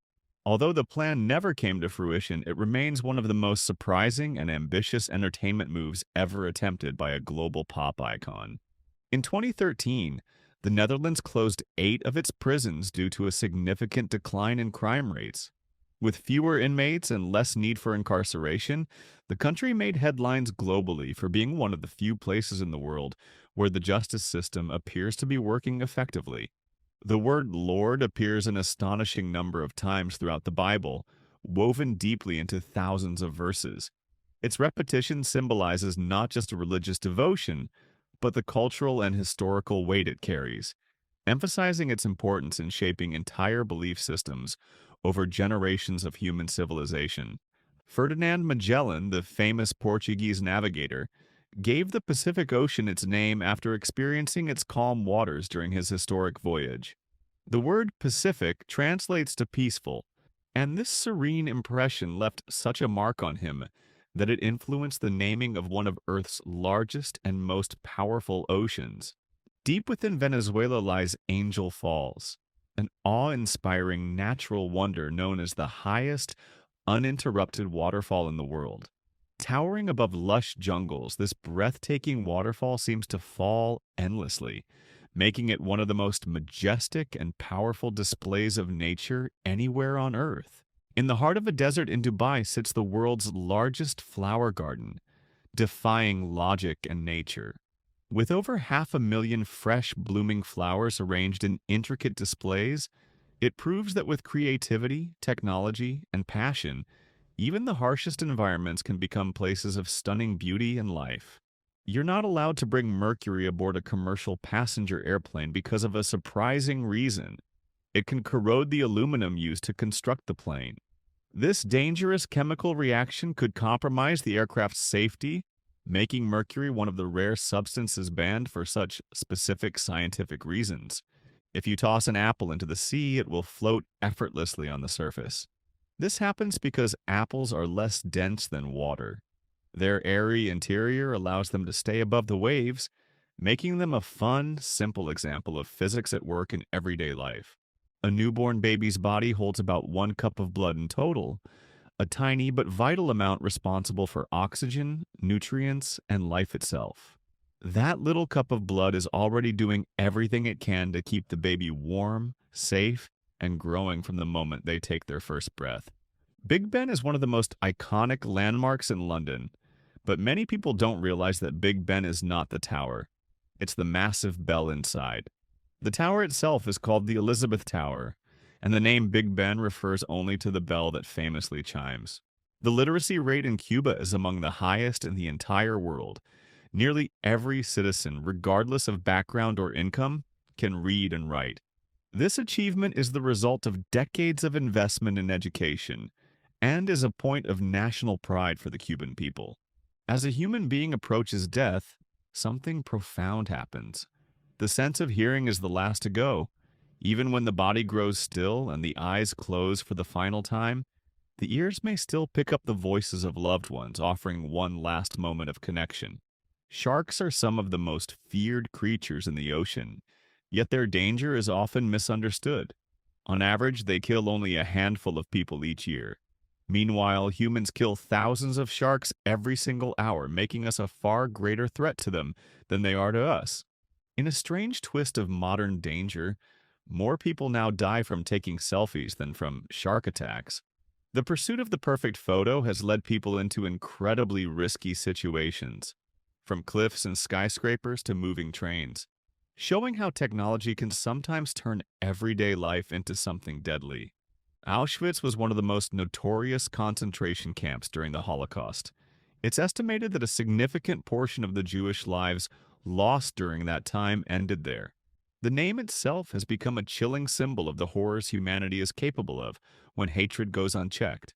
Although the plan never came to fruition, it remains one of the most surprising and ambitious entertainment moves ever attempted by a global pop icon. In 2013, the Netherlands closed 8 of its prisons due to a significant decline in crime rates. With fewer inmates and less need for incarceration, the country made headlines globally for being one of the few places in the world where the justice system appears to be working effectively. The word Lord appears an astonishing number of times throughout the Bible, woven deeply into thousands of verses. Its repetition symbolizes not just a religious devotion, but the cultural and historical weight it carries, emphasizing its importance in shaping entire belief systems over generations of human civilization. Ferdinand Magellan, the famous Portuguese navigator, gave the Pacific Ocean its name after experiencing its calm waters during his historic voyage. The word Pacific translates to peaceful, and this serene impression left such a mark on him that it influenced the naming of one of Earth's largest and most powerful oceans. Deep within Venezuela lies Angel Falls, an awe-inspiring natural wonder known as the highest, uninterrupted waterfall in the world. Towering above lush jungles, this breathtaking waterfall seems to fall endlessly, making it one of the most majestic and powerful displays of nature anywhere on Earth. In the heart of a desert in Dubai sits the world's largest flower garden, defying logic and nature. With over 500,000 fresh, blooming flowers arranged in intricate displays, it proves that with creativity, technology, and passion, even the harshest environments can become places of stunning beauty and life. You're not allowed to bring mercury aboard a commercial passenger airplane because of a surprising reason. It can corrode the aluminum used to construct the plane. This dangerous chemical reaction could compromise the aircraft's safety, making mercury one of the rare substances banned for such specific scientific reasons. If you toss an apple into the sea, it will float effortlessly on the surface. This happens because apples are less dense than water. Their airy interior allows them to stay above the waves, making them a fun, simple example of physics at work in everyday life. A newborn baby's body holds about 1 cup of blood in total, a tiny but vital amount responsible for oxygen, nutrients, and life itself. That little cup of blood is already doing everything it can to keep the baby warm, safe, and growing from the moment they take their first breath. Big Ben is one of the most iconic landmarks in London, but many people don't realize that Big Ben is not the tower. It's the massive bell inside. The tower itself is called the Elizabeth Tower, and the name Big Ben refers only to the bell that famously chimes. The literacy rate in Cuba is among the highest in the entire world. Nearly every citizen, regardless of background or income, can read and write. This achievement is the result of decades of investment in education and is a point of national pride for the Cuban people. As a human being approaches death, something profound happens. The sense of hearing is the last to go. Even when the body grows still and the eyes close for the final time, the ears may still pick up the voices of loved ones, offering one last moment of connection. Sharks are some of the most feared creatures in the ocean, yet their danger is often misunderstood. On average, they kill only a handful of people each year. Meanwhile, humans kill thousands of sharks every single hour, making us a far greater threat to them than they are to us. In a strange twist of modern danger, more people now die from taking selfies than from shark attacks. The pursuit of the perfect photo has led people into incredibly risky situations, from cliffs and skyscrapers to moving trains, showing how technology can sometimes turn everyday life into something deadly. Auschwitz was one of the most notorious concentration camps during the Holocaust. It's estimated that a significant portion of the Jewish lives lost during that time ended there. The name itself has become a chilling symbol of the horrors humanity is capable of when hatred goes unchecked.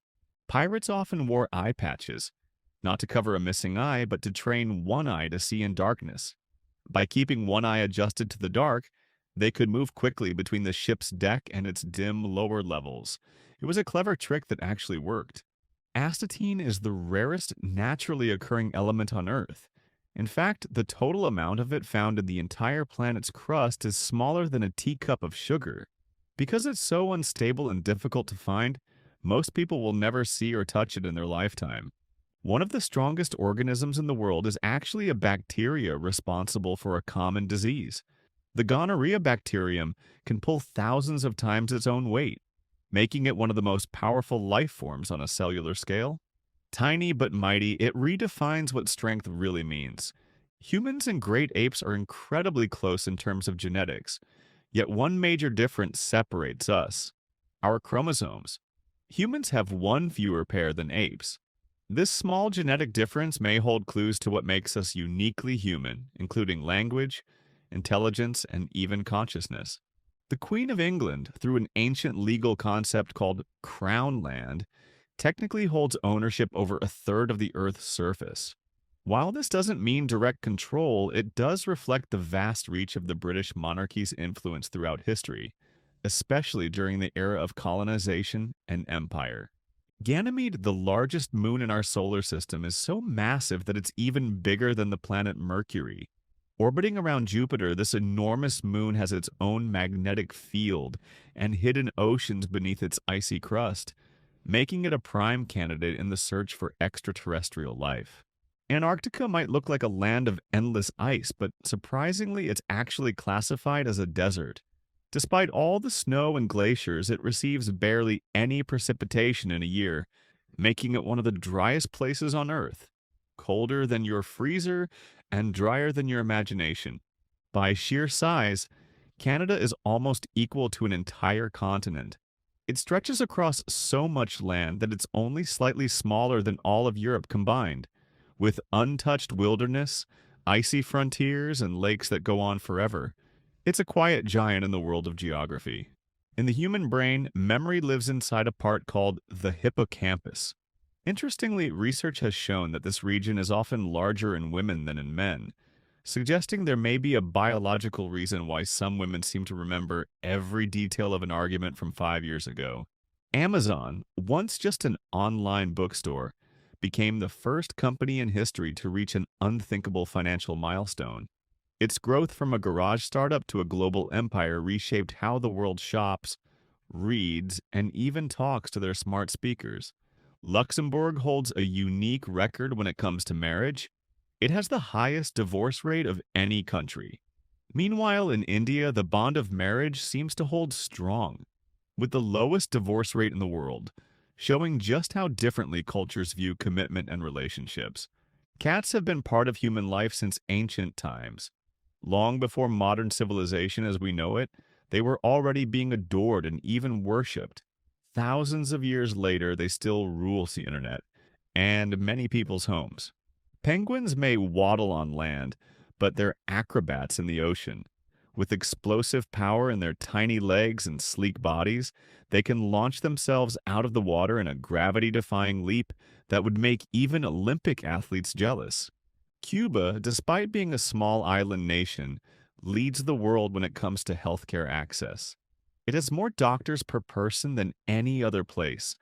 Pirates often wore eye patches, not to cover a missing eye, but to train one eye to see in darkness. By keeping one eye adjusted to the dark, they could move quickly between the ship's deck and its dim lower levels. It was a clever trick that actually worked. Astatine is the rarest naturally occurring element on Earth. In fact, the total amount of it found in the entire planet's crust is smaller than a teacup of sugar. Because it's so unstable and difficult to find, most people will never see or touch it in their lifetime. One of the strongest organisms in the world is actually a bacteria responsible for a common disease. The gonorrhea bacterium can pull thousands of times its own weight, making it one of the most powerful life forms on a cellular scale. Tiny but mighty, it redefines what strength really means. Humans and great apes are incredibly close in terms of genetics, yet one major difference separates us: our chromosomes. Humans have one fewer pair than apes. This small genetic difference may hold clues to what makes us uniquely human, including language, intelligence, and even consciousness. The Queen of England, through an ancient legal concept called crown land, technically holds ownership over a third of the Earth's surface. While this doesn't mean direct control, it does reflect the vast reach of the British monarchy's influence throughout history, especially during the era of colonization and empire. Ganymede, the largest moon in our solar system, is so massive that it's even bigger than the planet Mercury. Orbiting around Jupiter, this enormous moon has its own magnetic field and hidden oceans beneath its icy crust, making it a prime candidate in the search for extraterrestrial life. Antarctica might look like a land of endless ice, but surprisingly, it's actually classified as a desert. Despite all the snow and glaciers, it receives barely any precipitation in a year, making it one of the driest places on Earth. Colder than your freezer and drier than your imagination. By sheer size, Canada is almost equal to an entire continent. It stretches across so much land that it's only slightly smaller than all of Europe combined, with untouched wilderness, icy frontiers, and lakes that go on forever. It's a quiet giant in the world of geography. In the human brain, memory lives inside a part called the hippocampus. Interestingly, research has shown that this region is often larger in women than in men, suggesting there may be a biological reason why some women seem to remember every detail of an argument from 5 years ago. Amazon, once just an online bookstore, became the first company in history to reach an unthinkable financial milestone. Its growth from a garage startup to a global empire reshaped how the world shops, reads, and even talks to their smart speakers. Luxembourg holds a unique record when it comes to marriage. It has the highest divorce rate of any country. Meanwhile, in India, the bond of marriage seems to hold strong, with the lowest divorce rate in the world, showing just how differently cultures view commitment and relationships. Cats have been part of human life since ancient times. Long before modern civilization as we know it, they were already being adored and even worshipped. Thousands of years later, they still rule the internet and many people's homes. Penguins may waddle on land, but they're acrobats in the ocean. With explosive power in their tiny legs and sleek bodies, they can launch themselves out of the water in a gravity defying leap that would make even Olympic athletes jealous. Cuba, despite being a small island nation, leads the world when it comes to healthcare access. It has more doctors per person than any other place,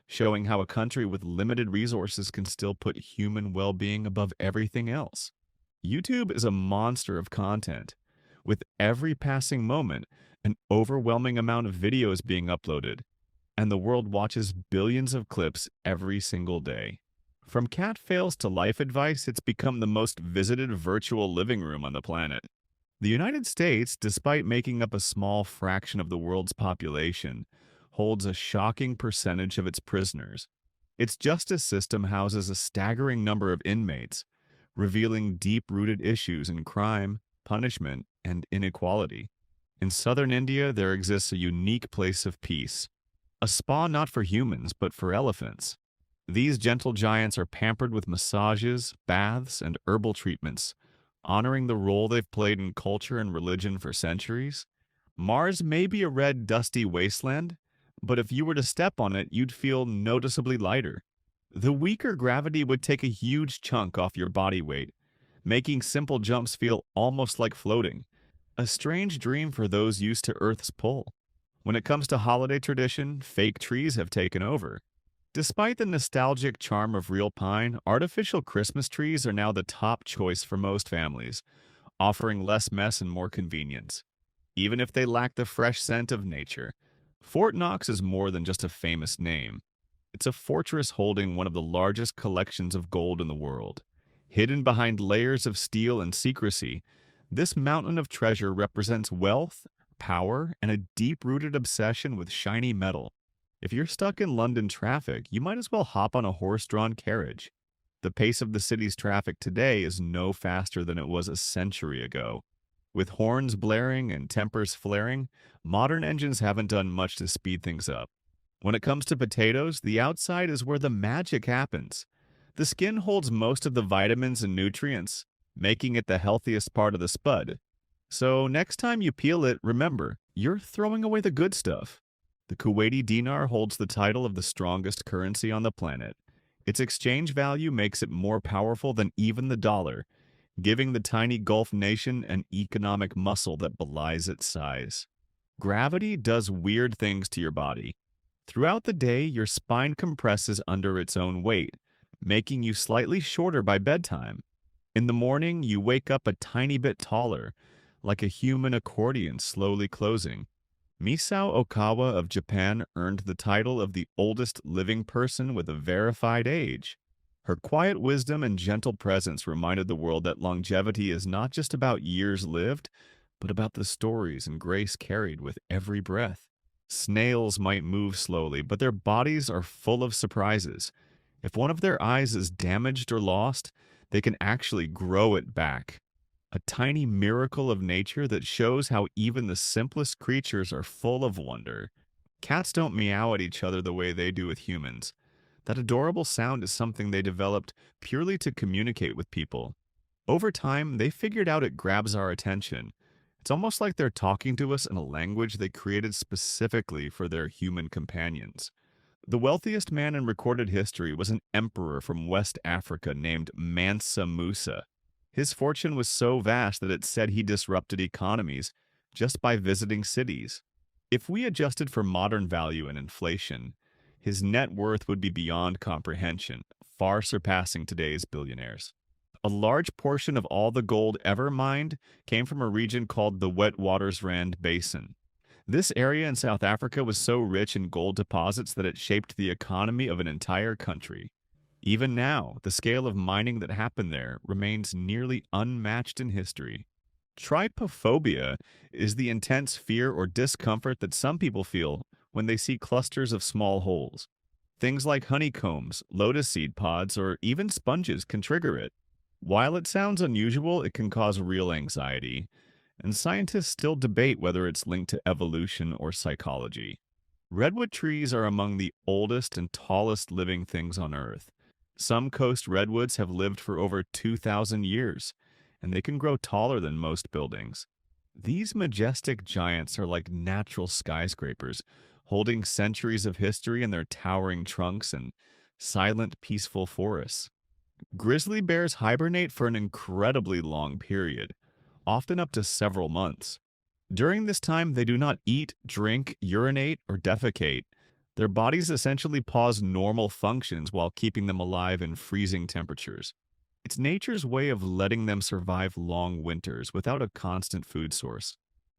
showing how a country with limited resources can still put human well being above everything else. YouTube is a monster of content. With every passing moment, an overwhelming amount of videos being uploaded, and the world watches billions of clips every single day. From cat fails to life advice, it's become the most visited virtual living room on the planet. The United States, despite making up a small fraction of the world's population, holds a shocking percentage of its prisoners. Its justice system houses a staggering number of inmates, revealing deep-rooted issues in crime, punishment, and inequality. In southern India, there exists a unique place of peace, a spa not for humans, but for elephants. These gentle giants are pampered with massages, baths, and herbal treatments, honoring the role they've played in culture and religion for centuries. Mars may be a red, dusty wasteland, but if you were to step on it, you'd feel noticeably lighter. The weaker gravity would take a huge chunk off your body weight, making simple jumps feel almost like floating. A strange dream for those used to Earth's pull. When it comes to holiday tradition, fake trees have taken over. Despite the nostalgic charm of real pine, artificial Christmas trees are now the top choice for most families, offering less mess and more convenience, even if they lack the fresh scent of nature. Fort Knox is more than just a famous name. It's a fortress holding one of the largest collections of gold in the world. Hidden behind layers of steel and secrecy, this mountain of treasure represents wealth, power, and a deep-rooted obsession with shiny metal. If you're stuck in London traffic, you might as well hop on a horse-drawn carriage. The pace of the city's traffic today is no faster than it was a century ago. With horns blaring and tempers flaring, modern engines haven't done much to speed things up. When it comes to potatoes, the outside is where the magic happens. The skin holds most of the vitamins and nutrients, making it the healthiest part of the spud. So next time you peel it, remember, you're throwing away the good stuff. The Kuwaiti dinar holds the title of the strongest currency on the planet. Its exchange value makes it more powerful than even the dollar, giving the tiny Gulf nation an economic muscle that belies its size. Gravity does weird things to your body. Throughout the day, your spine compresses under its own weight, making you slightly shorter by bedtime. In the morning, you wake up a tiny bit taller, like a human accordion slowly closing. Misao Okawa of Japan earned the title of the oldest living person with a verified age. Her quiet wisdom and gentle presence reminded the world that longevity is not just about years lived, but about the stories and grace carried with every breath. Snails might move slowly, but their bodies are full of surprises. If one of their eyes is damaged or lost, they can actually grow it back. A tiny miracle of nature that shows how even the simplest creatures are full of wonder. Cats don't meow at each other the way they do with humans. That adorable sound is something they developed purely to communicate with people. Over time, they figured out it grabs our attention. It's almost like they're talking to us in a language they created specifically for their human companions. The wealthiest man in recorded history was an emperor from West Africa named Mansa Musa. His fortune was so vast that it said he disrupted economies just by visiting cities. If we adjusted for modern value and inflation, his net worth would be beyond comprehension, far surpassing today's billionaires. A large portion of all the gold ever mined came from a region called the Witwatersrand Basin. This area in South Africa was so rich in gold deposits that it shaped the economy of an entire country. Even now, the scale of mining that happened there remains nearly unmatched in history. Trypophobia is the intense fear or discomfort that some people feel when they see clusters of small holes. Things like honeycombs, lotus seed pods, or even sponges can trigger it. While it sounds unusual, it can cause real anxiety, and scientists still debate whether it's linked to evolution or psychology. Redwood trees are among the oldest and tallest living things on Earth. Some coast redwoods have lived for over 2,000 years, and they can grow taller than most buildings. These majestic giants are like natural skyscrapers, holding centuries of history in their towering trunks and silent, peaceful forests. Grizzly bears hibernate for an incredibly long period, often up to several months. During this time, they do not eat, drink, urinate, or defecate. Their bodies essentially pause normal functions while keeping them alive in freezing temperatures. It's nature's way of letting them survive long winters without a constant food source.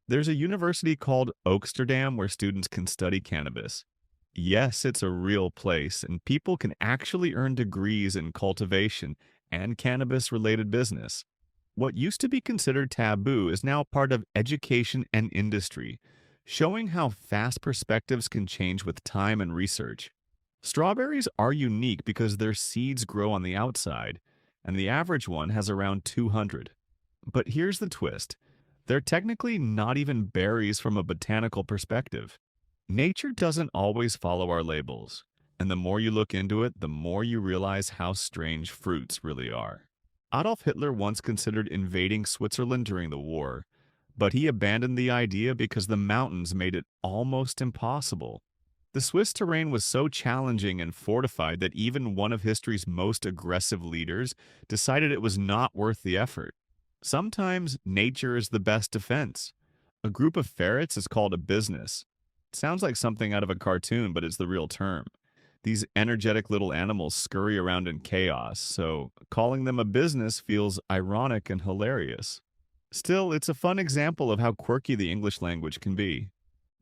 There's a university called Oaksterdam where students can study cannabis. Yes, it's a real place, and people can actually earn degrees in cultivation and cannabis related business. What used to be considered taboo is now part of education and industry, showing how fast perspectives can change with time and research. Strawberries are unique because their seeds grow on the outside, and the average one has around 200. But here's the twist: they're technically not even berries from a botanical perspective. Nature doesn't always follow our labels, and the more you look into it, the more you realize how strange fruits really are. Adolf Hitler once considered invading Switzerland during the war, but he abandoned the idea because the mountains made it almost impossible. The Swiss terrain was so challenging and fortified that even one of history's most aggressive leaders decided it was not worth the effort. Sometimes nature is the best defense. A group of ferrets is called a business. It sounds like something out of a cartoon, but it's the real term. These energetic little animals scurry around in chaos, so calling them a business feels ironic and hilarious. Still, it's a fun example of how quirky the English language can be.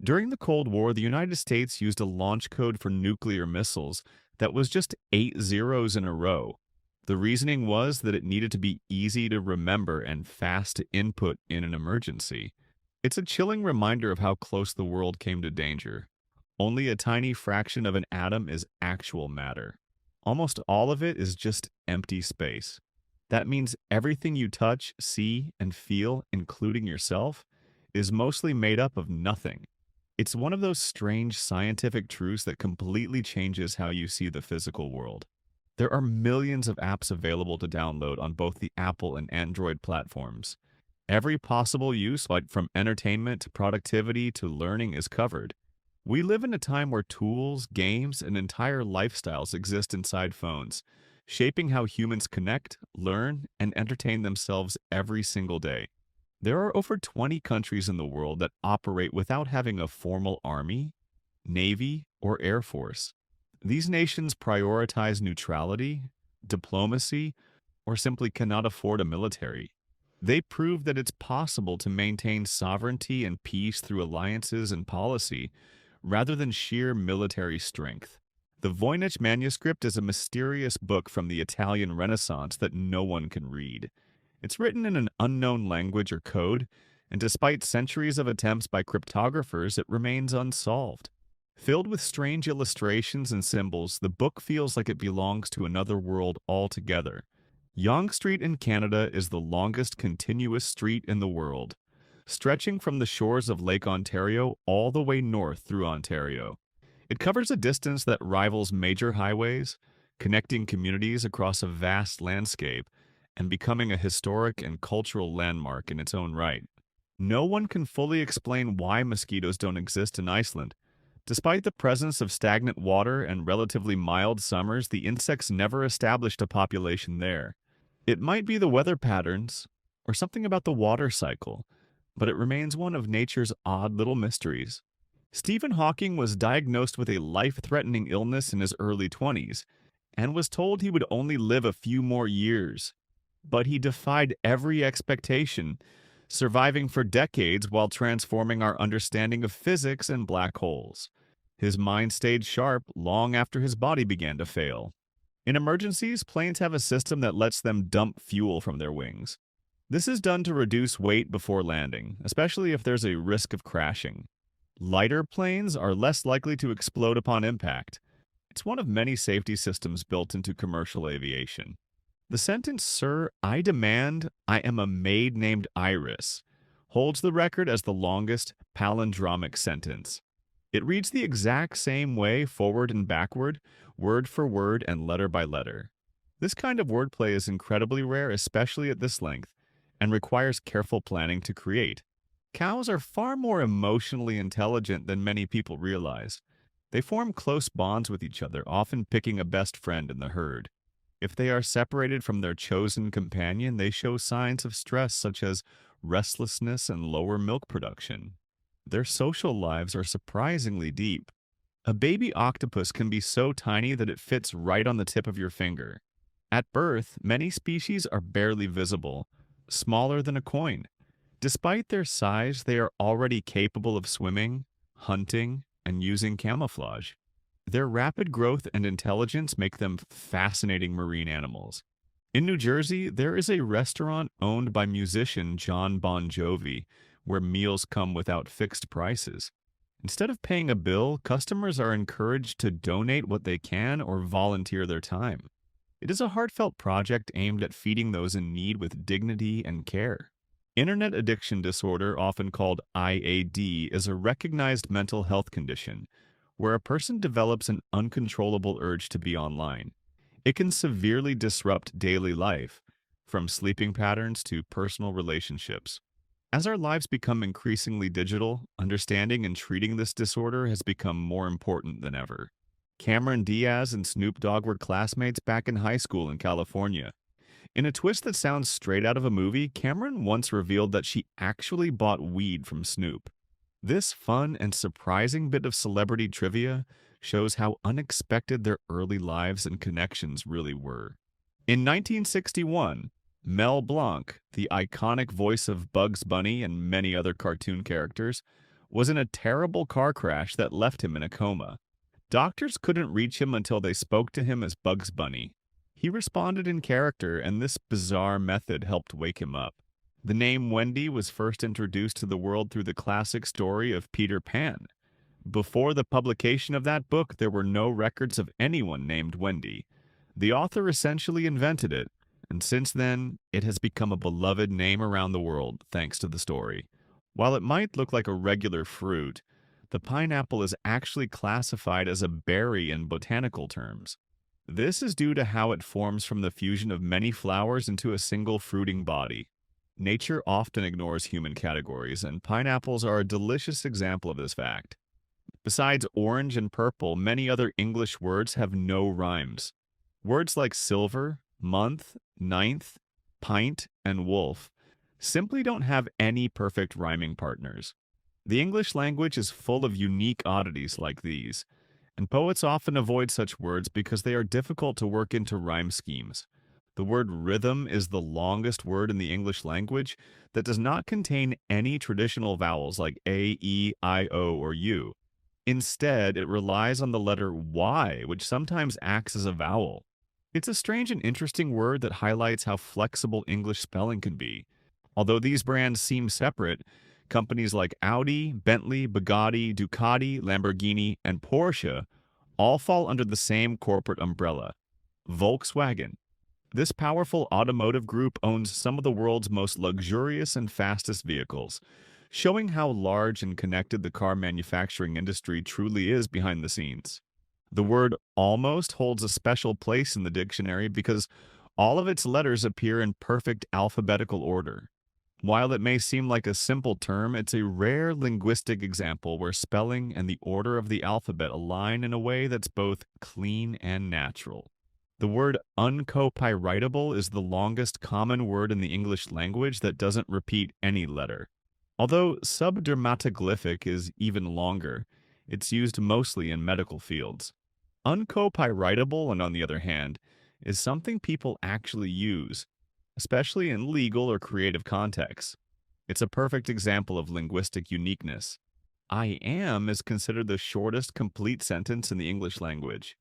During the Cold War, the United States used a launch code for nuclear missiles that was just 8 zeros in a row. The reasoning was that it needed to be easy to remember and fast to input in an emergency. It's a chilling reminder of how close the world came to danger. Only a tiny fraction of an atom is actual matter. Almost all of it is just empty space. That means everything you touch, see, and feel, including yourself, is mostly made up of nothing. It's one of those strange scientific truths that completely changes how you see the physical world. There are millions of apps available to download on both the Apple and Android platforms. Every possible use, like from entertainment to productivity to learning, is covered. We live in a time where tools, games, and entire lifestyles exist inside phones, shaping how humans connect, learn, and entertain themselves every single day. There are over 20 countries in the world that operate without having a formal army, navy, or air force. These nations prioritize neutrality, diplomacy, or simply cannot afford a military. They prove that it's possible to maintain sovereignty and peace through alliances and policy, rather than sheer military strength. The Voynich manuscript is a mysterious book from the Italian Renaissance that no one can read. It's written in an unknown language or code, and despite centuries of attempts by cryptographers, it remains unsolved. Filled with strange illustrations and symbols, the book feels like it belongs to another world altogether. Yonge Street in Canada is the longest continuous street in the world, stretching from the shores of Lake Ontario all the way north through Ontario. It covers a distance that rivals major highways, connecting communities across a vast landscape and becoming a historic and cultural landmark in its own right. No one can fully explain why mosquitoes don't exist in Iceland. Despite the presence of stagnant water and relatively mild summers, the insects never established a population there. It might be the weather patterns or something about the water cycle, but it remains one of nature's odd little mysteries. Stephen Hawking was diagnosed with a life-threatening illness in his early 20s and was told he would only live a few more years. But he defied every expectation, surviving for decades while transforming our understanding of physics and black holes. His mind stayed sharp long after his body began to fail. In emergencies, planes have a system that lets them dump fuel from their wings. This is done to reduce weight before landing, especially if there's a risk of crashing. Lighter planes are less likely to explode upon impact. It's one of many safety systems built into commercial aviation. The sentence, "Sir, I demand, I am a maid named Iris," holds the record as the longest palindromic sentence. It reads the exact same way forward and backward, word for word and letter by letter. This kind of wordplay is incredibly rare, especially at this length, and requires careful planning to create. Cows are far more emotionally intelligent than many people realize. They form close bonds with each other, often picking a best friend in the herd. If they are separated from their chosen companion, they show signs of stress such as restlessness and lower milk production. Their social lives are surprisingly deep. A baby octopus can be so tiny that it fits right on the tip of your finger. At birth, many species are barely visible, smaller than a coin. Despite their size, they are already capable of swimming, hunting, and using camouflage. Their rapid growth and intelligence make them fascinating marine animals. In New Jersey, there is a restaurant owned by musician John Bon Jovi, where meals come without fixed prices. Instead of paying a bill, customers are encouraged to donate what they can or volunteer their time. It is a heartfelt project aimed at feeding those in need with dignity and care. Internet addiction disorder, often called IAD, is a recognized mental health condition where a person develops an uncontrollable urge to be online. It can severely disrupt daily life, from sleeping patterns to personal relationships. As our lives become increasingly digital, understanding and treating this disorder has become more important than ever. Cameron Diaz and Snoop Dogg were classmates back in high school in California. In a twist that sounds straight out of a movie, Cameron once revealed that she actually bought weed from Snoop. This fun and surprising bit of celebrity trivia shows how unexpected their early lives and connections really were. In 1961, Mel Blanc, the iconic voice of Bugs Bunny and many other cartoon characters, was in a terrible car crash that left him in a coma. Doctors couldn't reach him until they spoke to him as Bugs Bunny. He responded in character, and this bizarre method helped wake him up. The name Wendy was first introduced to the world through the classic story of Peter Pan. Before the publication of that book, there were no records of anyone named Wendy. The author essentially invented it, and since then, it has become a beloved name around the world thanks to the story. While it might look like a regular fruit, the pineapple is actually classified as a berry in botanical terms. This is due to how it forms from the fusion of many flowers into a single fruiting body. Nature often ignores human categories, and pineapples are a delicious example of this fact. Besides orange and purple, many other English words have no rhymes. Words like silver, month, ninth, pint, and wolf simply don't have any perfect rhyming partners. The English language is full of unique oddities like these, and poets often avoid such words because they are difficult to work into rhyme schemes. The word rhythm is the longest word in the English language that does not contain any traditional vowels like A, E, I, O, or U. Instead, it relies on the letter Y, which sometimes acts as a vowel. It's a strange and interesting word that highlights how flexible English spelling can be. Although these brands seem separate, companies like Audi, Bentley, Bugatti, Ducati, Lamborghini, and Porsche all fall under the same corporate umbrella, Volkswagen. This powerful automotive group owns some of the world's most luxurious and fastest vehicles, showing how large and connected the car manufacturing industry truly is behind the scenes. The word almost holds a special place in the dictionary because all of its letters appear in perfect alphabetical order. While it may seem like a simple term, it's a rare linguistic example where spelling and the order of the alphabet align in a way that's both clean and natural. The word uncopyrightable is the longest common word in the English language that doesn't repeat any letter. Although subdermatoglyphic is even longer, it's used mostly in medical fields. Uncopyrightable, and on the other hand, is something people actually use, especially in legal or creative contexts. It's a perfect example of linguistic uniqueness. I am is considered the shortest complete sentence in the English language.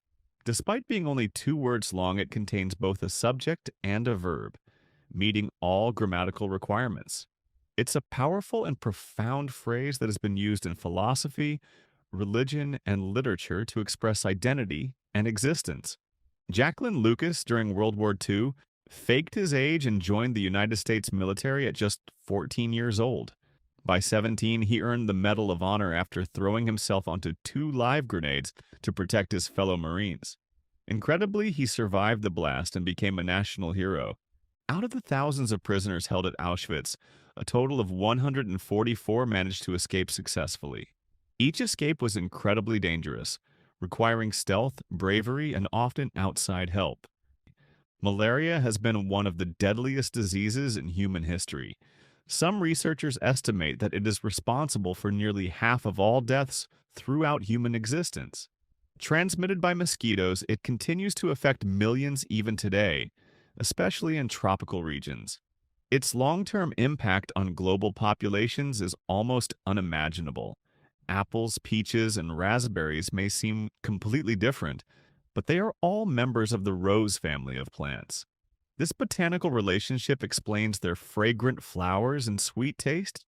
Despite being only 2 words long, it contains both a subject and a verb, meeting all grammatical requirements. It's a powerful and profound phrase that has been used in philosophy, religion, and literature to express identity and existence. Jacqueline Lucas, during World War II, faked his age and joined the United States military at just 14 years old. By 17, he earned the Medal of Honor after throwing himself onto 2 live grenades to protect his fellow Marines. Incredibly, he survived the blast and became a national hero. Out of the thousands of prisoners held at Auschwitz, a total of 144 managed to escape successfully. Each escape was incredibly dangerous, requiring stealth, bravery, and often outside help. Malaria has been one of the deadliest diseases in human history. Some researchers estimate that it is responsible for nearly half of all deaths throughout human existence. Transmitted by mosquitoes, it continues to affect millions even today, especially in tropical regions. Its long-term impact on global populations is almost unimaginable. Apples, peaches, and raspberries may seem completely different, but they are all members of the rose family of plants. This botanical relationship explains their fragrant flowers and sweet taste.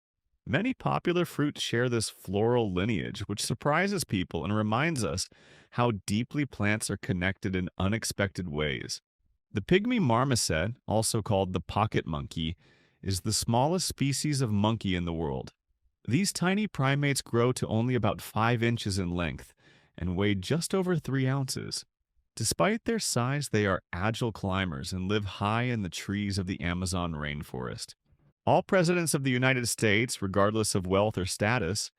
Many popular fruits share this floral lineage, which surprises people and reminds us how deeply plants are connected in unexpected ways. The pygmy marmoset, also called the pocket monkey, is the smallest species of monkey in the world. These tiny primates grow to only about 5 inches in length and weigh just over 3 ounces. Despite their size, they are agile climbers and live high in the trees of the Amazon rainforest. All presidents of the United States, regardless of wealth or status,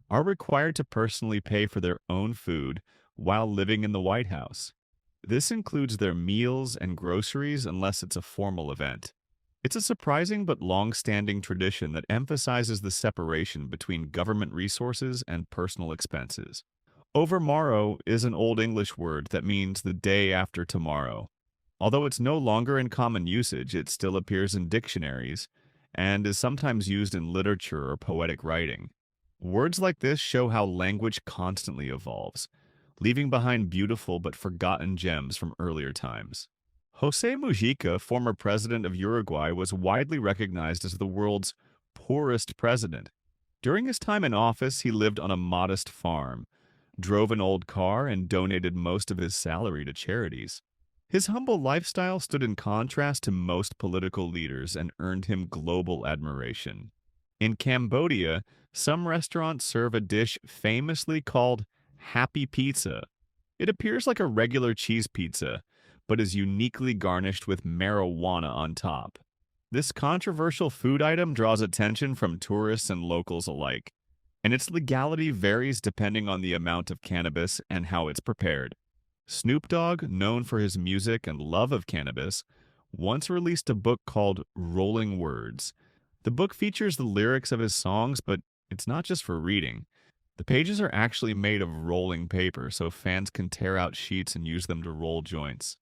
are required to personally pay for their own food while living in the White House. This includes their meals and groceries unless it's a formal event. It's a surprising but long-standing tradition that emphasizes the separation between government resources and personal expenses. Overmorrow is an Old English word that means the day after tomorrow. Although it's no longer in common usage, it still appears in dictionaries and is sometimes used in literature or poetic writing. Words like this show how language constantly evolves, leaving behind beautiful but forgotten gems from earlier times. José Mujica, former president of Uruguay, was widely recognized as the world's poorest president. During his time in office, he lived on a modest farm, drove an old car, and donated most of his salary to charities. His humble lifestyle stood in contrast to most political leaders and earned him global admiration. In Cambodia, some restaurants serve a dish famously called Happy Pizza. It appears like a regular cheese pizza, but is uniquely garnished with marijuana on top. This controversial food item draws attention from tourists and locals alike, and its legality varies depending on the amount of cannabis and how it's prepared. Snoop Dogg, known for his music and love of cannabis, once released a book called Rolling Words. The book features the lyrics of his songs, but it's not just for reading. The pages are actually made of rolling paper, so fans can tear out sheets and use them to roll joints.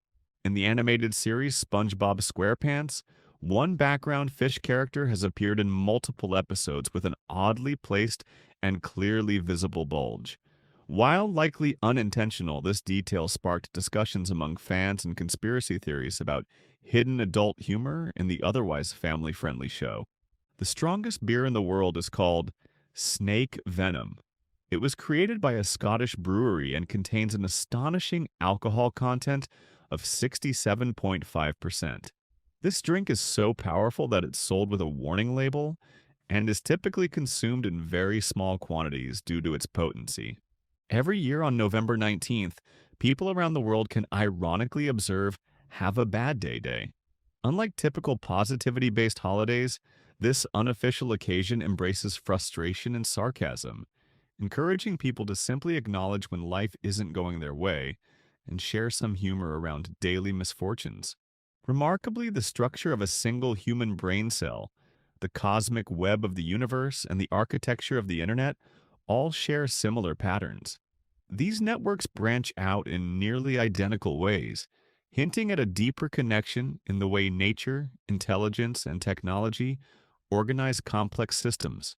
In the animated series SpongeBob SquarePants, one background fish character has appeared in multiple episodes with an oddly placed and clearly visible bulge. While likely unintentional, this detail sparked discussions among fans and conspiracy theories about hidden adult humor in the otherwise family-friendly show. The strongest beer in the world is called Snake Venom. It was created by a Scottish brewery and contains an astonishing alcohol content of 67.5%. This drink is so powerful that it's sold with a warning label and is typically consumed in very small quantities due to its potency. Every year on November 19th, people around the world can ironically observe Have a Bad Day Day. Unlike typical positivity-based holidays, this unofficial occasion embraces frustration and sarcasm, encouraging people to simply acknowledge when life isn't going their way and share some humor around daily misfortunes. Remarkably, the structure of a single human brain cell, the cosmic web of the universe, and the architecture of the internet all share similar patterns. These networks branch out in nearly identical ways, hinting at a deeper connection in the way nature, intelligence, and technology organize complex systems.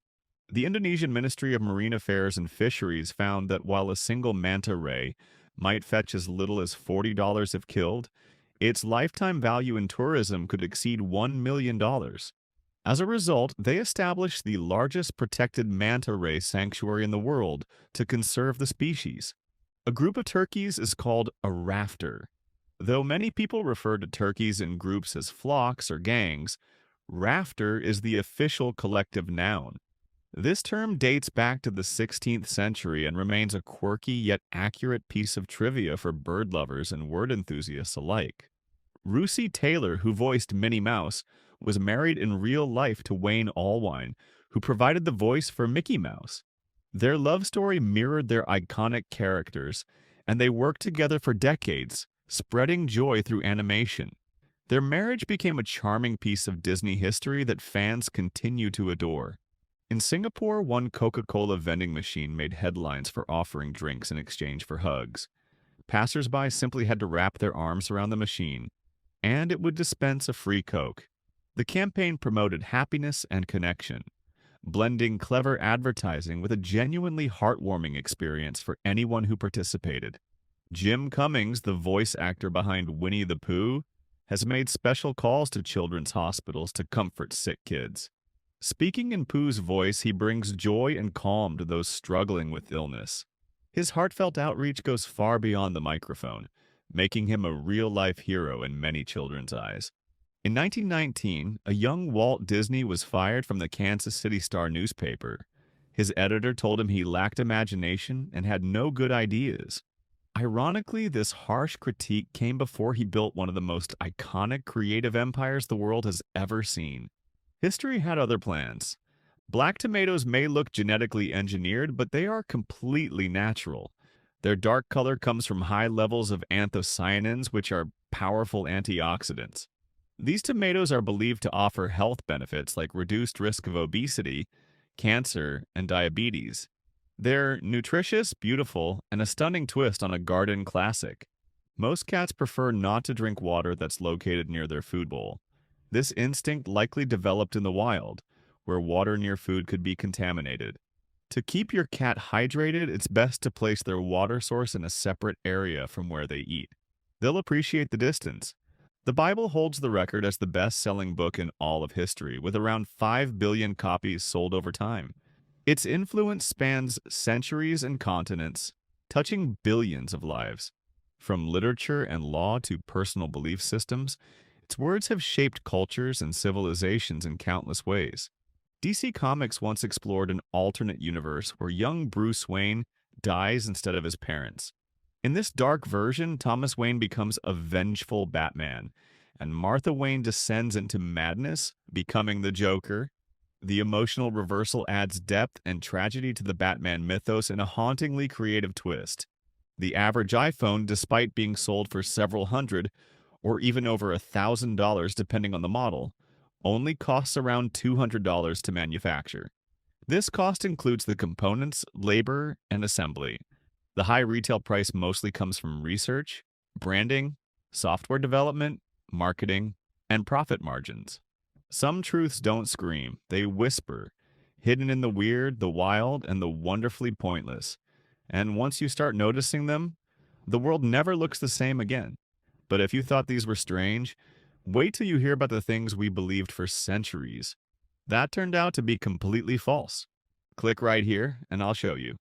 The Indonesian Ministry of Marine Affairs and Fisheries found that while a single manta ray might fetch as little as $40 if killed, its lifetime value in tourism could exceed $1 million. As a result, they established the largest protected manta ray sanctuary in the world to conserve the species. A group of turkeys is called a rafter. Though many people refer to turkeys in groups as flocks or gangs, rafter is the official collective noun. This term dates back to the 16th century and remains a quirky yet accurate piece of trivia for bird lovers and word enthusiasts alike. Russi Taylor, who voiced Minnie Mouse, was married in real life to Wayne Allwine, who provided the voice for Mickey Mouse. Their love story mirrored their iconic characters, and they worked together for decades, spreading joy through animation. Their marriage became a charming piece of Disney history that fans continue to adore. In Singapore, one Coca-Cola vending machine made headlines for offering drinks in exchange for hugs. Passersby simply had to wrap their arms around the machine, and it would dispense a free Coke. The campaign promoted happiness and connection, blending clever advertising with a genuinely heartwarming experience for anyone who participated. Jim Cummings, the voice actor behind Winnie the Pooh, has made special calls to children's hospitals to comfort sick kids. Speaking in Pooh's voice, he brings joy and calm to those struggling with illness. His heartfelt outreach goes far beyond the microphone, making him a real-life hero in many children's eyes. In 1919, a young Walt Disney was fired from the Kansas City Star newspaper. His editor told him he lacked imagination and had no good ideas. Ironically, this harsh critique came before he built one of the most iconic creative empires the world has ever seen. History had other plans. Black tomatoes may look genetically engineered, but they are completely natural. Their dark color comes from high levels of anthocyanins, which are powerful antioxidants. These tomatoes are believed to offer health benefits like reduced risk of obesity, cancer, and diabetes. They're nutritious, beautiful, and a stunning twist on a garden classic. Most cats prefer not to drink water that's located near their food bowl. This instinct likely developed in the wild, where water near food could be contaminated. To keep your cat hydrated, it's best to place their water source in a separate area from where they eat. They'll appreciate the distance. The Bible holds the record as the best-selling book in all of history, with around 5 billion copies sold over time. Its influence spans centuries and continents, touching billions of lives. From literature and law to personal belief systems, its words have shaped cultures and civilizations in countless ways. DC Comics once explored an alternate universe where young Bruce Wayne dies instead of his parents. In this dark version, Thomas Wayne becomes a vengeful Batman, and Martha Wayne descends into madness, becoming the Joker. The emotional reversal adds depth and tragedy to the Batman mythos in a hauntingly creative twist. The average iPhone, despite being sold for several hundred, or even over $1,000 depending on the model, only costs around $200 to manufacture. This cost includes the components, labor, and assembly. The high retail price mostly comes from research, branding, software development, marketing, and profit margins. Some truths don't scream, they whisper, hidden in the weird, the wild, and the wonderfully pointless. And once you start noticing them, the world never looks the same again. But if you thought these were strange, wait till you hear about the things we believed for centuries. That turned out to be completely false. Click right here, and I'll show you.